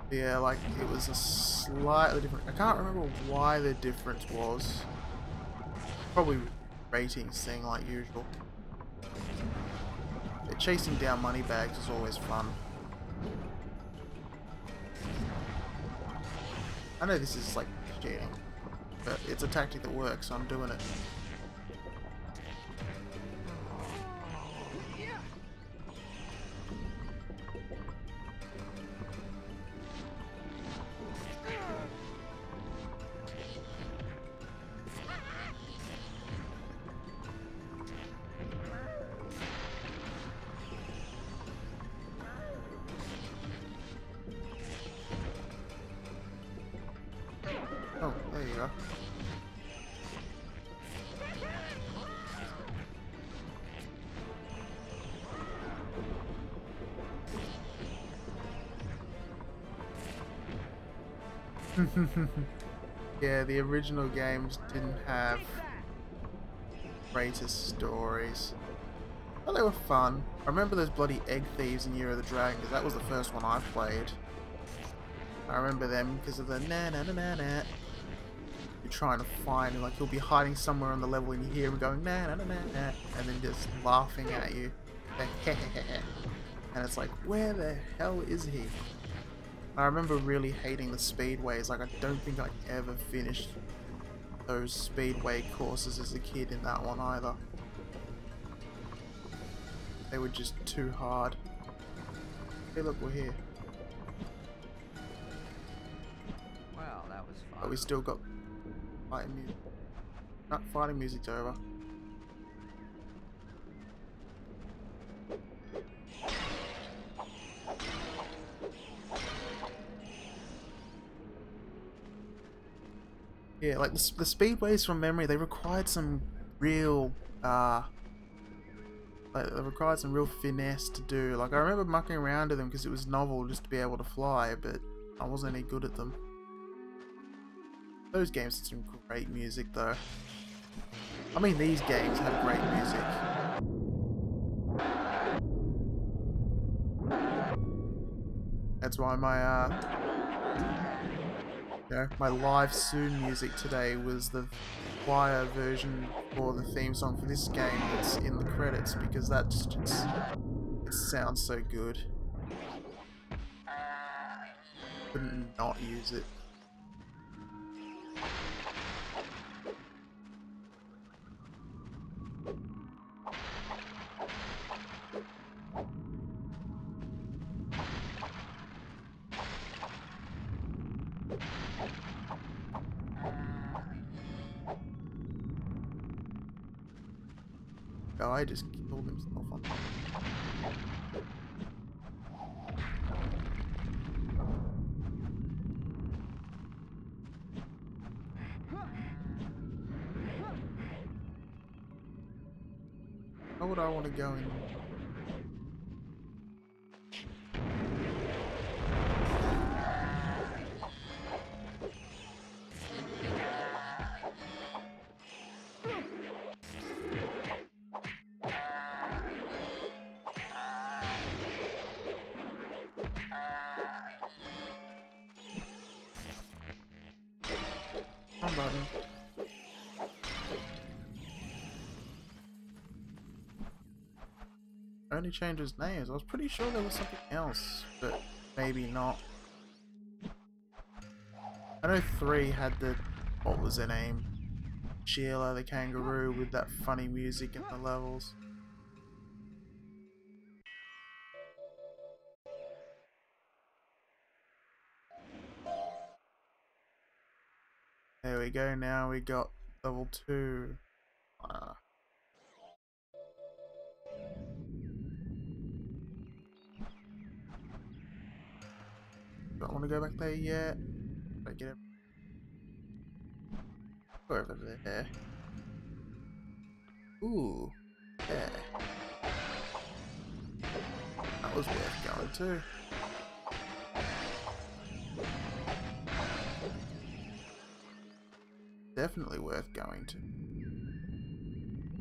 Yeah, like it was a slightly different. I can't remember why the difference was. Probably ratings thing like usual. But chasing down money bags is always fun. I know this is like cheating, but it's a tactic that works, so I'm doing it. go. Yeah, the original games didn't have greatest stories. But they were fun. I remember those bloody egg thieves in Year of the Dragon, because that was the first one I played. I remember them because of the na na na na na. You're trying to find, like, he'll be hiding somewhere on the level and you hear him going na na na na na, and then just laughing at you. And it's like, where the hell is he? I remember really hating the speedways. Like, I don't think I ever finished those speedway courses as a kid in that one either. They were just too hard. Hey, look, we're here. Well, that was fun. But we still got fighting music. Not fighting music's over. Yeah, like the speedways from memory, they required some real, they required some real finesse to do. Like, I remember mucking around to them because it was novel just to be able to fly, but I wasn't any good at them. Those games had some great music, though. I mean, these games had great music. That's why my, my live soon music today was the choir version for the theme song for this game that's in the credits, because that just, it sounds so good. Couldn't not use it. Guy just killed himself on that. How would I want to go in? Only changed his names. I was pretty sure there was something else, but maybe not. I know 3 had the, what was her name? Sheila the kangaroo with that funny music in the levels. There we go, now we got level 2. Don't want to go back there yet. Don't get it. Go over there. Ooh, yeah. That was worth going to. Definitely worth going to.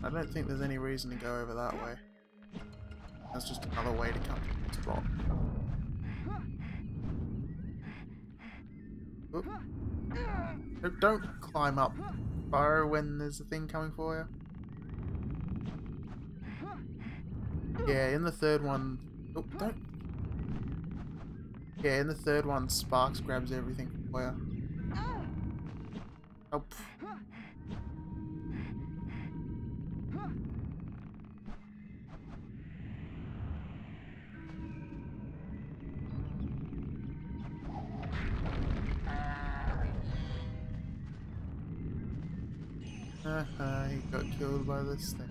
I don't think there's any reason to go over that way. That's just another way to come to the spot. Oop. Don't climb up Spyro when there's a thing coming for you. Yeah, in the third one... Oh, don't... Yeah, in the third one, Sparks grabs everything for you. Oh, he got killed by this thing.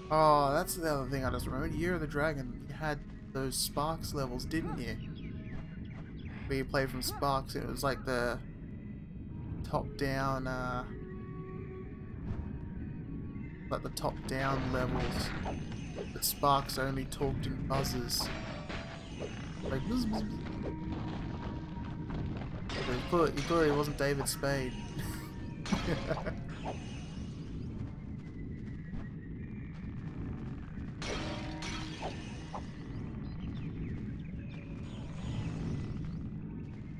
Oh, that's the other thing I just remembered. Year of the Dragon, you had those Sparks levels, didn't you? Where you play from Sparks, it was like the top-down, like the top-down levels, but Sparks only talked in buzzes. Like buzz, buzz, buzz. You thought it wasn't David Spade.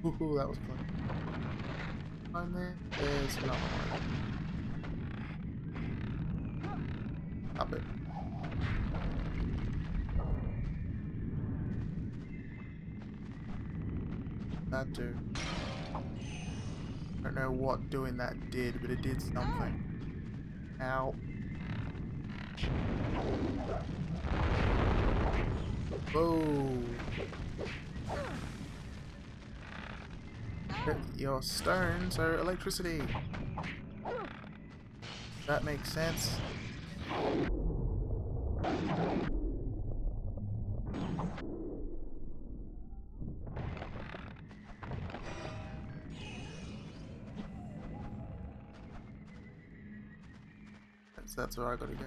Ooh, that was close. Find there. There's another one. Up it. That do. I don't know what doing that did, but it did something. Ow. Whoa. Hit your stone, so electricity. That makes sense. That's where I gotta go.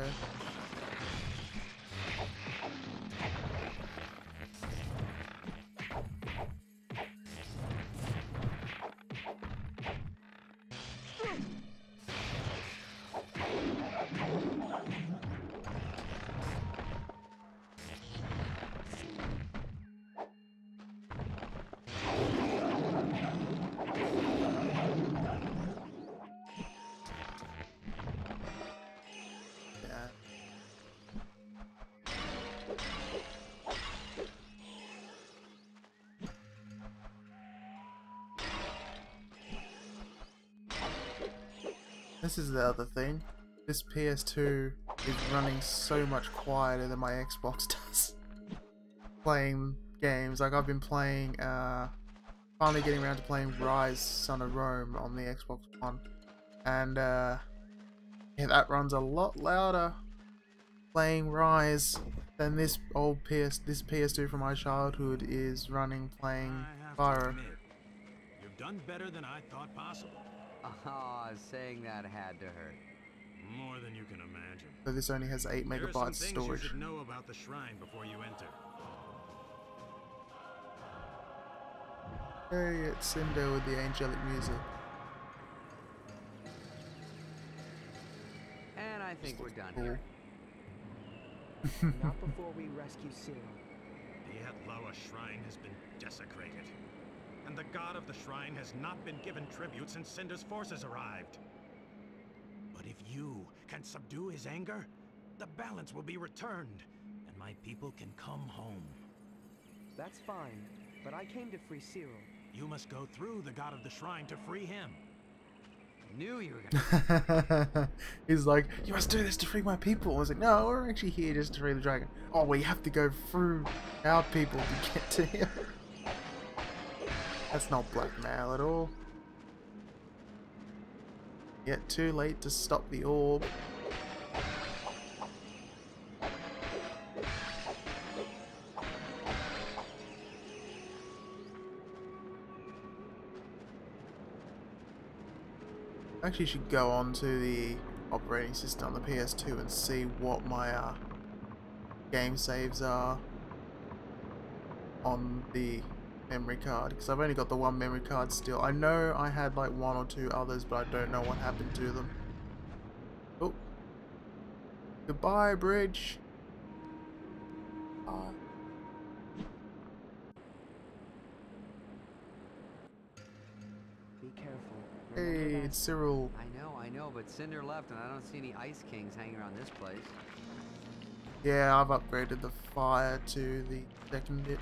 This is the other thing. This PS2 is running so much quieter than my Xbox does. Playing games, like I've been playing, finally getting around to playing Rise Son of Rome on the Xbox One. And yeah, that runs a lot louder playing Rise than this PS2 from my childhood is running playing Spyro. You've done better than I thought possible. Oh, saying that had to hurt. More than you can imagine. So this only has 8 There are some megabytes things storage. you should know about the shrine before you enter. Hey, it's Cinder with the angelic music. And I think we're done Cool. here. Not before we rescue Cyril. The Atloa shrine has been desecrated. And the god of the shrine has not been given tribute since Cinder's forces arrived. But if you can subdue his anger, the balance will be returned, and my people can come home. That's fine, but I came to free Cyril. You must go through the god of the shrine to free him. Knew you were gonna. He's like, you must do this to free my people. I was like, no, we're actually here just to free the dragon. Oh, we have to go through our people to get to him. That's not blackmail at all. Yet too late to stop the orb. I actually should go on to the operating system on the PS2 and see what my game saves are on the memory card, because I've only got the one memory card still. I know I had like 1 or 2 others, but I don't know what happened to them. Oh, goodbye, bridge. Be careful. Hey, Remember that? it's Cyril. I know, but Cinder left and I don't see any Ice Kings hanging around this place. Yeah, I've upgraded the fire to the second bit.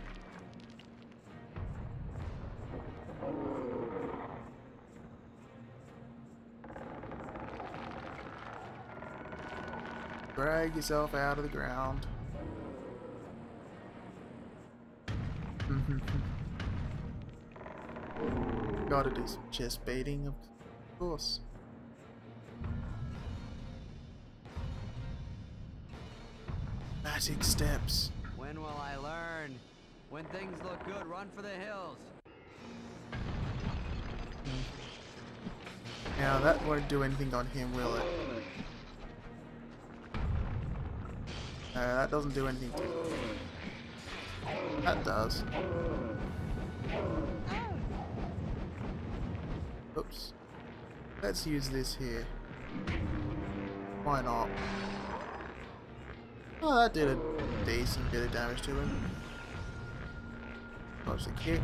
Drag yourself out of the ground. Gotta do some chest baiting, of course. Magic steps. When will I learn? turn. When things look good, run for the hills. Now that won't do anything on him, will it? No, that doesn't do anything to him. That does. Oops. Let's use this here. Why not? Oh, that did a decent bit of damage to him. Dodge the kick.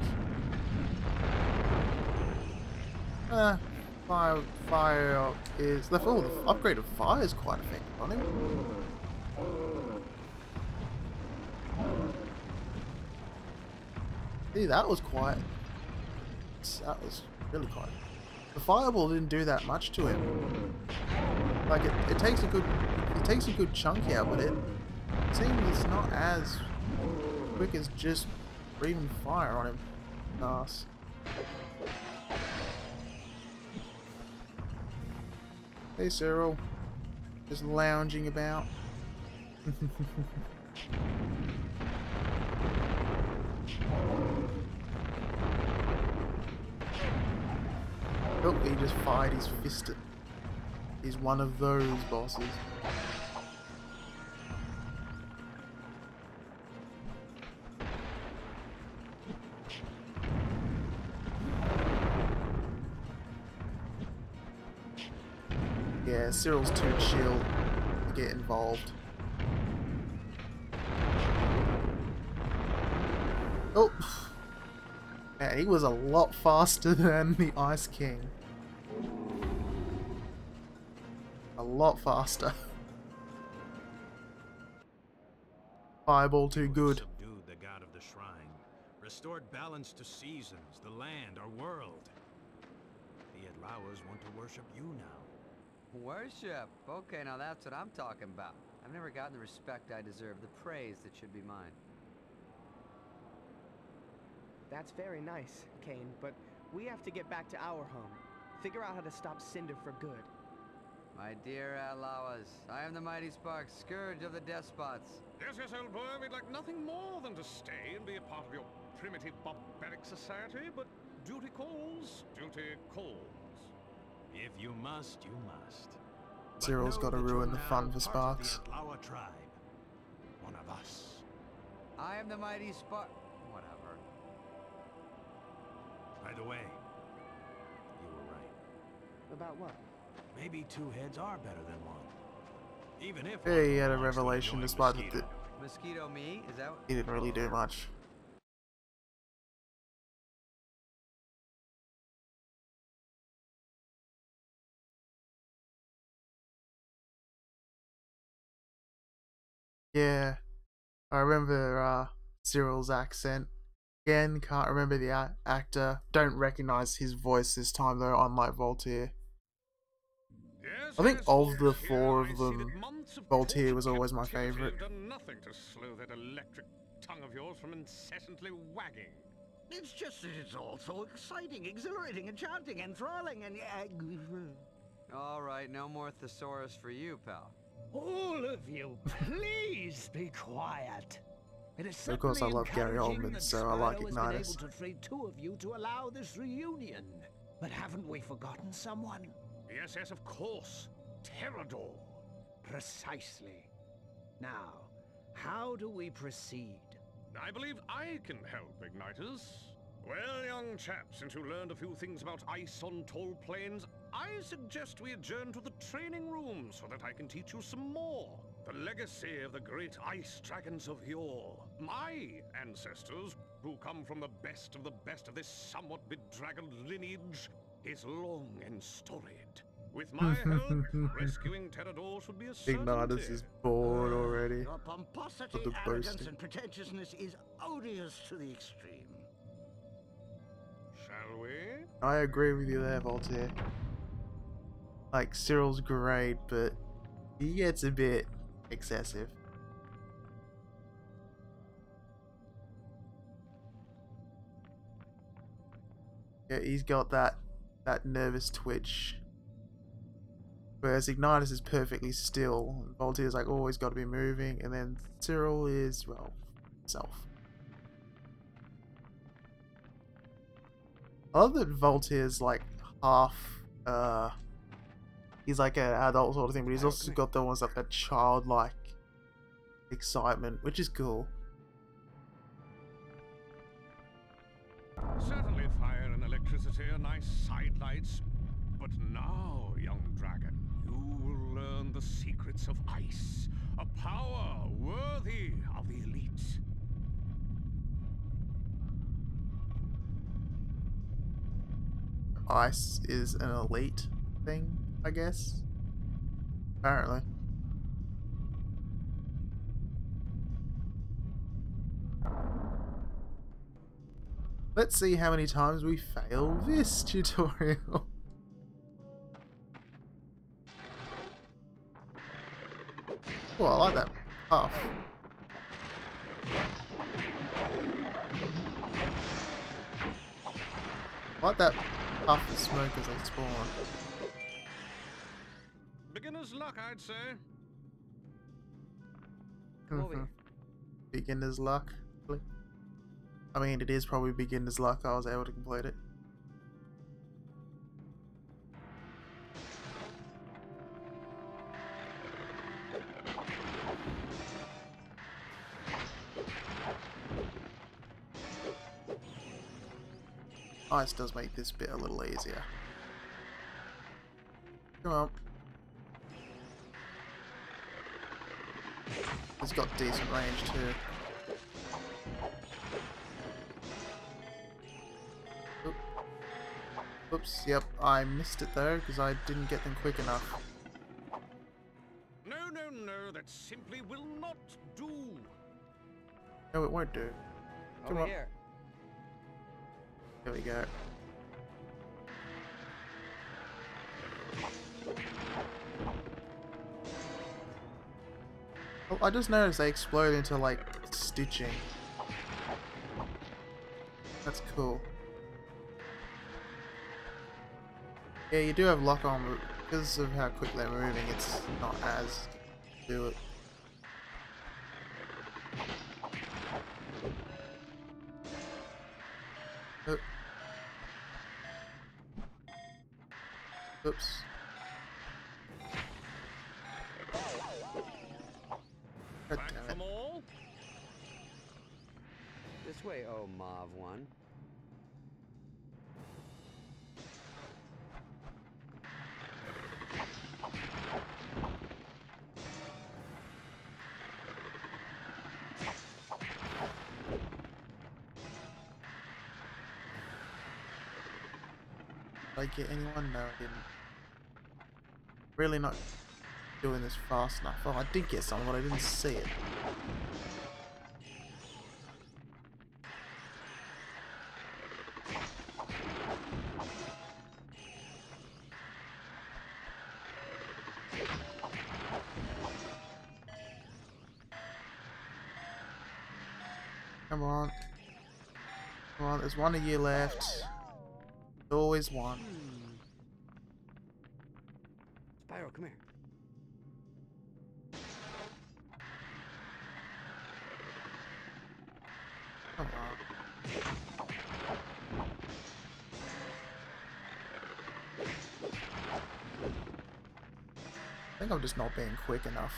Fire is... the upgrade of fire is quite effective on him. See, that was quite... that was really quite... the fireball didn't do that much to him. Like, it takes a good chunk out, but it seems not as quick as just breathing fire on him. Nice. Hey Cyril, just lounging about. Oh, he just fired his fist. He's one of those bosses. Yeah, Cyril's too chill to get involved. Oh! Man, he was a lot faster than the Ice King. A lot faster. Fireball too good. Subdued the god of the shrine, restored balance to seasons, the land, our world. The Adlawers want to worship you now. Worship? Okay, now that's what I'm talking about. I've never gotten the respect I deserve, the praise that should be mine. That's very nice, Kane, but we have to get back to our home. Figure out how to stop Cinder for good. My dear Outlaws, I am the mighty Spark, scourge of the despots. Yes, yes, old boy, we'd like nothing more than to stay and be a part of your primitive barbaric society, but duty calls, duty calls. If you must, you must. Cyril's got to ruin the fun for Sparks. Outlaw tribe. One of us. I am the mighty Spark... whatever. By the way, you were right. About what? Maybe two heads are better than one. Even if Yeah, he had a revelation despite that Mosquito me? Is that what... he didn't really do much. Yeah, I remember Cyril's accent. Again, can't remember the actor. Don't recognize his voice this time though, unlike Voltaire. I think of the four of them, Voltaire was always my favourite. You've done nothing to slow that electric tongue of yours from incessantly wagging. It's just that it's all so exciting, exhilarating, enchanting, enthralling, and All right, no more thesaurus for you, pal. All of you, please be quiet. It is Of course I love Gary encouraging Oldman, that so I like Spyro has been Ignitus. able to free two of you to allow this reunion. But haven't we forgotten someone? Yes, yes, of course. Terrador. Precisely. Now, how do we proceed? I believe I can help, Ignitus. Well, young chap, since you learned a few things about ice on tall plains, I suggest we adjourn to the training room so that I can teach you some more. The legacy of the great ice dragons of yore. My ancestors, who come from the best of this somewhat bedraggled lineage, is long and storied. With my help, rescuing Terrador should be a certainty. Ignitus is bored already. Your pomposity, Of the arrogance, boasting. and pretentiousness is odious to the extreme. Shall we? I agree with you there, Voltaire. Like, Cyril's great, but he gets a bit excessive. Yeah, he's got that nervous twitch. Whereas Ignitus is perfectly still. Voltaire's like always got to be moving, and then Cyril is, well, himself. I love that Voltaire's like half, he's like an adult sort of thing, but he's also got the ones like that childlike excitement, which is cool. Certainly fire and electricity are nice sidelights, but now, young dragon, you will learn the secrets of ice, a power worthy of the elite. Ice is an elite thing, I guess. Apparently. Let's see how many times we fail this tutorial. Oh, I like that puff. I like that puff of smoke as they spawn. Beginner's luck, I'd say. Come over here. Beginner's luck. I mean, it is probably beginner's luck I was able to complete it. Ice does make this bit a little easier. Come on. It's got decent range too. Oops, yep, I missed it though because I didn't get them quick enough. No, no, no, that simply will not do. No, it won't do. Come Over on. here. There we go. Oh, I just noticed they explode into like stitching. That's cool. Yeah, you do have lock on, but because of how quick they're moving, it's not as do it. Oh. Oops. God Back damn it. from all? This way, oh Mauve one. Did I get anyone? No, I didn't. Really not doing this fast enough. Oh, I did get someone, but I didn't see it. Come on. Come on, there's one of you left. There's always one. Spyro, come here. Come on. I think I'm just not being quick enough.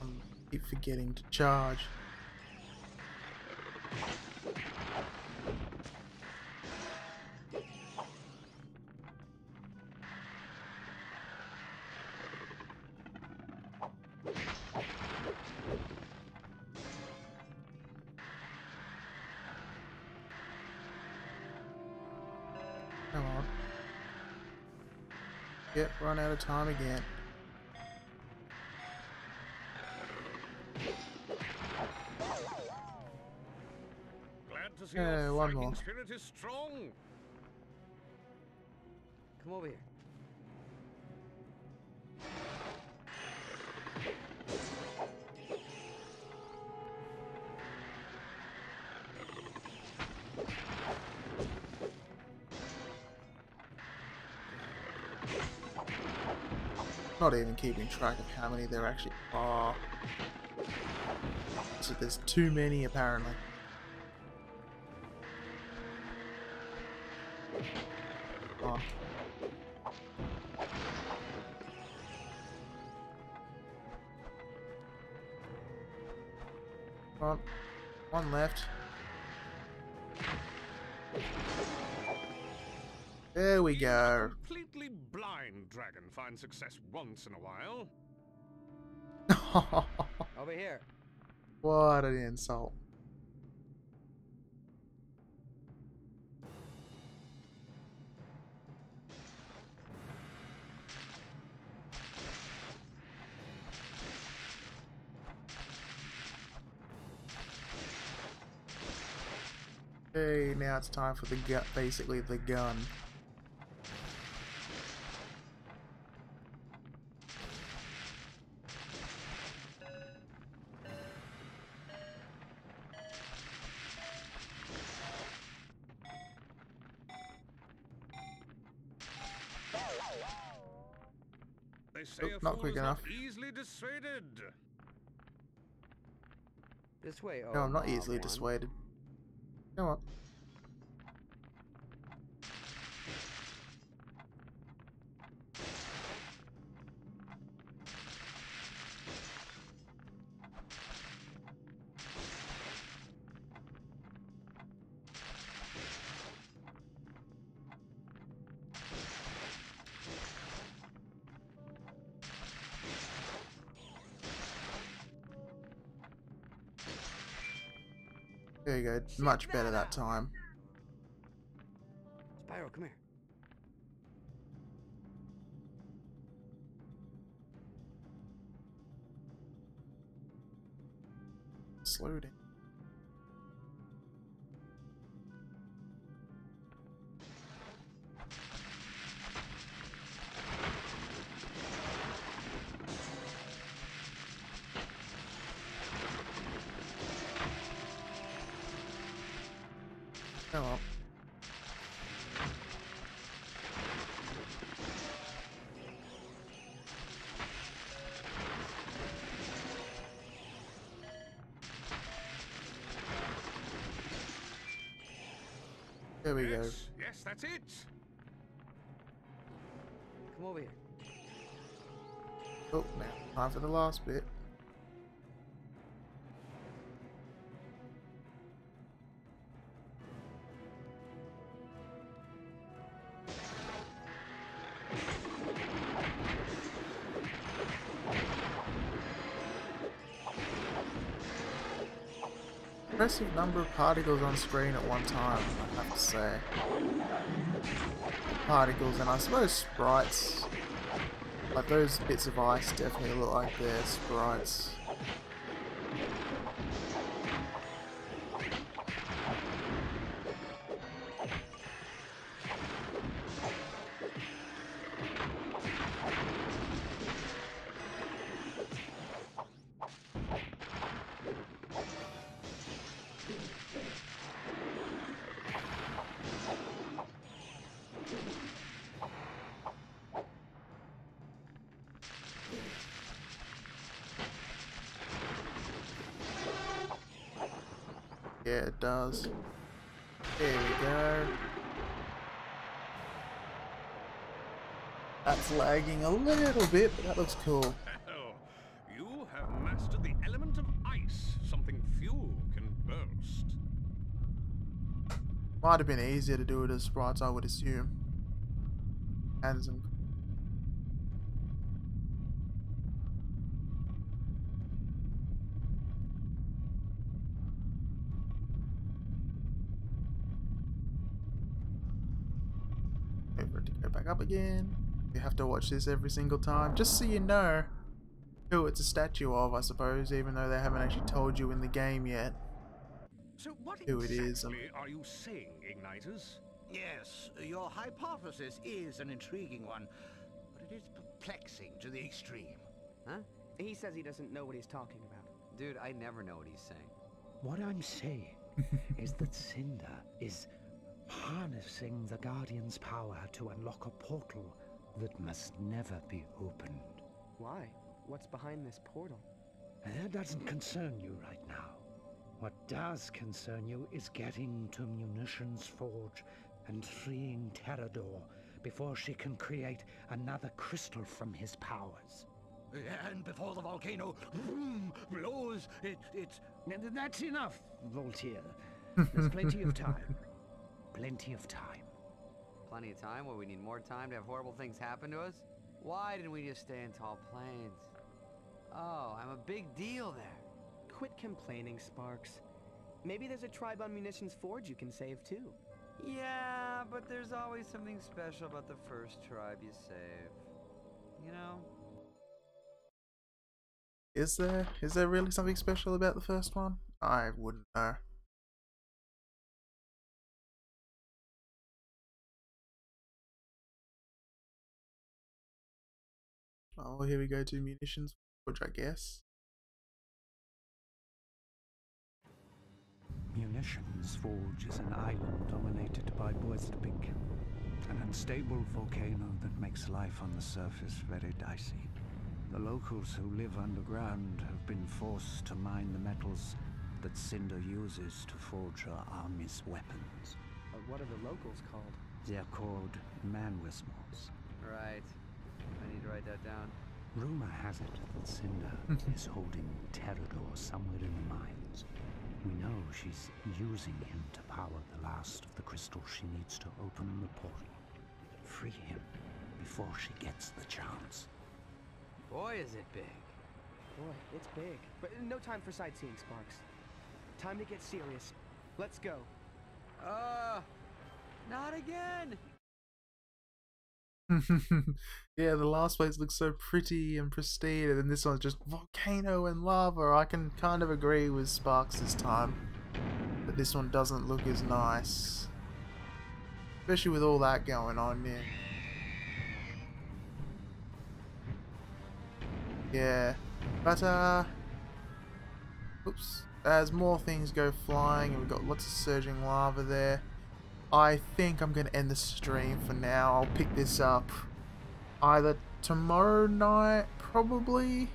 I keep forgetting to charge. Come on. Yep, run out of time again. Glad to see Yeah, your one fighting more. spirit is strong. Come over here. Not even keeping track of how many there actually are. So there's too many apparently. On. One left. There we Even go. a completely blind dragon finds success once in a while. Over here. What an insult. Okay, now it's time for the basically the gun. They say Nope, a not fool quick is enough. not easily dissuaded. This way. Oh, No, I'm not Mob easily one. dissuaded. Come on. There you go. Much better that time. Spyro, come here. Slow down. Come on. There we go. Yes, that's it. Come over here. Oh, now time for the last bit. Impressive number of particles on screen at one time, I have to say. Particles, and I suppose sprites. Like those bits of ice definitely look like they're sprites. Yeah, it does. There we go. That's lagging a little bit, but that looks cool. Oh, you have mastered the element of ice, something few can boast. Might have been easier to do it as sprites, I would assume. And some. Wait for it to go back up again. You have to watch this every single time, just so you know who it's a statue of, I suppose, even though they haven't actually told you in the game yet. So what Who it is, exactly are you saying, Igniters? Yes, your hypothesis is an intriguing one, but it is perplexing to the extreme. Huh? He says he doesn't know what he's talking about. Dude, I never know what he's saying. What I'm saying is that Cinder is harnessing the Guardian's power to unlock a portal that must never be opened. Why? What's behind this portal? That doesn't concern you right now. What does concern you is getting to Munitions Forge and freeing Terrador before she can create another crystal from his powers. And before the volcano blows, it's... That's enough, Voltaire. There's plenty of time. Plenty of time. Plenty of time? Where we need more time to have horrible things happen to us? Why didn't we just stay in Tall Plains? Oh, I'm a big deal there. Quit complaining, Sparks. Maybe there's a tribe on Munitions Forge you can save too. Yeah, but there's always something special about the first tribe you save. You know? Is there really something special about the first one? I wouldn't know. Oh, here we go to Munitions Forge, I guess. Munitions Forge is an island dominated by Boistpik, an unstable volcano that makes life on the surface very dicey. The locals who live underground have been forced to mine the metals that Cinder uses to forge her army's weapons. What are the locals called? They're called man-wismals. Right. I need to write that down. Rumor has it that Cinder is holding Terrador somewhere in the mines. We know she's using him to power the last of the crystals she needs to open the portal. Free him before she gets the chance. Boy, is it big. Boy, it's big. But no time for sightseeing, Sparks. Time to get serious. Let's go. Not again! Yeah, the last place looks so pretty and pristine, and then this one's just volcano and lava. I can kind of agree with Sparks this time, but this one doesn't look as nice, especially with all that going on. Yeah, but oops, as more things go flying and we've got lots of surging lava there, I think I'm going to end the stream for now. I'll pick this up either tomorrow night, probably,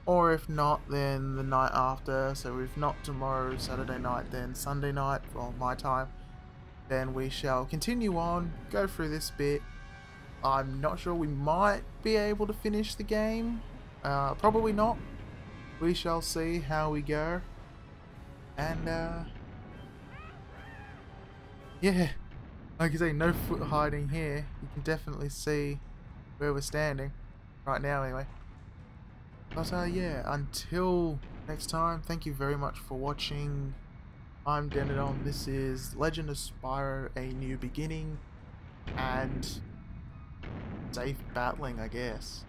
or if not, then the night after. So if not tomorrow, Saturday night, then Sunday night, for my time. Then we shall continue on, go through this bit. I'm not sure, we might be able to finish the game. Probably not. We shall see how we go. And, yeah, like I say, no foot hiding here. You can definitely see where we're standing right now anyway. But yeah, until next time, thank you very much for watching. I'm Denodon. This is Legend of Spyro: A New Beginning, and safe battling, I guess.